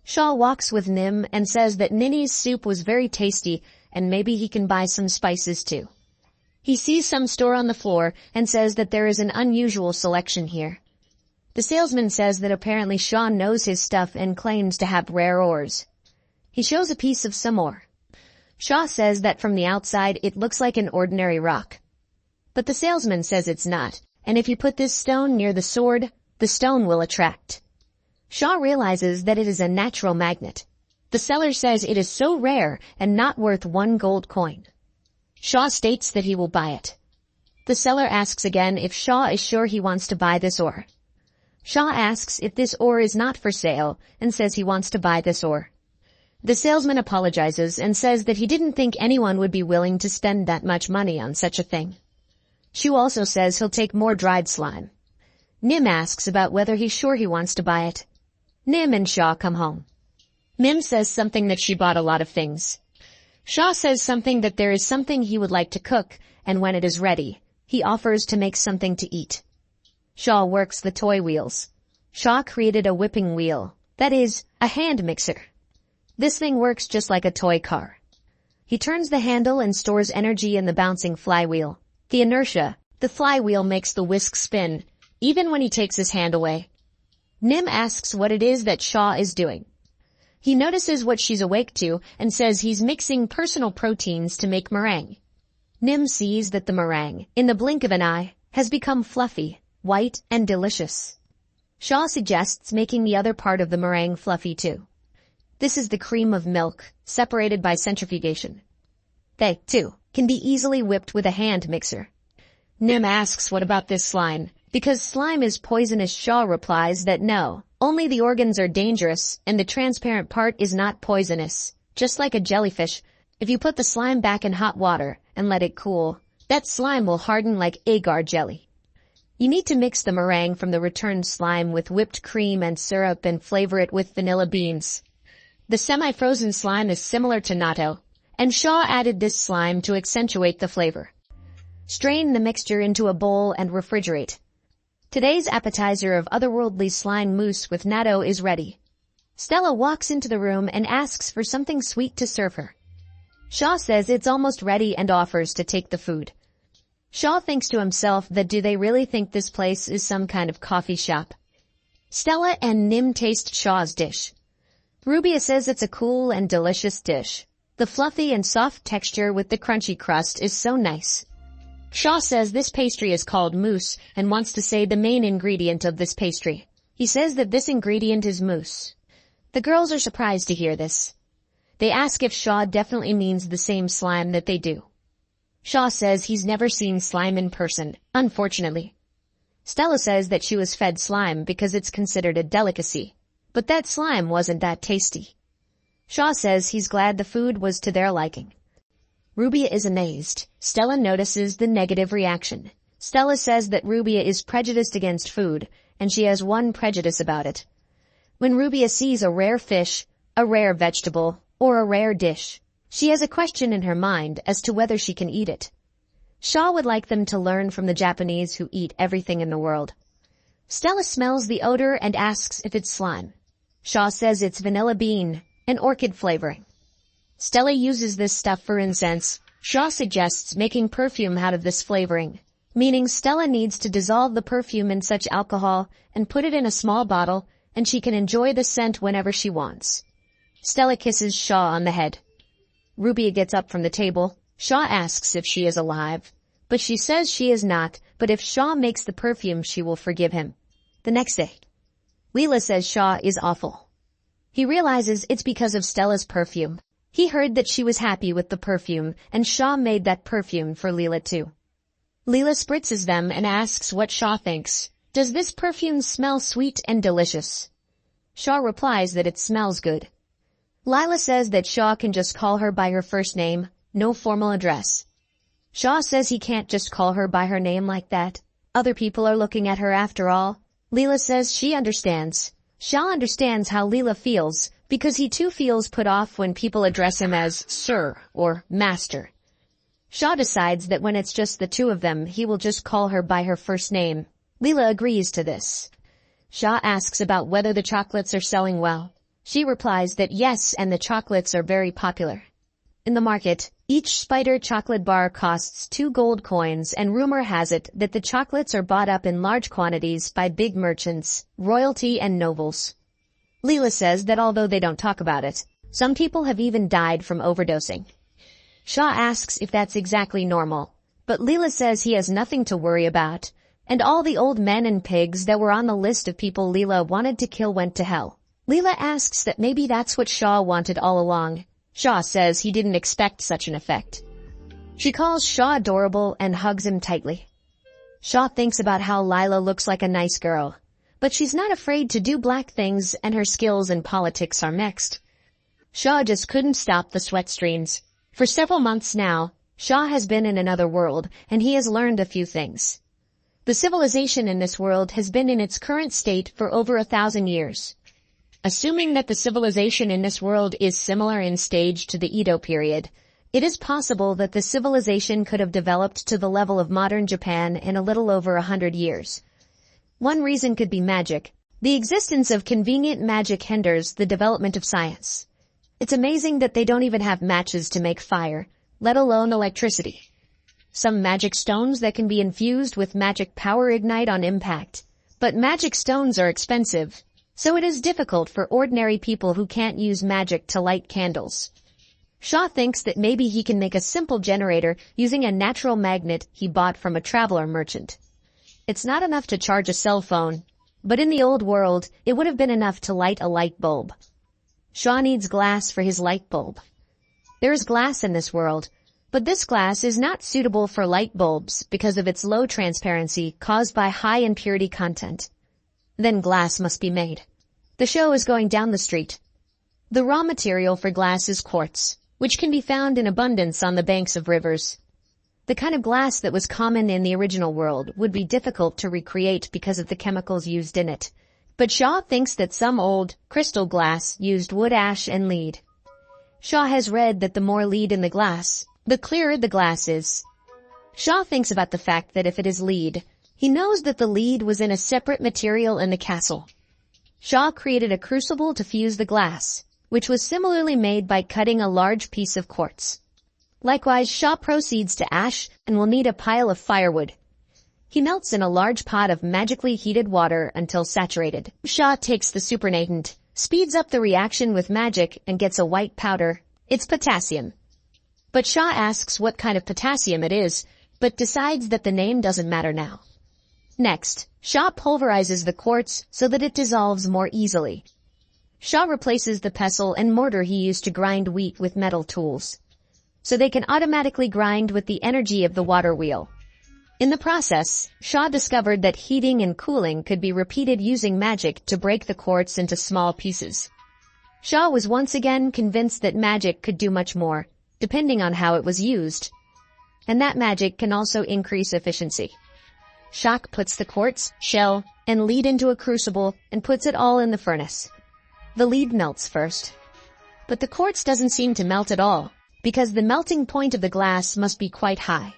Shaw walks with Nim and says that Nini's soup was very tasty, and maybe he can buy some spices too. He sees some store on the floor and says that there is an unusual selection here. The salesman says that apparently Shaw knows his stuff and claims to have rare ores. He shows a piece of some ore. Shaw says that from the outside it looks like an ordinary rock. But the salesman says it's not, and if you put this stone near the sword, the stone will attract. Shaw realizes that it is a natural magnet. The seller says it is so rare and not worth 1 gold coin. Shaw states that he will buy it. The seller asks again if Shaw is sure he wants to buy this ore. Shaw asks if this ore is not for sale and says he wants to buy this ore. The salesman apologizes and says that he didn't think anyone would be willing to spend that much money on such a thing. Shu also says he'll take more dried slime. Nim asks about whether he's sure he wants to buy it. Nim and Shaw come home. Nim says something that she bought a lot of things. Shaw says something that there is something he would like to cook, and when it is ready, he offers to make something to eat. Shaw works the toy wheels. Shaw created a whipping wheel, that is, a hand mixer. This thing works just like a toy car. He turns the handle and stores energy in the bouncing flywheel. The inertia, the flywheel makes the whisk spin, even when he takes his hand away. Nim asks what it is that Shaw is doing. He notices what she's awake to and says he's mixing personal proteins to make meringue. Nim sees that the meringue, in the blink of an eye, has become fluffy, white, and delicious. Shaw suggests making the other part of the meringue fluffy too. This is the cream of milk, separated by centrifugation. They, too, can be easily whipped with a hand mixer. Nim asks what about this slime. Because slime is poisonous, Shaw replies that no, only the organs are dangerous and the transparent part is not poisonous. Just like a jellyfish, if you put the slime back in hot water and let it cool, that slime will harden like agar jelly. You need to mix the meringue from the returned slime with whipped cream and syrup and flavor it with vanilla beans. The semi-frozen slime is similar to natto, and Shaw added this slime to accentuate the flavor. Strain the mixture into a bowl and refrigerate. Today's appetizer of otherworldly slime mousse with natto is ready. Stella walks into the room and asks for something sweet to serve her. Shaw says it's almost ready and offers to take the food. Shaw thinks to himself that do they really think this place is some kind of coffee shop? Stella and Nim taste Shaw's dish. Rubia says it's a cool and delicious dish. The fluffy and soft texture with the crunchy crust is so nice. Shaw says this pastry is called mousse and wants to say the main ingredient of this pastry. He says that this ingredient is mousse. The girls are surprised to hear this. They ask if Shaw definitely means the same slime that they do. Shaw says he's never seen slime in person, unfortunately. Stella says that she was fed slime because it's considered a delicacy, but that slime wasn't that tasty. Shaw says he's glad the food was to their liking. Rubia is amazed. Stella notices the negative reaction. Stella says that Rubia is prejudiced against food, and she has one prejudice about it. When Rubia sees a rare fish, a rare vegetable, or a rare dish, she has a question in her mind as to whether she can eat it. Shaw would like them to learn from the Japanese who eat everything in the world. Stella smells the odor and asks if it's slime. Shaw says it's vanilla bean, and orchid flavoring. Stella uses this stuff for incense. Shaw suggests making perfume out of this flavoring, meaning Stella needs to dissolve the perfume in such alcohol and put it in a small bottle, and she can enjoy the scent whenever she wants. Stella kisses Shaw on the head. Rubia gets up from the table. Shaw asks if she is alive, but she says she is not, but if Shaw makes the perfume she will forgive him. The next day, Leela says Shaw is awful. He realizes it's because of Stella's perfume. He heard that she was happy with the perfume, and Shaw made that perfume for Leela too. Leela spritzes them and asks what Shaw thinks. Does this perfume smell sweet and delicious? Shaw replies that it smells good. Lila says that Shaw can just call her by her first name, no formal address. Shaw says he can't just call her by her name like that. Other people are looking at her after all. Leela says she understands. Shaw understands how Leela feels, because he too feels put off when people address him as Sir or Master. Shaw decides that when it's just the two of them, he will just call her by her first name. Leela agrees to this. Shaw asks about whether the chocolates are selling well. She replies that yes, and the chocolates are very popular. In the market, each spider chocolate bar costs 2 gold coins, and rumor has it that the chocolates are bought up in large quantities by big merchants, royalty, and nobles. Leela says that although they don't talk about it, some people have even died from overdosing. Shaw asks if that's exactly normal, but Leela says he has nothing to worry about, and all the old men and pigs that were on the list of people Leela wanted to kill went to hell. Leela asks that maybe that's what Shaw wanted all along. Shaw says he didn't expect such an effect. She calls Shaw adorable and hugs him tightly. Shaw thinks about how Lila looks like a nice girl, but she's not afraid to do black things, and her skills in politics are mixed. Shaw just couldn't stop the sweat streams. For several months now, Shaw has been in another world, and he has learned a few things. The civilization in this world has been in its current state for over 1,000 years. Assuming that the civilization in this world is similar in stage to the Edo period, it is possible that the civilization could have developed to the level of modern Japan in a little over 100 years. One reason could be magic. The existence of convenient magic hinders the development of science. It's amazing that they don't even have matches to make fire, let alone electricity. Some magic stones that can be infused with magic power ignite on impact. But magic stones are expensive, so it is difficult for ordinary people who can't use magic to light candles. Shaw thinks that maybe he can make a simple generator using a natural magnet he bought from a traveler merchant. It's not enough to charge a cell phone, but in the old world, it would have been enough to light a light bulb. Shaw needs glass for his light bulb. There is glass in this world, but this glass is not suitable for light bulbs because of its low transparency caused by high impurity content. Then glass must be made. The show is going down the street. The raw material for glass is quartz, which can be found in abundance on the banks of rivers. The kind of glass that was common in the original world would be difficult to recreate because of the chemicals used in it. But Shaw thinks that some old crystal glass used wood ash and lead. Shaw has read that the more lead in the glass, the clearer the glass is. Shaw thinks about the fact that if it is lead, he knows that the lead was in a separate material in the castle. Shaw created a crucible to fuse the glass, which was similarly made by cutting a large piece of quartz. Likewise, Shaw proceeds to ash and will need a pile of firewood. He melts in a large pot of magically heated water until saturated. Shaw takes the supernatant, speeds up the reaction with magic, and gets a white powder. It's potassium. But Shaw asks what kind of potassium it is, but decides that the name doesn't matter now. Next, Shaw pulverizes the quartz so that it dissolves more easily. Shaw replaces the pestle and mortar he used to grind wheat with metal tools, so they can automatically grind with the energy of the water wheel. In the process, Shaw discovered that heating and cooling could be repeated using magic to break the quartz into small pieces. Shaw was once again convinced that magic could do much more, depending on how it was used, and that magic can also increase efficiency. Shaw puts the quartz, shell, and lead into a crucible and puts it all in the furnace. The lead melts first, but the quartz doesn't seem to melt at all, because the melting point of the glass must be quite high.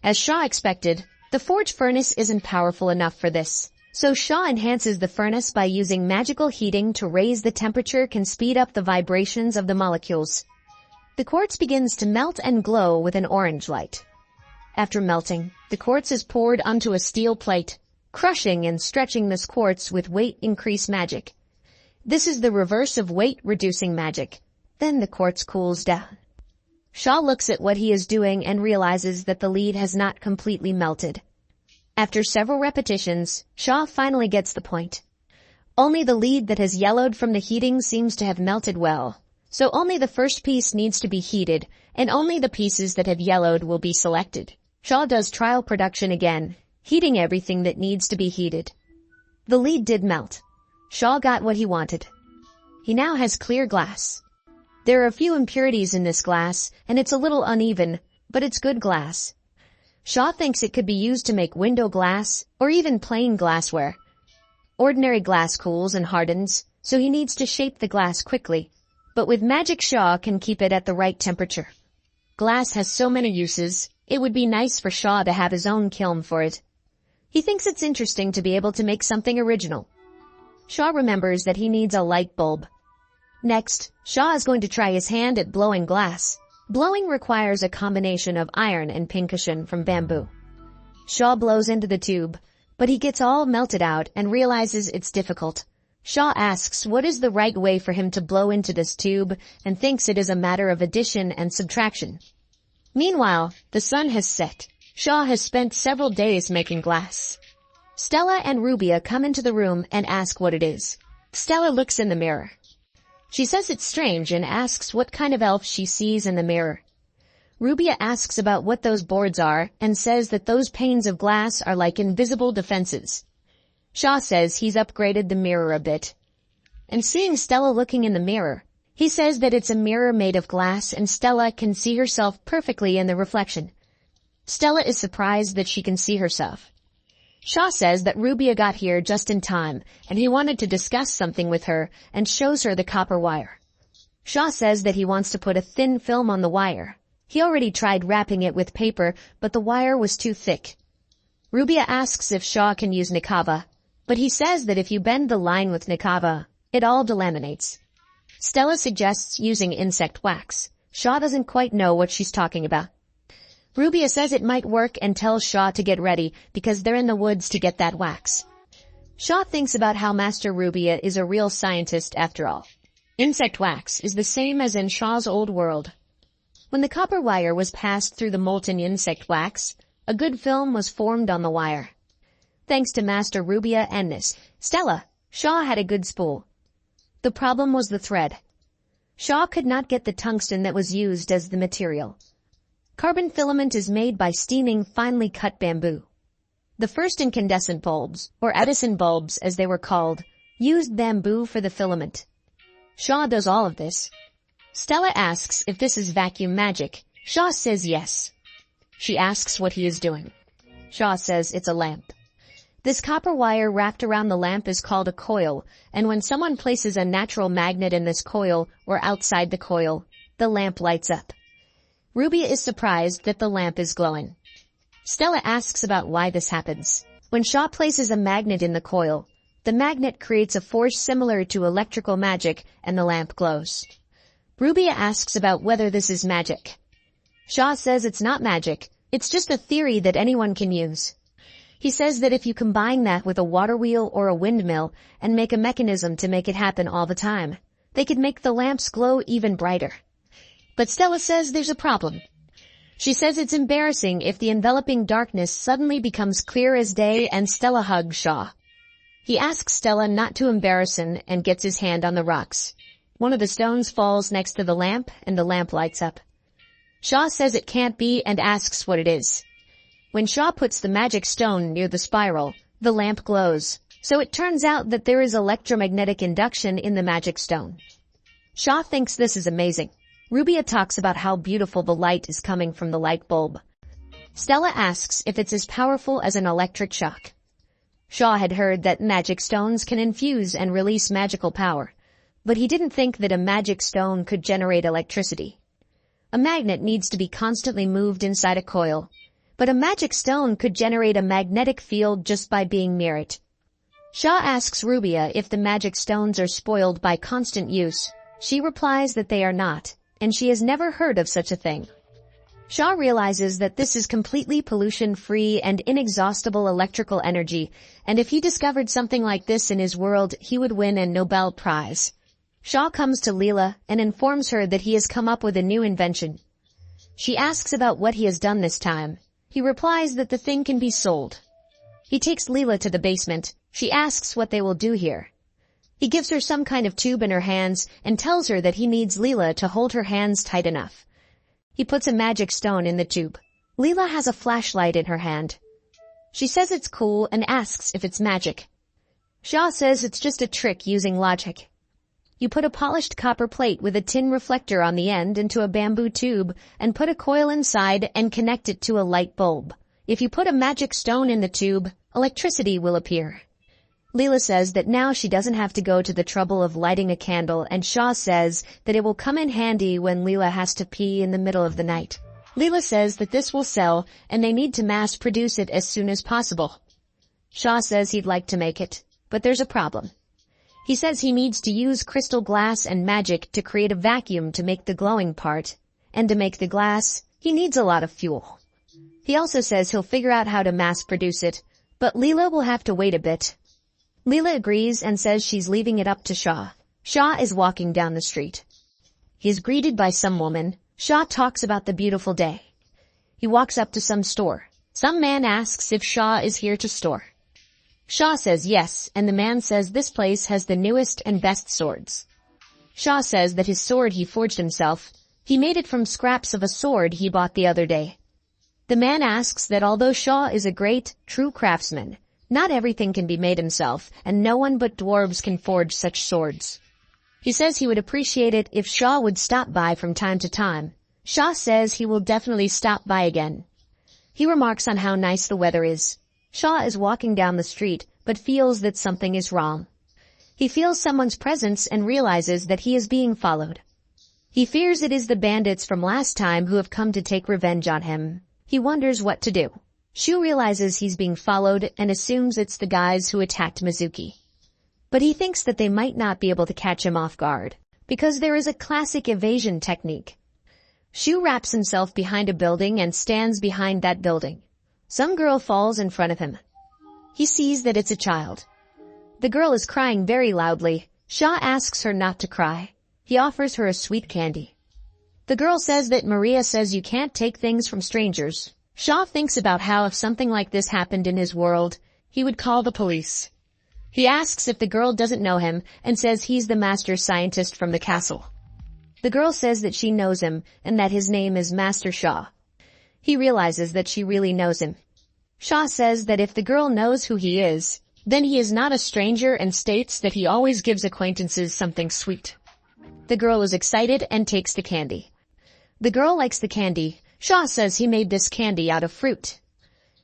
As Shaw expected, the forge furnace isn't powerful enough for this, so Shaw enhances the furnace by using magical heating to raise the temperature and speed up the vibrations of the molecules. The quartz begins to melt and glow with an orange light. After melting, the quartz is poured onto a steel plate, crushing and stretching this quartz with weight-increase magic. This is the reverse of weight-reducing magic. Then the quartz cools down. Shaw looks at what he is doing and realizes that the lead has not completely melted. After several repetitions, Shaw finally gets the point. Only the lead that has yellowed from the heating seems to have melted well, so only the first piece needs to be heated, and only the pieces that have yellowed will be selected. Shaw does trial production again, heating everything that needs to be heated. The lead did melt. Shaw got what he wanted. He now has clear glass. There are a few impurities in this glass, and it's a little uneven, but it's good glass. Shaw thinks it could be used to make window glass, or even plain glassware. Ordinary glass cools and hardens, so he needs to shape the glass quickly, but with magic Shaw can keep it at the right temperature. Glass has so many uses, it would be nice for Shaw to have his own kiln for it. He thinks it's interesting to be able to make something original. Shaw remembers that he needs a light bulb. Next, Shaw is going to try his hand at blowing glass. Blowing requires a combination of iron and pincushion from bamboo. Shaw blows into the tube, but he gets all melted out and realizes it's difficult. Shaw asks what is the right way for him to blow into this tube and thinks it is a matter of addition and subtraction. Meanwhile, the sun has set. Shaw has spent several days making glass. Stella and Rubia come into the room and ask what it is. Stella looks in the mirror. She says it's strange and asks what kind of elf she sees in the mirror. Rubia asks about what those boards are and says that those panes of glass are like invisible defenses. Shaw says he's upgraded the mirror a bit. And seeing Stella looking in the mirror, he says that it's a mirror made of glass and Stella can see herself perfectly in the reflection. Stella is surprised that she can see herself. Shaw says that Rubia got here just in time, and he wanted to discuss something with her and shows her the copper wire. Shaw says that he wants to put a thin film on the wire. He already tried wrapping it with paper, but the wire was too thick. Rubia asks if Shaw can use Nikava, but he says that if you bend the line with Nikava, it all delaminates. Stella suggests using insect wax. Shaw doesn't quite know what she's talking about. Rubia says it might work and tells Shaw to get ready because they're in the woods to get that wax. Shaw thinks about how Master Rubia is a real scientist after all. Insect wax is the same as in Shaw's old world. When the copper wire was passed through the molten insect wax, a good film was formed on the wire. Thanks to Master Rubia and Miss Stella, Shaw had a good spool. The problem was the thread. Shaw could not get the tungsten that was used as the material. Carbon filament is made by steaming finely cut bamboo. The first incandescent bulbs, or Edison bulbs as they were called, used bamboo for the filament. Shaw does all of this. Stella asks if this is vacuum magic. Shaw says yes. She asks what he is doing. Shaw says it's a lamp. This copper wire wrapped around the lamp is called a coil, and when someone places a natural magnet in this coil or outside the coil, the lamp lights up. Rubia is surprised that the lamp is glowing. Stella asks about why this happens. When Shaw places a magnet in the coil, the magnet creates a force similar to electrical magic and the lamp glows. Rubia asks about whether this is magic. Shaw says it's not magic, it's just a theory that anyone can use. He says that if you combine that with a water wheel or a windmill and make a mechanism to make it happen all the time, they could make the lamps glow even brighter. But Stella says there's a problem. She says it's embarrassing if the enveloping darkness suddenly becomes clear as day, and Stella hugs Shaw. He asks Stella not to embarrass him and gets his hand on the rocks. One of the stones falls next to the lamp and the lamp lights up. Shaw says it can't be and asks what it is. When Shaw puts the magic stone near the spiral, the lamp glows, so it turns out that there is electromagnetic induction in the magic stone. Shaw thinks this is amazing. Rubia talks about how beautiful the light is coming from the light bulb. Stella asks if it's as powerful as an electric shock. Shaw had heard that magic stones can infuse and release magical power, but he didn't think that a magic stone could generate electricity. A magnet needs to be constantly moved inside a coil, but a magic stone could generate a magnetic field just by being near it. Shaw asks Rubia if the magic stones are spoiled by constant use. She replies that they are not, and she has never heard of such a thing. Shaw realizes that this is completely pollution-free and inexhaustible electrical energy, and if he discovered something like this in his world, he would win a Nobel Prize. Shaw comes to Leela and informs her that he has come up with a new invention. She asks about what he has done this time. He replies that the thing can be sold. He takes Leela to the basement. She asks what they will do here. He gives her some kind of tube in her hands and tells her that he needs Leela to hold her hands tight enough. He puts a magic stone in the tube. Leela has a flashlight in her hand. She says it's cool and asks if it's magic. Shaw says it's just a trick using logic. You put a polished copper plate with a tin reflector on the end into a bamboo tube and put a coil inside and connect it to a light bulb. If you put a magic stone in the tube, electricity will appear. Leela says that now she doesn't have to go to the trouble of lighting a candle, and Shaw says that it will come in handy when Leela has to pee in the middle of the night. Leela says that this will sell and they need to mass produce it as soon as possible. Shaw says he'd like to make it, but there's a problem. He says he needs to use crystal glass and magic to create a vacuum to make the glowing part, and to make the glass, he needs a lot of fuel. He also says he'll figure out how to mass produce it, but Leela will have to wait a bit. Leela agrees and says she's leaving it up to Shaw. Shaw is walking down the street. He is greeted by some woman. Shaw talks about the beautiful day. He walks up to some store. Some man asks if Shaw is here to store. Shaw says yes, and the man says this place has the newest and best swords. Shaw says that his sword he forged himself. He made it from scraps of a sword he bought the other day. The man asks that although Shaw is a great, true craftsman, not everything can be made himself, and no one but dwarves can forge such swords. He says he would appreciate it if Shaw would stop by from time to time. Shaw says he will definitely stop by again. He remarks on how nice the weather is. Shaw is walking down the street, but feels that something is wrong. He feels someone's presence and realizes that he is being followed. He fears it is the bandits from last time who have come to take revenge on him. He wonders what to do. Shu realizes he's being followed and assumes it's the guys who attacked Mizuki. But he thinks that they might not be able to catch him off guard, because there is a classic evasion technique. Shu wraps himself behind a building and stands behind that building. Some girl falls in front of him. He sees that it's a child. The girl is crying very loudly. Shaw asks her not to cry. He offers her a sweet candy. The girl says that Maria says you can't take things from strangers. Shaw thinks about how if something like this happened in his world, he would call the police. He asks if the girl doesn't know him and says he's the master scientist from the castle. The girl says that she knows him and that his name is Master Shaw. He realizes that she really knows him. Shaw says that if the girl knows who he is, then he is not a stranger and states that he always gives acquaintances something sweet. The girl is excited and takes the candy. The girl likes the candy. Shaw says he made this candy out of fruit.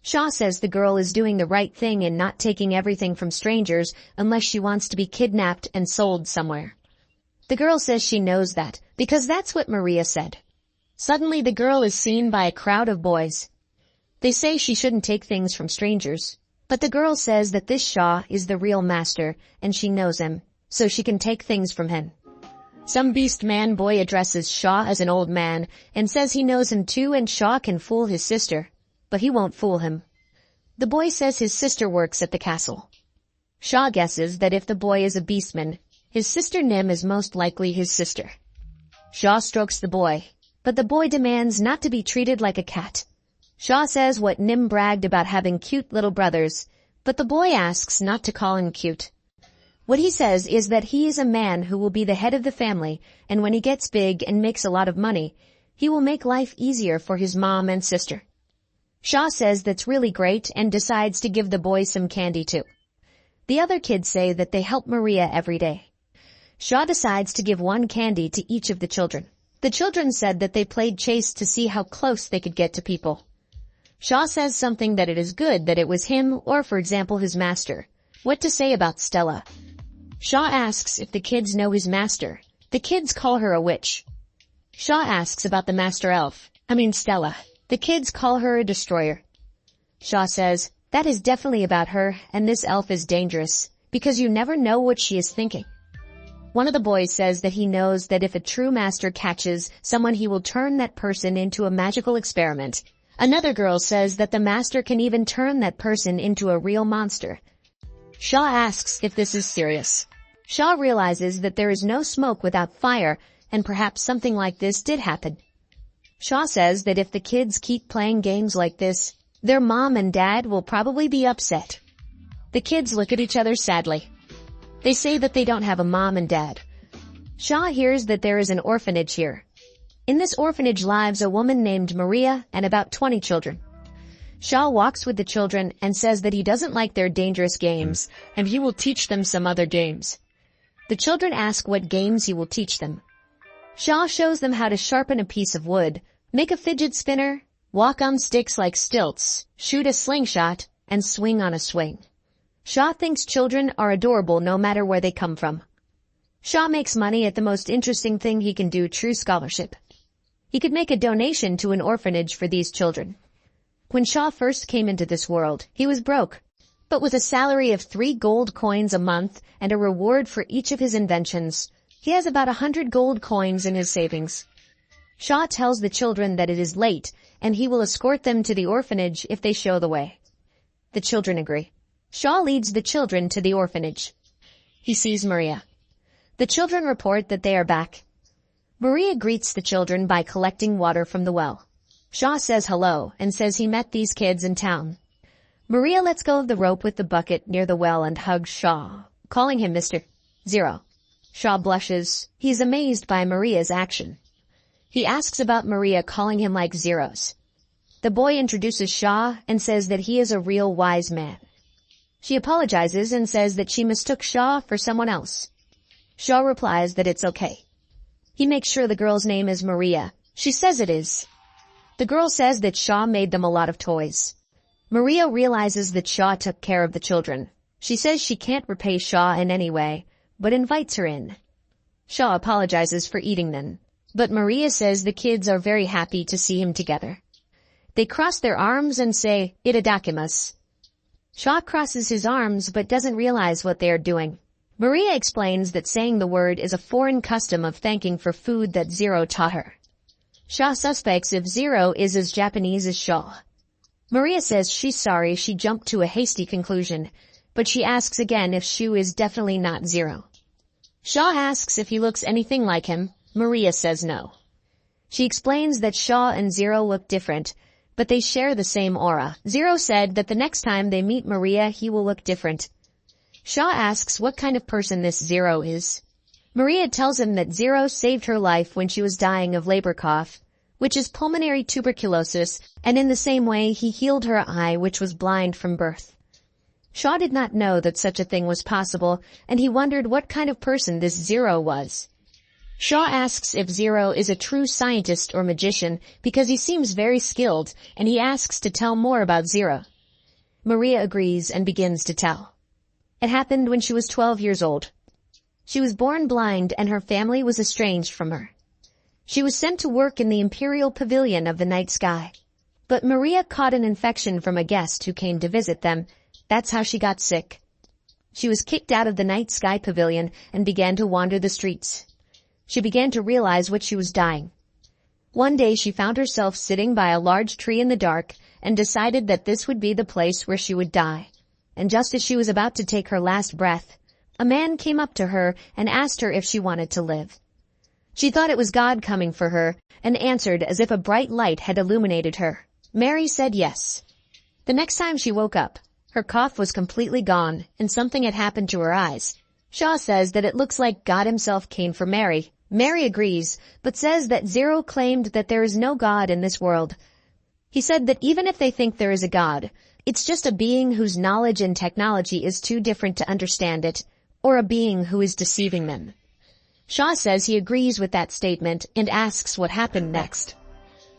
Shaw says the girl is doing the right thing in not taking everything from strangers unless she wants to be kidnapped and sold somewhere. The girl says she knows that, because that's what Maria said. Suddenly the girl is seen by a crowd of boys. They say she shouldn't take things from strangers, but the girl says that this Shaw is the real master and she knows him, so she can take things from him. Some beast man boy addresses Shaw as an old man and says he knows him too and Shaw can fool his sister, but he won't fool him. The boy says his sister works at the castle. Shaw guesses that if the boy is a beastman, his sister Nim is most likely his sister. Shaw strokes the boy, but the boy demands not to be treated like a cat. Shaw says what Nim bragged about having cute little brothers, but the boy asks not to call him cute. What he says is that he is a man who will be the head of the family, and when he gets big and makes a lot of money, he will make life easier for his mom and sister. Shaw says that's really great and decides to give the boy some candy too. The other kids say that they help Maria every day. Shaw decides to give one candy to each of the children. The children said that they played chase to see how close they could get to people. Shaw says something that it is good that it was him or, for example, his master. What to say about Stella? Shaw asks if the kids know his master. The kids call her a witch. Shaw asks about the master elf. Stella. The kids call her a destroyer. Shaw says, that is definitely about her, and this elf is dangerous, because you never know what she is thinking. One of the boys says that he knows that if a true master catches someone, he will turn that person into a magical experiment. Another girl says that the master can even turn that person into a real monster. Shaw asks if this is serious. Shaw realizes that there is no smoke without fire, and perhaps something like this did happen. Shaw says that if the kids keep playing games like this, their mom and dad will probably be upset. The kids look at each other sadly. They say that they don't have a mom and dad. Shaw hears that there is an orphanage here. In this orphanage lives a woman named Maria and about 20 children. Shaw walks with the children and says that he doesn't like their dangerous games, and he will teach them some other games. The children ask what games he will teach them. Shaw shows them how to sharpen a piece of wood, make a fidget spinner, walk on sticks like stilts, shoot a slingshot, and swing on a swing. Shaw thinks children are adorable no matter where they come from. Shaw makes money at the most interesting thing he can do, true scholarship. He could make a donation to an orphanage for these children. When Shaw first came into this world, he was broke. But with a salary of 3 gold coins a month and a reward for each of his inventions, he has about 100 gold coins in his savings. Shaw tells the children that it is late and he will escort them to the orphanage if they show the way. The children agree. Shaw leads the children to the orphanage. He sees Maria. The children report that they are back. Maria greets the children by collecting water from the well. Shaw says hello and says he met these kids in town. Maria lets go of the rope with the bucket near the well and hugs Shaw, calling him Mr. Zero. Shaw blushes. He is amazed by Maria's action. He asks about Maria calling him like zeros. The boy introduces Shaw and says that he is a real wise man. She apologizes and says that she mistook Shaw for someone else. Shaw replies that it's okay. He makes sure the girl's name is Maria. She says it is. The girl says that Shaw made them a lot of toys. Maria realizes that Shaw took care of the children. She says she can't repay Shaw in any way, but invites her in. Shaw apologizes for eating them, but Maria says the kids are very happy to see him together. They cross their arms and say, "Itadakimasu." Shaw crosses his arms but doesn't realize what they are doing. Maria explains that saying the word is a foreign custom of thanking for food that Zero taught her. Shaw suspects if Zero is as Japanese as Shaw. Maria says she's sorry she jumped to a hasty conclusion, but she asks again if Shu is definitely not Zero. Shaw asks if he looks anything like him. Maria says no. She explains that Shaw and Zero look different, but they share the same aura. Zero said that the next time they meet Maria, he will look different. Shaw asks what kind of person this Zero is. Maria tells him that Zero saved her life when she was dying of labor cough, which is pulmonary tuberculosis, and in the same way he healed her eye, which was blind from birth. Shaw did not know that such a thing was possible, and he wondered what kind of person this Zero was. Shaw asks if Zero is a true scientist or magician because he seems very skilled, and he asks to tell more about Zero. Maria agrees and begins to tell. It happened when she was 12 years old. She was born blind and her family was estranged from her. She was sent to work in the Imperial Pavilion of the night sky. But Maria caught an infection from a guest who came to visit them. That's how she got sick. She was kicked out of the night sky pavilion and began to wander the streets. She began to realize what she was dying. One day she found herself sitting by a large tree in the dark and decided that this would be the place where she would die. And just as she was about to take her last breath, a man came up to her and asked her if she wanted to live. She thought it was God coming for her and answered as if a bright light had illuminated her. Mary said yes. The next time she woke up, her cough was completely gone and something had happened to her eyes. Shaw says that it looks like God himself came for Mary. Mary agrees, but says that Zero claimed that there is no God in this world. He said that even if they think there is a God, it's just a being whose knowledge and technology is too different to understand it, or a being who is deceiving them. Shaw says he agrees with that statement and asks what happened next.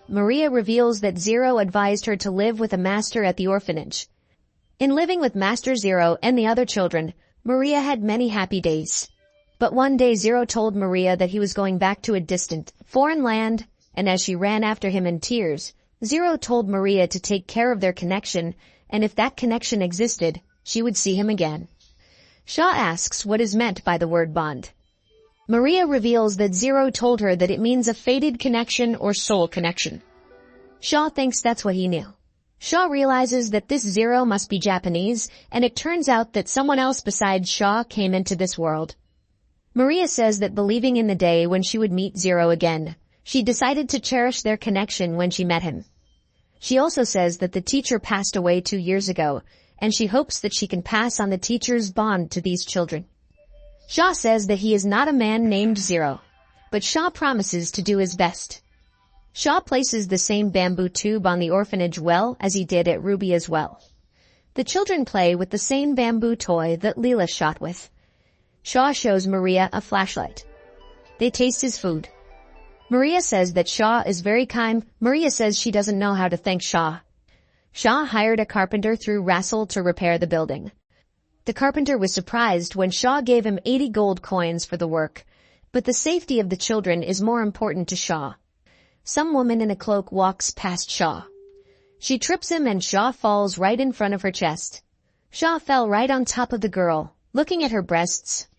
Maria reveals that Zero advised her to live with a master at the orphanage. In living with Master Zero and the other children, Maria had many happy days. But one day Zero told Maria that he was going back to a distant, foreign land, and as she ran after him in tears, Zero told Maria to take care of their connection, and if that connection existed, she would see him again. Shaw asks what is meant by the word bond. Maria reveals that Zero told her that it means a fated connection or soul connection. Shaw thinks that's what he knew. Shaw realizes that this Zero must be Japanese, and it turns out that someone else besides Shaw came into this world. Maria says that believing in the day when she would meet Zero again, she decided to cherish their connection when she met him. She also says that the teacher passed away 2 years ago, and she hopes that she can pass on the teacher's bond to these children. Shaw says that he is not a man named Zero, but Shaw promises to do his best. Shaw places the same bamboo tube on the orphanage well as he did at Rubia's well. The children play with the same bamboo toy that Leela shot with. Shaw shows Maria a flashlight. They taste his food. Maria says that Shaw is very kind. Maria says she doesn't know how to thank Shaw. Shaw hired a carpenter through Rassel to repair the building. The carpenter was surprised when Shaw gave him 80 gold coins for the work, but the safety of the children is more important to Shaw. Some woman in a cloak walks past Shaw. She trips him and Shaw falls right in front of her chest. Shaw fell right on top of the girl, looking at her breasts.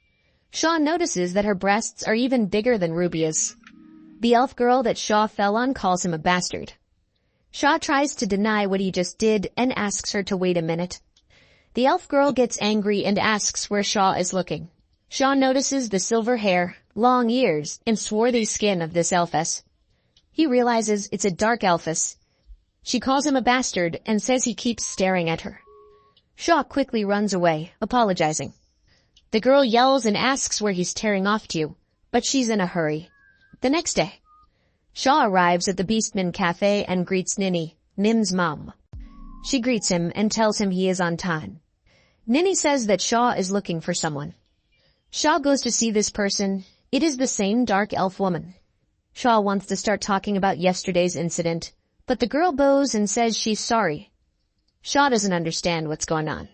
Shaw notices that her breasts are even bigger than Rubia's. The elf girl that Shaw fell on calls him a bastard. Shaw tries to deny what he just did and asks her to wait a minute. The elf girl gets angry and asks where Shaw is looking. Shaw notices the silver hair, long ears, and swarthy skin of this elfess. He realizes it's a dark elfess. She calls him a bastard and says he keeps staring at her. Shaw quickly runs away, apologizing. The girl yells and asks where he's tearing off to, but she's in a hurry. The next day, Shaw arrives at the Beastman Cafe and greets Ninny, Nim's mom. She greets him and tells him he is on time. Ninny says that Shaw is looking for someone. Shaw goes to see this person. It is the same dark elf woman. Shaw wants to start talking about yesterday's incident, but the girl bows and says she's sorry. Shaw doesn't understand what's going on.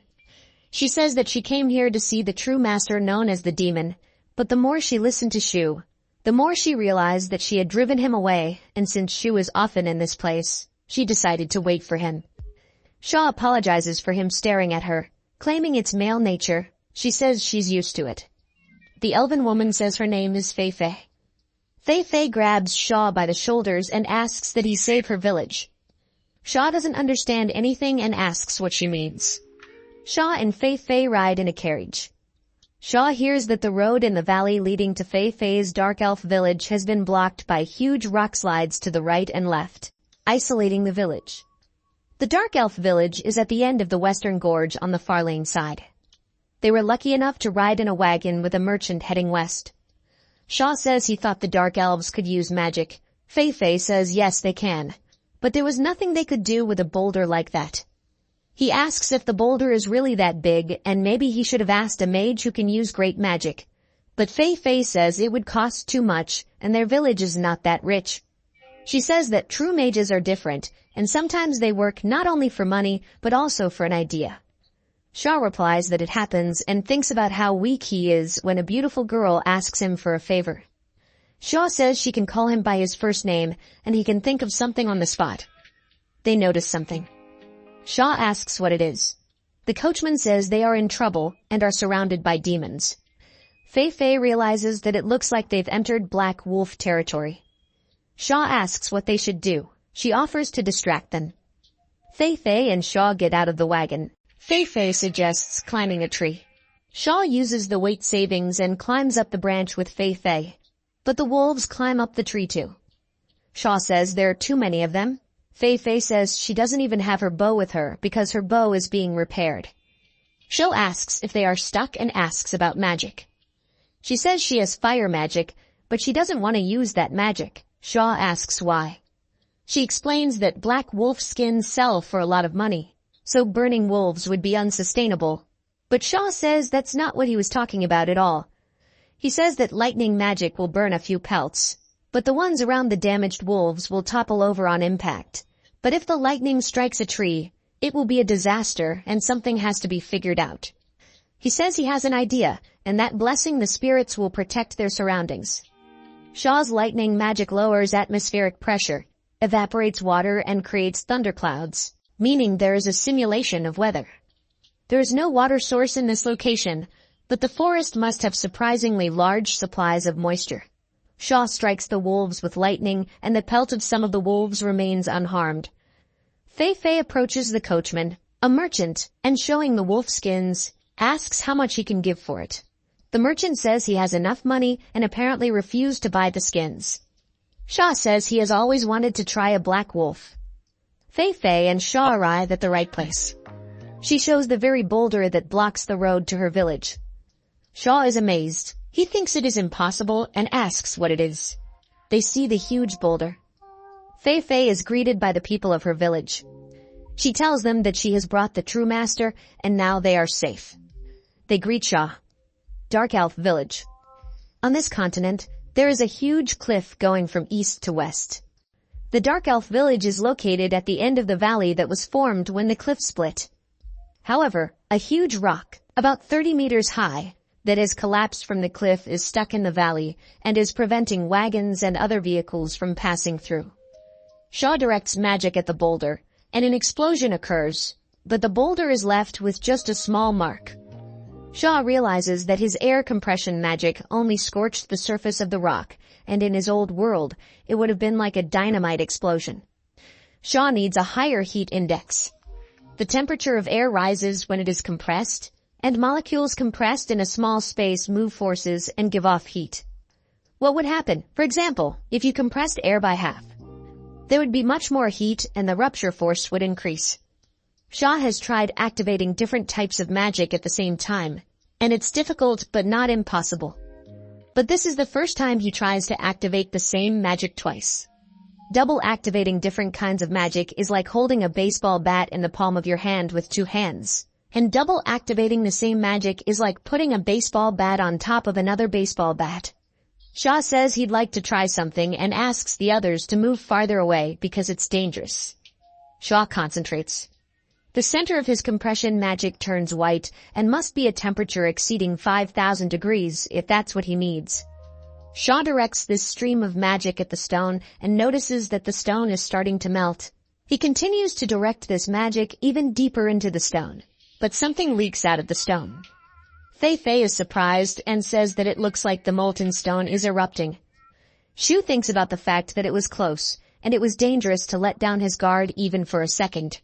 She says that she came here to see the true master known as the demon, but the more she listened to Shu, the more she realized that she had driven him away, and since Shu is often in this place, she decided to wait for him. Shaw apologizes for him staring at her, claiming it's male nature. She says she's used to it. The elven woman says her name is Fei Fei. Fei Fei grabs Shaw by the shoulders and asks that he save her village. Shaw doesn't understand anything and asks what she means. Shaw and Fei Fei ride in a carriage. Shaw hears that the road in the valley leading to Fei Fei's dark elf village has been blocked by huge rock slides to the right and left, isolating the village. The dark elf village is at the end of the western gorge on the far lane side. They were lucky enough to ride in a wagon with a merchant heading west. Shaw says he thought the dark elves could use magic. Fei Fei says yes they can, but there was nothing they could do with a boulder like that. He asks if the boulder is really that big, and maybe he should have asked a mage who can use great magic. But Fei Fei says it would cost too much, and their village is not that rich. She says that true mages are different, and sometimes they work not only for money, but also for an idea. Shaw replies that it happens and thinks about how weak he is when a beautiful girl asks him for a favor. Shaw says she can call him by his first name, and he can think of something on the spot. They notice something. Shaw asks what it is. The coachman says they are in trouble and are surrounded by demons. Fei Fei realizes that it looks like they've entered Black Wolf territory. Shaw asks what they should do. She offers to distract them. Fei Fei and Shaw get out of the wagon. Fei Fei suggests climbing a tree. Shaw uses the weight savings and climbs up the branch with Fei Fei. But the wolves climb up the tree too. Shaw says there are too many of them. Fei Fei says she doesn't even have her bow with her because her bow is being repaired. Shaw asks if they are stuck and asks about magic. She says she has fire magic, but she doesn't want to use that magic. Shaw asks why. She explains that black wolf skins sell for a lot of money, so burning wolves would be unsustainable. But Shaw says that's not what he was talking about at all. He says that lightning magic will burn a few pelts, but the ones around the damaged wolves will topple over on impact. But if the lightning strikes a tree, it will be a disaster and something has to be figured out. He says he has an idea, and that blessing the spirits will protect their surroundings. Shaw's lightning magic lowers atmospheric pressure, evaporates water and creates thunderclouds, meaning there is a simulation of weather. There is no water source in this location, but the forest must have surprisingly large supplies of moisture. Shaw strikes the wolves with lightning, and the pelt of some of the wolves remains unharmed. Fei Fei approaches the coachman, a merchant, and showing the wolf skins, asks how much he can give for it. The merchant says he has enough money and apparently refused to buy the skins. Shaw says he has always wanted to try a black wolf. Fei Fei and Shaw arrive at the right place. She shows the very boulder that blocks the road to her village. Shaw is amazed. He thinks it is impossible and asks what it is. They see the huge boulder. Fei Fei is greeted by the people of her village. She tells them that she has brought the true master and now they are safe. They greet Shaw. Dark Elf Village. On this continent, there is a huge cliff going from east to west. The Dark Elf Village is located at the end of the valley that was formed when the cliff split. However, a huge rock, about 30 meters high, that has collapsed from the cliff is stuck in the valley and is preventing wagons and other vehicles from passing through. Shaw directs magic at the boulder, and an explosion occurs, but the boulder is left with just a small mark. Shaw realizes that his air compression magic only scorched the surface of the rock, and in his old world, it would have been like a dynamite explosion. Shaw needs a higher heat index. The temperature of air rises when it is compressed, and molecules compressed in a small space move forces and give off heat. What would happen, for example, if you compressed air by half? There would be much more heat and the rupture force would increase. Shaw has tried activating different types of magic at the same time, and it's difficult but not impossible. But this is the first time he tries to activate the same magic twice. Double activating different kinds of magic is like holding a baseball bat in the palm of your hand with two hands. And double activating the same magic is like putting a baseball bat on top of another baseball bat. Shaw says he'd like to try something and asks the others to move farther away because it's dangerous. Shaw concentrates. The center of his compression magic turns white and must be a temperature exceeding 5,000 degrees if that's what he needs. Shaw directs this stream of magic at the stone and notices that the stone is starting to melt. He continues to direct this magic even deeper into the stone. But something leaks out of the stone. Fei Fei is surprised and says that it looks like the molten stone is erupting. Shu thinks about the fact that it was close, and it was dangerous to let down his guard even for a second.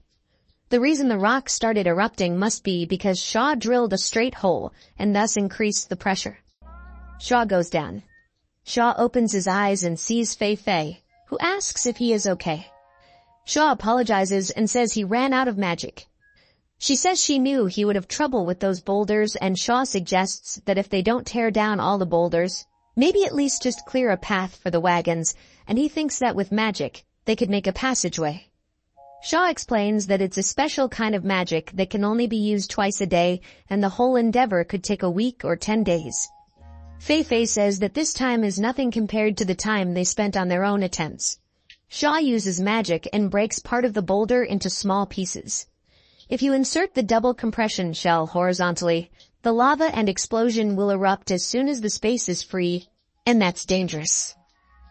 The reason the rock started erupting must be because Shaw drilled a straight hole and thus increased the pressure. Shaw goes down. Shaw opens his eyes and sees Fei Fei, who asks if he is okay. Shaw apologizes and says he ran out of magic. She says she knew he would have trouble with those boulders, and Shaw suggests that if they don't tear down all the boulders, maybe at least just clear a path for the wagons, and he thinks that with magic, they could make a passageway. Shaw explains that it's a special kind of magic that can only be used twice a day, and the whole endeavor could take a week or 10 days. Fei Fei says that this time is nothing compared to the time they spent on their own attempts. Shaw uses magic and breaks part of the boulder into small pieces. If you insert the double compression shell horizontally, the lava and explosion will erupt as soon as the space is free, and that's dangerous.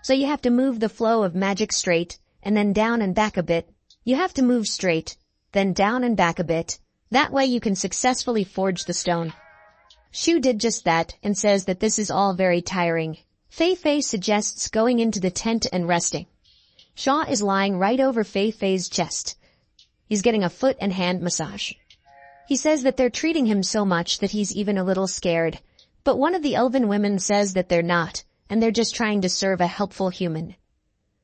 So you have to move the flow of magic straight, and then down and back a bit. You have to move straight, then down and back a bit. That way you can successfully forge the stone. Shu did just that and says that this is all very tiring. Fei Fei suggests going into the tent and resting. Shaw is lying right over Fei Fei's chest. He's getting a foot and hand massage. He says that they're treating him so much that he's even a little scared. But one of the elven women says that they're not, and they're just trying to serve a helpful human.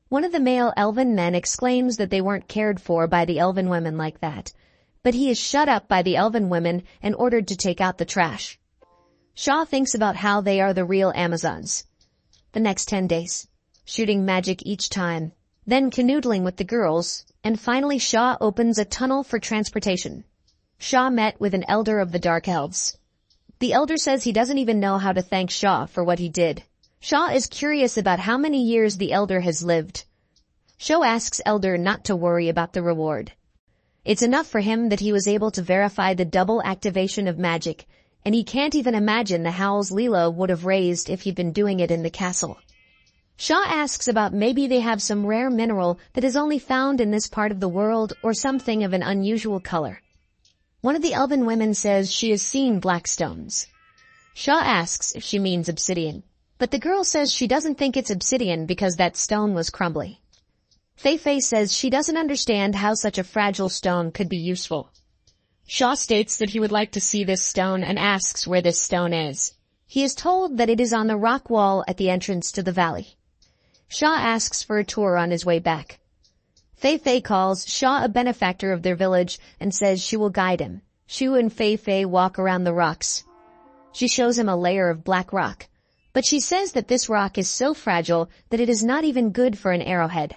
One of the male elven men exclaims that they weren't cared for by the elven women like that, but he is shut up by the elven women and ordered to take out the trash. Shaw thinks about how they are the real Amazons. The next 10 days, shooting magic each time, then canoodling with the girls, and finally Shaw opens a tunnel for transportation. Shaw met with an elder of the Dark Elves. The elder says he doesn't even know how to thank Shaw for what he did. Shaw is curious about how many years the elder has lived. Shaw asks elder not to worry about the reward. It's enough for him that he was able to verify the double activation of magic, and he can't even imagine the howls Leela would have raised if he'd been doing it in the castle. Shaw asks about maybe they have some rare mineral that is only found in this part of the world or something of an unusual color. One of the elven women says she has seen black stones. Shaw asks if she means obsidian, but the girl says she doesn't think it's obsidian because that stone was crumbly. Fei Fei says she doesn't understand how such a fragile stone could be useful. Shaw states that he would like to see this stone and asks where this stone is. He is told that it is on the rock wall at the entrance to the valley. Shaw asks for a tour on his way back. Fei Fei calls Shaw a benefactor of their village and says she will guide him. Shu and Fei Fei walk around the rocks. She shows him a layer of black rock, but she says that this rock is so fragile that it is not even good for an arrowhead.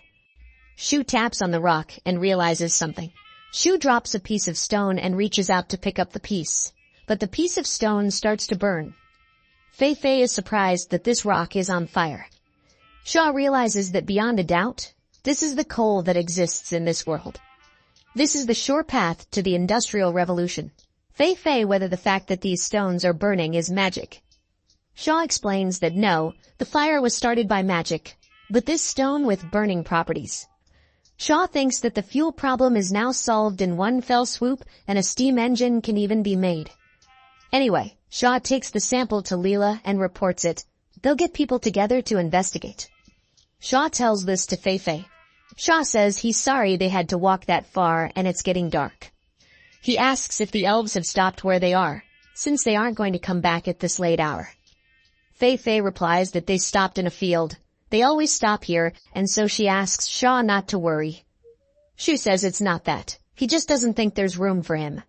Shu taps on the rock and realizes something. Shu drops a piece of stone and reaches out to pick up the piece, but the piece of stone starts to burn. Fei Fei is surprised that this rock is on fire. Shaw realizes that beyond a doubt, this is the coal that exists in this world. This is the sure path to the Industrial Revolution. Fei Fei whether the fact that these stones are burning is magic. Shaw explains that no, the fire was started by magic, but this stone with burning properties. Shaw thinks that the fuel problem is now solved in one fell swoop and a steam engine can even be made. Anyway, Shaw takes the sample to Leela and reports it. They'll get people together to investigate. Shaw tells this to Fei Fei. Shaw says he's sorry they had to walk that far and it's getting dark. He asks if the elves have stopped where they are, since they aren't going to come back at this late hour. Fei Fei replies that they stopped in a field. They always stop here, and so she asks Shaw not to worry. Shu says it's not that. He just doesn't think there's room for him.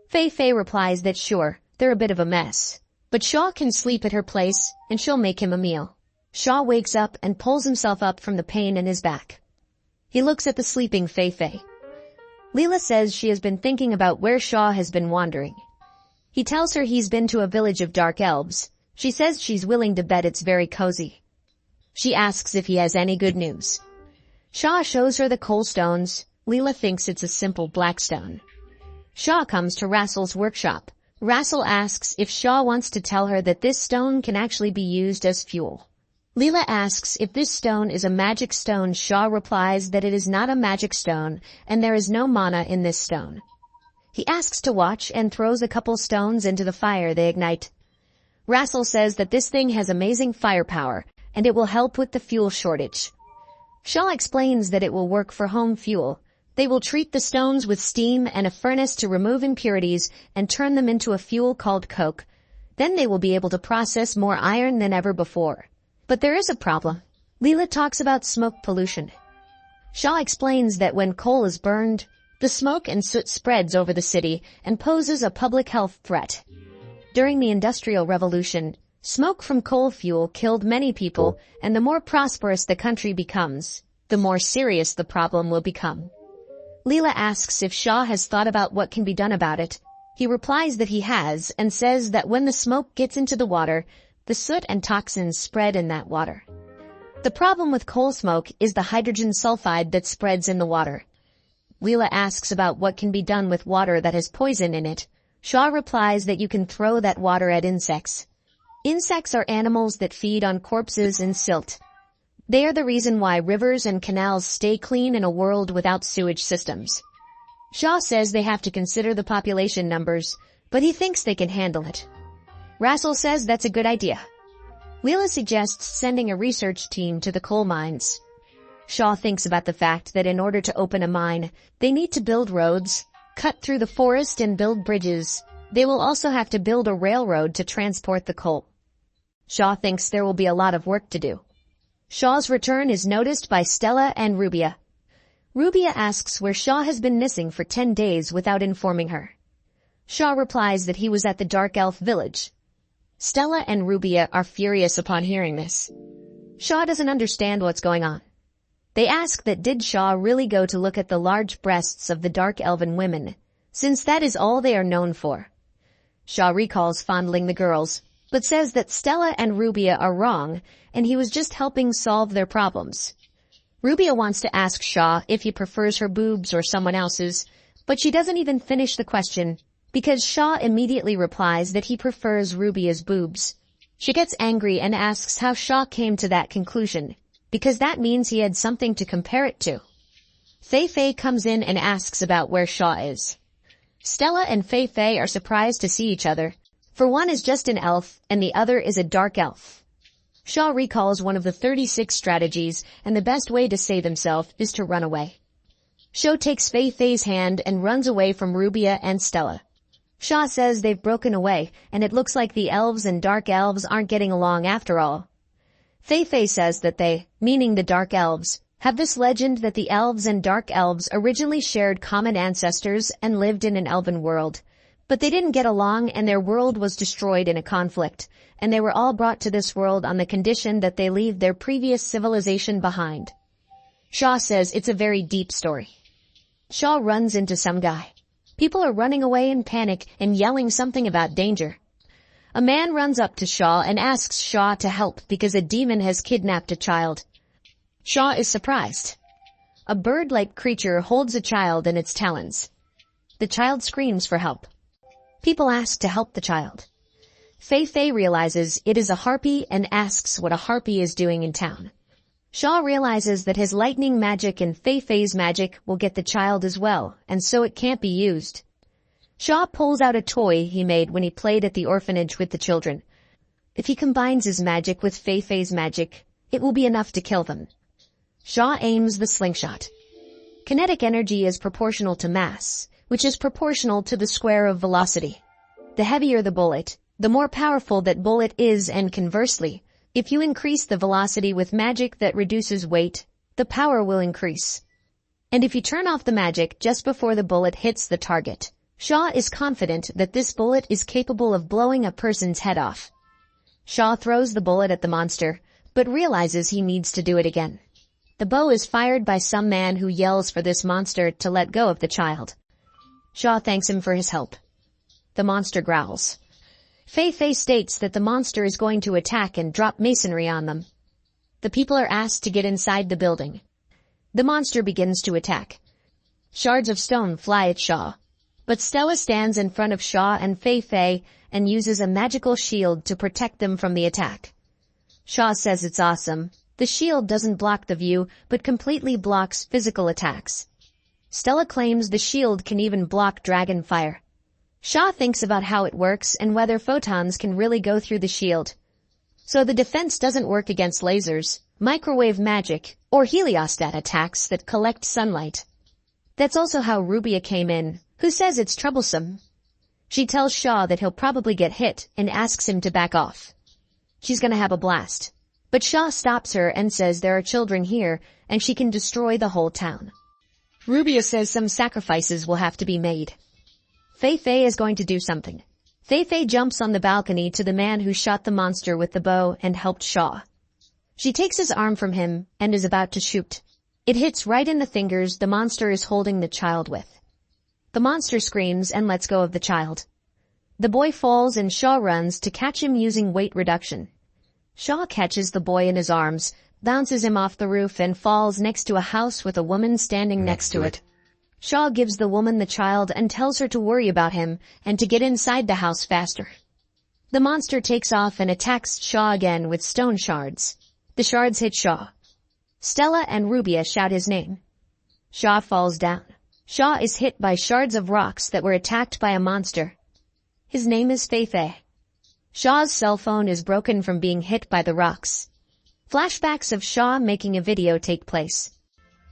Fei Fei replies that sure, they're a bit of a mess, but Shaw can sleep at her place, and she'll make him a meal. Shaw wakes up and pulls himself up from the pain in his back. He looks at the sleeping Fei Fei. Leela says she has been thinking about where Shaw has been wandering. He tells her he's been to a village of dark elves. She says she's willing to bet it's very cozy. She asks if he has any good news. Shaw shows her the coal stones. Leela thinks it's a simple black stone. Shaw comes to Rassel's workshop. Rassel asks if Shaw wants to tell her that this stone can actually be used as fuel. Leela asks if this stone is a magic stone. Shaw replies that it is not a magic stone and there is no mana in this stone. He asks to watch and throws a couple stones into the fire they ignite. Rassel says that this thing has amazing firepower and it will help with the fuel shortage. Shaw explains that it will work for home fuel, They will treat the stones with steam and a furnace to remove impurities and turn them into a fuel called coke. Then they will be able to process more iron than ever before. But there is a problem. Leela talks about smoke pollution. Shaw explains that when coal is burned, the smoke and soot spreads over the city and poses a public health threat. During the Industrial Revolution, smoke from coal fuel killed many people, and the more prosperous the country becomes, the more serious the problem will become. Leela asks if Shaw has thought about what can be done about it. He replies that he has and says that when the smoke gets into the water, the soot and toxins spread in that water. The problem with coal smoke is the hydrogen sulfide that spreads in the water. Leela asks about what can be done with water that has poison in it. Shaw replies that you can throw that water at insects. Insects are animals that feed on corpses and silt. They are the reason why rivers and canals stay clean in a world without sewage systems. Shaw says they have to consider the population numbers, but he thinks they can handle it. Rassel says that's a good idea. Leela suggests sending a research team to the coal mines. Shaw thinks about the fact that in order to open a mine, they need to build roads, cut through the forest and build bridges. They will also have to build a railroad to transport the coal. Shaw thinks there will be a lot of work to do. Shaw's return is noticed by Stella and Rubia. Rubia asks where Shaw has been missing for 10 days without informing her. Shaw replies that he was at the Dark Elf village. Stella and Rubia are furious upon hearing this. Shaw doesn't understand what's going on. They ask that did Shaw really go to look at the large breasts of the dark elven women, since that is all they are known for. Shaw recalls fondling the girls, but says that Stella and Rubia are wrong, and he was just helping solve their problems. Rubia wants to ask Shaw if he prefers her boobs or someone else's, but she doesn't even finish the question, because Shaw immediately replies that he prefers Rubia's boobs. She gets angry and asks how Shaw came to that conclusion, because that means he had something to compare it to. Fei Fei comes in and asks about where Shaw is. Stella and Fei Fei are surprised to see each other, for one is just an elf and the other is a dark elf. Shaw recalls one of the 36 strategies, and the best way to save himself is to run away. Shaw takes Fei Fei's hand and runs away from Rubia and Stella. Shaw says they've broken away, and it looks like the elves and dark elves aren't getting along after all. Fei Fei says that they, meaning the dark elves, have this legend that the elves and dark elves originally shared common ancestors and lived in an elven world. But they didn't get along and their world was destroyed in a conflict, and they were all brought to this world on the condition that they leave their previous civilization behind. Shaw says it's a very deep story. Shaw runs into some guy. People are running away in panic and yelling something about danger. A man runs up to Shaw and asks Shaw to help because a demon has kidnapped a child. Shaw is surprised. A bird-like creature holds a child in its talons. The child screams for help. People ask to help the child. Fei Fei realizes it is a harpy and asks what a harpy is doing in town. Shaw realizes that his lightning magic and Fei Fei's magic will get the child as well, and so it can't be used. Shaw pulls out a toy he made when he played at the orphanage with the children. If he combines his magic with Fei Fei's magic, it will be enough to kill them. Shaw aims the slingshot. Kinetic energy is proportional to mass, which is proportional to the square of velocity. The heavier the bullet, the more powerful that bullet is, and conversely, if you increase the velocity with magic that reduces weight, the power will increase. And if you turn off the magic just before the bullet hits the target, Shaw is confident that this bullet is capable of blowing a person's head off. Shaw throws the bullet at the monster, but realizes he needs to do it again. The bow is fired by some man who yells for this monster to let go of the child. Shaw thanks him for his help. The monster growls. Fei Fei states that the monster is going to attack and drop masonry on them. The people are asked to get inside the building. The monster begins to attack. Shards of stone fly at Shaw, but Stella stands in front of Shaw and Fei Fei and uses a magical shield to protect them from the attack. Shaw says it's awesome. The shield doesn't block the view, but completely blocks physical attacks. Stella claims the shield can even block dragon fire. Shaw thinks about how it works and whether photons can really go through the shield. So the defense doesn't work against lasers, microwave magic, or heliostat attacks that collect sunlight. That's also how Rubia came in, who says it's troublesome. She tells Shaw that he'll probably get hit and asks him to back off. She's gonna have a blast. But Shaw stops her and says there are children here and she can destroy the whole town. Rubia says some sacrifices will have to be made. Fei Fei is going to do something. Fei Fei jumps on the balcony to the man who shot the monster with the bow and helped Shaw. She takes his arm from him and is about to shoot. It hits right in the fingers the monster is holding the child with. The monster screams and lets go of the child. The boy falls and Shaw runs to catch him using weight reduction. Shaw catches the boy in his arms, bounces him off the roof and falls next to a house with a woman standing next to it. Shaw gives the woman the child and tells her to worry about him and to get inside the house faster. The monster takes off and attacks Shaw again with stone shards. The shards hit Shaw. Stella and Rubia shout his name. Shaw falls down. Shaw is hit by shards of rocks that were attacked by a monster. His name is Fei Fei. Shaw's cell phone is broken from being hit by the rocks. Flashbacks of Shaw making a video take place.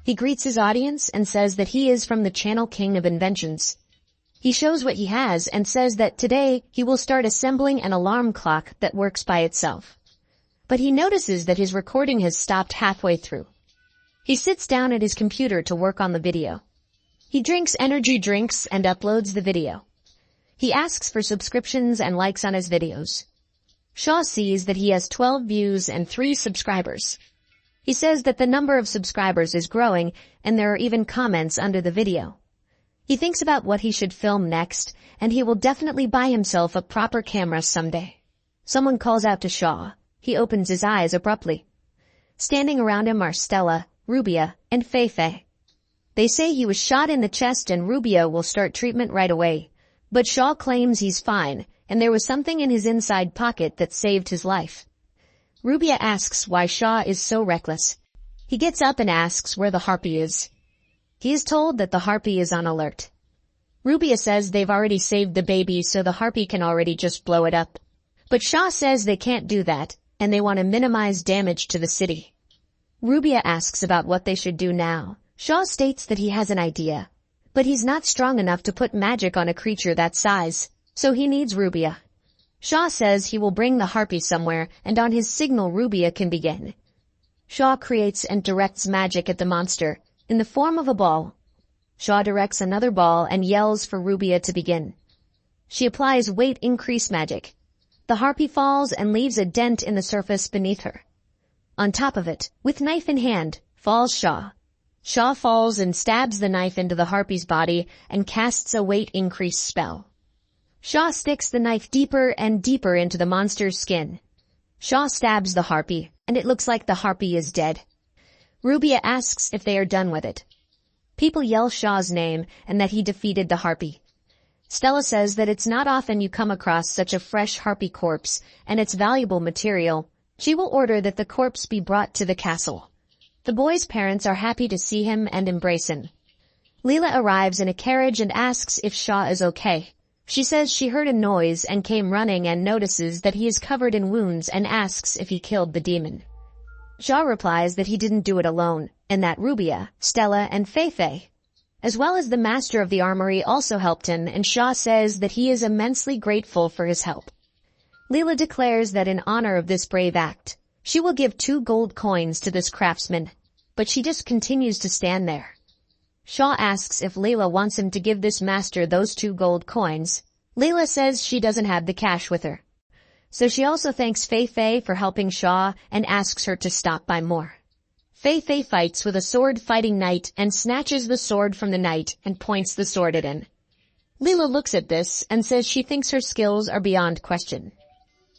He greets his audience and says that he is from the Channel King of Inventions. He shows what he has and says that today he will start assembling an alarm clock that works by itself. But he notices that his recording has stopped halfway through. He sits down at his computer to work on the video. He drinks energy drinks and uploads the video. He asks for subscriptions and likes on his videos. Shaw sees that he has 12 views and 3 subscribers. He says that the number of subscribers is growing and there are even comments under the video. He thinks about what he should film next and he will definitely buy himself a proper camera someday. Someone calls out to Shaw. He opens his eyes abruptly. Standing around him are Stella, Rubia, and Fei Fei. They say he was shot in the chest and Rubia will start treatment right away. But Shaw claims he's fine and there was something in his inside pocket that saved his life. Rubia asks why Shaw is so reckless. He gets up and asks where the harpy is. He is told that the harpy is on alert. Rubia says they've already saved the baby so the harpy can already just blow it up. But Shaw says they can't do that and they want to minimize damage to the city. Rubia asks about what they should do now. Shaw states that he has an idea, but he's not strong enough to put magic on a creature that size, so he needs Rubia. Shaw says he will bring the harpy somewhere and on his signal Rubia can begin. Shaw creates and directs magic at the monster in the form of a ball. Shaw directs another ball and yells for Rubia to begin. She applies weight increase magic. The harpy falls and leaves a dent in the surface beneath her. On top of it, with knife in hand, falls Shaw. Shaw falls and stabs the knife into the harpy's body and casts a weight increase spell. Shaw sticks the knife deeper and deeper into the monster's skin. Shaw stabs the harpy, and it looks like the harpy is dead. Rubia asks if they are done with it. People yell Shaw's name and that he defeated the harpy. Stella says that it's not often you come across such a fresh harpy corpse, and it's valuable material. She will order that the corpse be brought to the castle. The boy's parents are happy to see him and embrace him. Leela arrives in a carriage and asks if Shaw is okay. She says she heard a noise and came running and notices that he is covered in wounds and asks if he killed the demon. Shaw replies that he didn't do it alone, and that Rubia, Stella, and Fei Fei, as well as the master of the armory, also helped him, and Shaw says that he is immensely grateful for his help. Leela declares that in honor of this brave act, she will give 2 gold coins to this craftsman, but she just continues to stand there. Shaw asks if Leela wants him to give this master those 2 gold coins. Leela says she doesn't have the cash with her. So she also thanks Fei Fei for helping Shaw and asks her to stop by more. Fei Fei fights with a sword-fighting knight and snatches the sword from the knight and points the sword at him. Leela looks at this and says she thinks her skills are beyond question.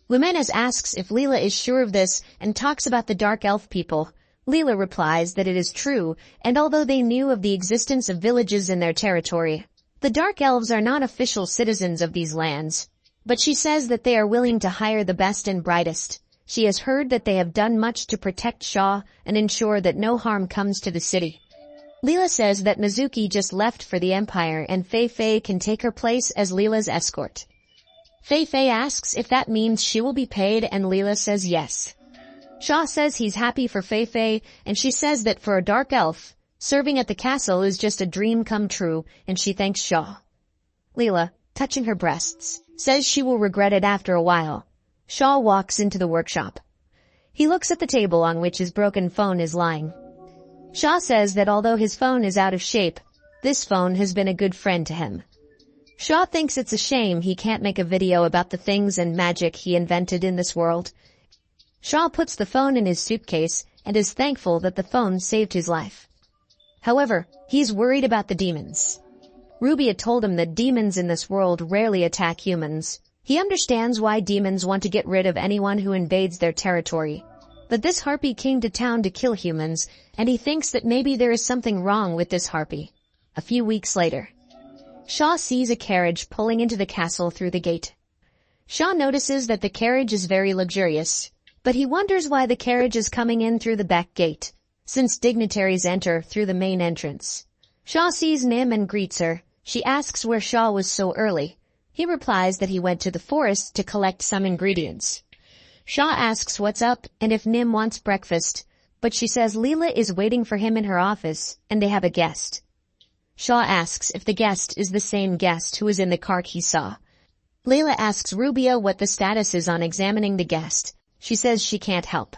Lumenes asks if Leela is sure of this and talks about the dark elf people. Leela replies that it is true, and although they knew of the existence of villages in their territory, the dark elves are not official citizens of these lands. But she says that they are willing to hire the best and brightest. She has heard that they have done much to protect Shaw and ensure that no harm comes to the city. Leela says that Mizuki just left for the Empire and Fei Fei can take her place as Leela's escort. Fei Fei asks if that means she will be paid and Leela says yes. Shaw says he's happy for Fei Fei and she says that for a dark elf, Serving at the castle is just a dream come true, and she thanks Shaw. Leela, touching her breasts, says she will regret it after a while. Shaw walks into the workshop. He looks at the table on which his broken phone is lying. Shaw says that although his phone is out of shape, this phone has been a good friend to him. Shaw thinks it's a shame he can't make a video about the things and magic he invented in this world. Shaw puts the phone in his suitcase and is thankful that the phone saved his life. However, he's worried about the demons. Ruby had told him that demons in this world rarely attack humans. He understands why demons want to get rid of anyone who invades their territory. But this harpy came to town to kill humans, and he thinks that maybe there is something wrong with this harpy. A few weeks later, Shaw sees a carriage pulling into the castle through the gate. Shaw notices that the carriage is very luxurious, but he wonders why the carriage is coming in through the back gate, since dignitaries enter through the main entrance. Shaw sees Nim and greets her. She asks where Shaw was so early. He replies that he went to the forest to collect some ingredients. Shaw asks what's up and if Nim wants breakfast, but she says Leela is waiting for him in her office and they have a guest. Shaw asks if the guest is the same guest who was in the cart he saw. Leela asks Rubia what the status is on examining the guest. She says she can't help.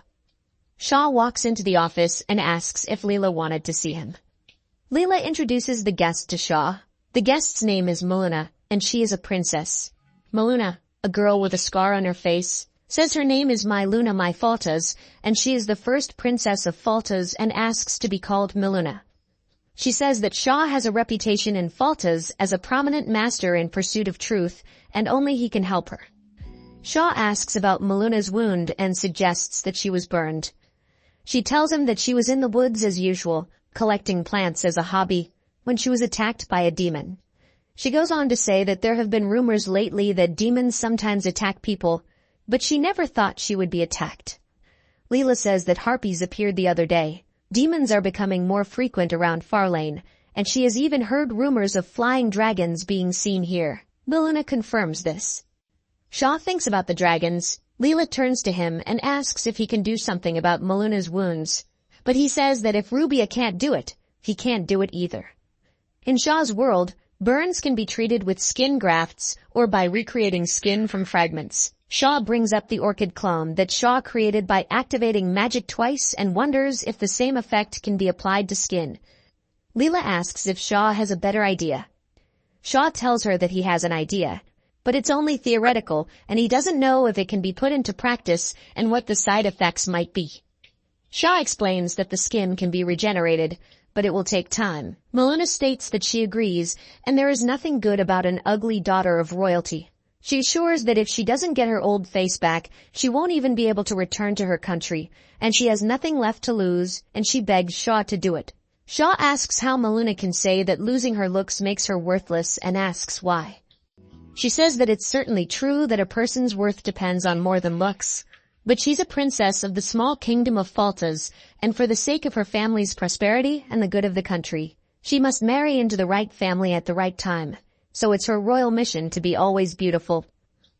Shaw walks into the office and asks if Leela wanted to see him. Leela introduces the guest to Shaw. The guest's name is Maluna, and she is a princess. Maluna, a girl with a scar on her face, says her name is My Luna My Faltas, and she is the first princess of Faltas and asks to be called Maluna. She says that Shaw has a reputation in Faltas as a prominent master in pursuit of truth, and only he can help her. Shaw asks about Maluna's wound and suggests that she was burned. She tells him that she was in the woods as usual, collecting plants as a hobby, when she was attacked by a demon. She goes on to say that there have been rumors lately that demons sometimes attack people, but she never thought she would be attacked. Leela says that harpies appeared the other day. Demons are becoming more frequent around Farlane, and she has even heard rumors of flying dragons being seen here. Maluna confirms this. Shaw thinks about the dragons. Leela turns to him and asks if he can do something about Maluna's wounds, but he says that if Rubia can't do it, he can't do it either. In Shaw's world, burns can be treated with skin grafts or by recreating skin from fragments. Shaw brings up the orchid clone that Shaw created by activating magic twice and wonders if the same effect can be applied to skin. Leela asks if Shaw has a better idea. Shaw tells her that he has an idea, but it's only theoretical and he doesn't know if it can be put into practice and what the side effects might be. Shaw explains that the skin can be regenerated, but it will take time. Maluna states that she agrees, and there is nothing good about an ugly daughter of royalty. She assures that if she doesn't get her old face back, she won't even be able to return to her country, and she has nothing left to lose, and she begs Shaw to do it. Shaw asks how Maluna can say that losing her looks makes her worthless and asks why. She says that it's certainly true that a person's worth depends on more than looks, but she's a princess of the small kingdom of Faltas, and for the sake of her family's prosperity and the good of the country, she must marry into the right family at the right time. So it's her royal mission to be always beautiful.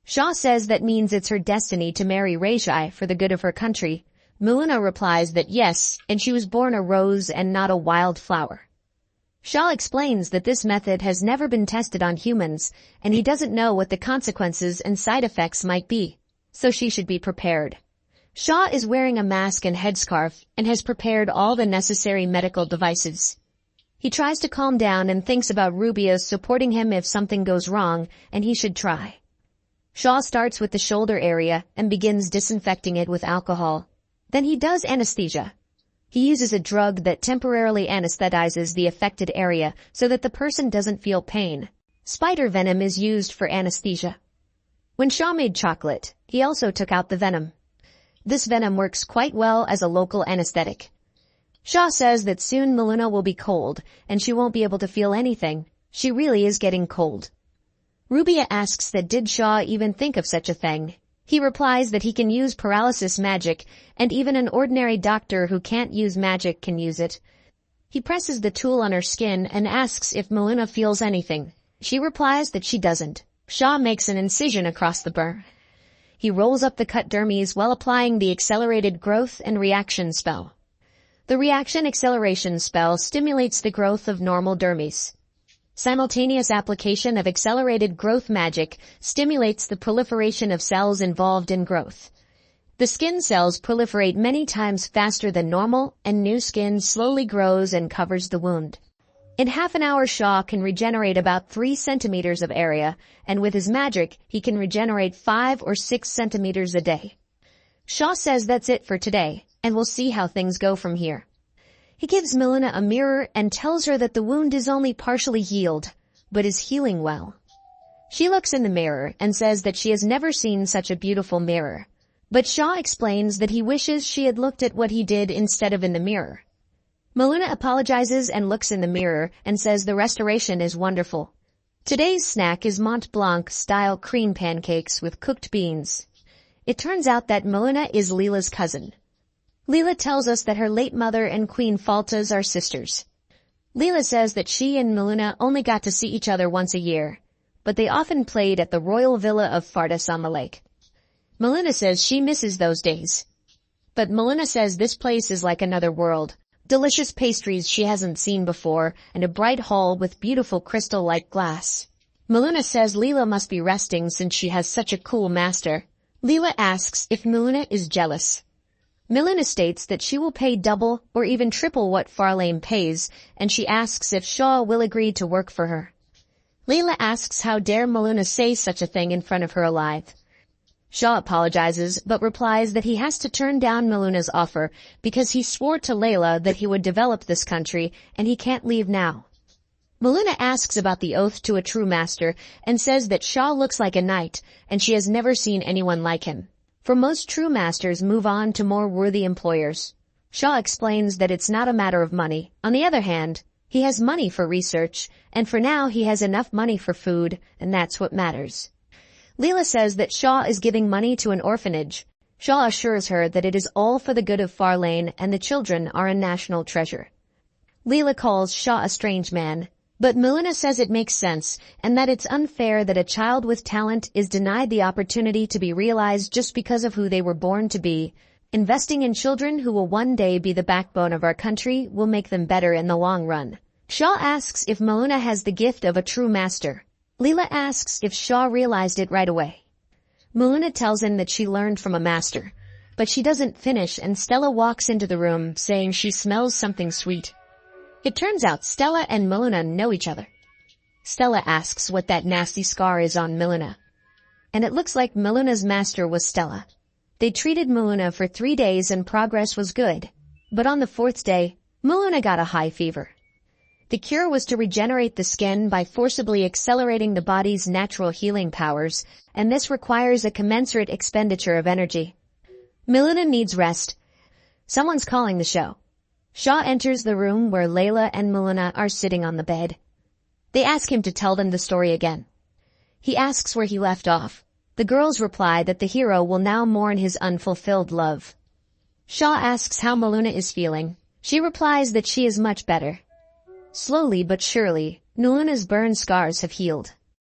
Shaw says that means it's her destiny to marry Rajai for the good of her country. Maluna replies that yes, and she was born a rose and not a wild flower. Shaw explains that this method has never been tested on humans, and he doesn't know what the consequences and side effects might be, so she should be prepared. Shaw is wearing a mask and headscarf and has prepared all the necessary medical devices. He tries to calm down and thinks about Rubia supporting him if something goes wrong, and he should try. Shaw starts with the shoulder area and begins disinfecting it with alcohol. Then he does anesthesia. He uses a drug that temporarily anesthetizes the affected area so that the person doesn't feel pain. Spider venom is used for anesthesia. When Shaw made chocolate, he also took out the venom. This venom works quite well as a local anesthetic. Shaw says that soon Maluna will be cold, and she won't be able to feel anything. She really is getting cold. Rubia asks that did Shaw even think of such a thing. He replies that he can use paralysis magic, and even an ordinary doctor who can't use magic can use it. He presses the tool on her skin and asks if Maluna feels anything. She replies that she doesn't. Shaw makes an incision across the burn. He rolls up the cut dermis while applying the accelerated growth and reaction spell. The reaction acceleration spell stimulates the growth of normal dermis. Simultaneous application of accelerated growth magic stimulates the proliferation of cells involved in growth. The skin cells proliferate many times faster than normal, and new skin slowly grows and covers the wound. In half an hour, Shaw can regenerate about 3 centimeters of area, and with his magic, he can regenerate 5 or 6 centimeters a day. Shaw says that's it for today, and we'll see how things go from here. He gives Miluna a mirror and tells her that the wound is only partially healed, but is healing well. She looks in the mirror and says that she has never seen such a beautiful mirror. But Shaw explains that he wishes she had looked at what he did instead of in the mirror. Miluna apologizes and looks in the mirror and says the restoration is wonderful. Today's snack is Mont Blanc-style cream pancakes with cooked beans. It turns out that Miluna is Leela's cousin. Leela tells us that her late mother and Queen Faltas are sisters. Leela says that she and Miluna only got to see each other once a year, but they often played at the royal villa of Fartas on the lake. Miluna says she misses those days. But Miluna says this place is like another world. Delicious pastries she hasn't seen before, and a bright hall with beautiful crystal-like glass. Miluna says Leela must be resting since she has such a cool master. Leela asks if Miluna is jealous. Miluna states that she will pay double or even triple what Farlane pays, and she asks if Shaw will agree to work for her. Leela asks how dare Miluna say such a thing in front of her alive. Shaw apologizes, but replies that he has to turn down Miluna's offer because he swore to Layla that he would develop this country and he can't leave now. Miluna asks about the oath to a true master and says that Shaw looks like a knight and she has never seen anyone like him. For most true masters move on to more worthy employers. Shaw explains that it's not a matter of money. On the other hand, he has money for research, and for now he has enough money for food, and that's what matters. Leela says that Shaw is giving money to an orphanage. Shaw assures her that it is all for the good of Farlane and the children are a national treasure. Leela calls Shaw a strange man, but Miluna says it makes sense and that it's unfair that a child with talent is denied the opportunity to be realized just because of who they were born to be. Investing in children who will one day be the backbone of our country will make them better in the long run. Shaw asks if Miluna has the gift of a true master. Leela asks if Shaw realized it right away. Miluna tells him that she learned from a master, but she doesn't finish and Stella walks into the room saying she smells something sweet. It turns out Stella and Miluna know each other. Stella asks what that nasty scar is on Miluna, and it looks like Miluna's master was Stella. They treated Miluna for 3 days and progress was good, but on the 4th day, Miluna got a high fever. The cure was to regenerate the skin by forcibly accelerating the body's natural healing powers, and this requires a commensurate expenditure of energy. Miluna needs rest. Someone's calling the show. Shaw enters the room where Layla and Miluna are sitting on the bed. They ask him to tell them the story again. He asks where he left off. The girls reply that the hero will now mourn his unfulfilled love. Shaw asks how Miluna is feeling. She replies that she is much better. Slowly but surely, Miluna's burn scars have healed.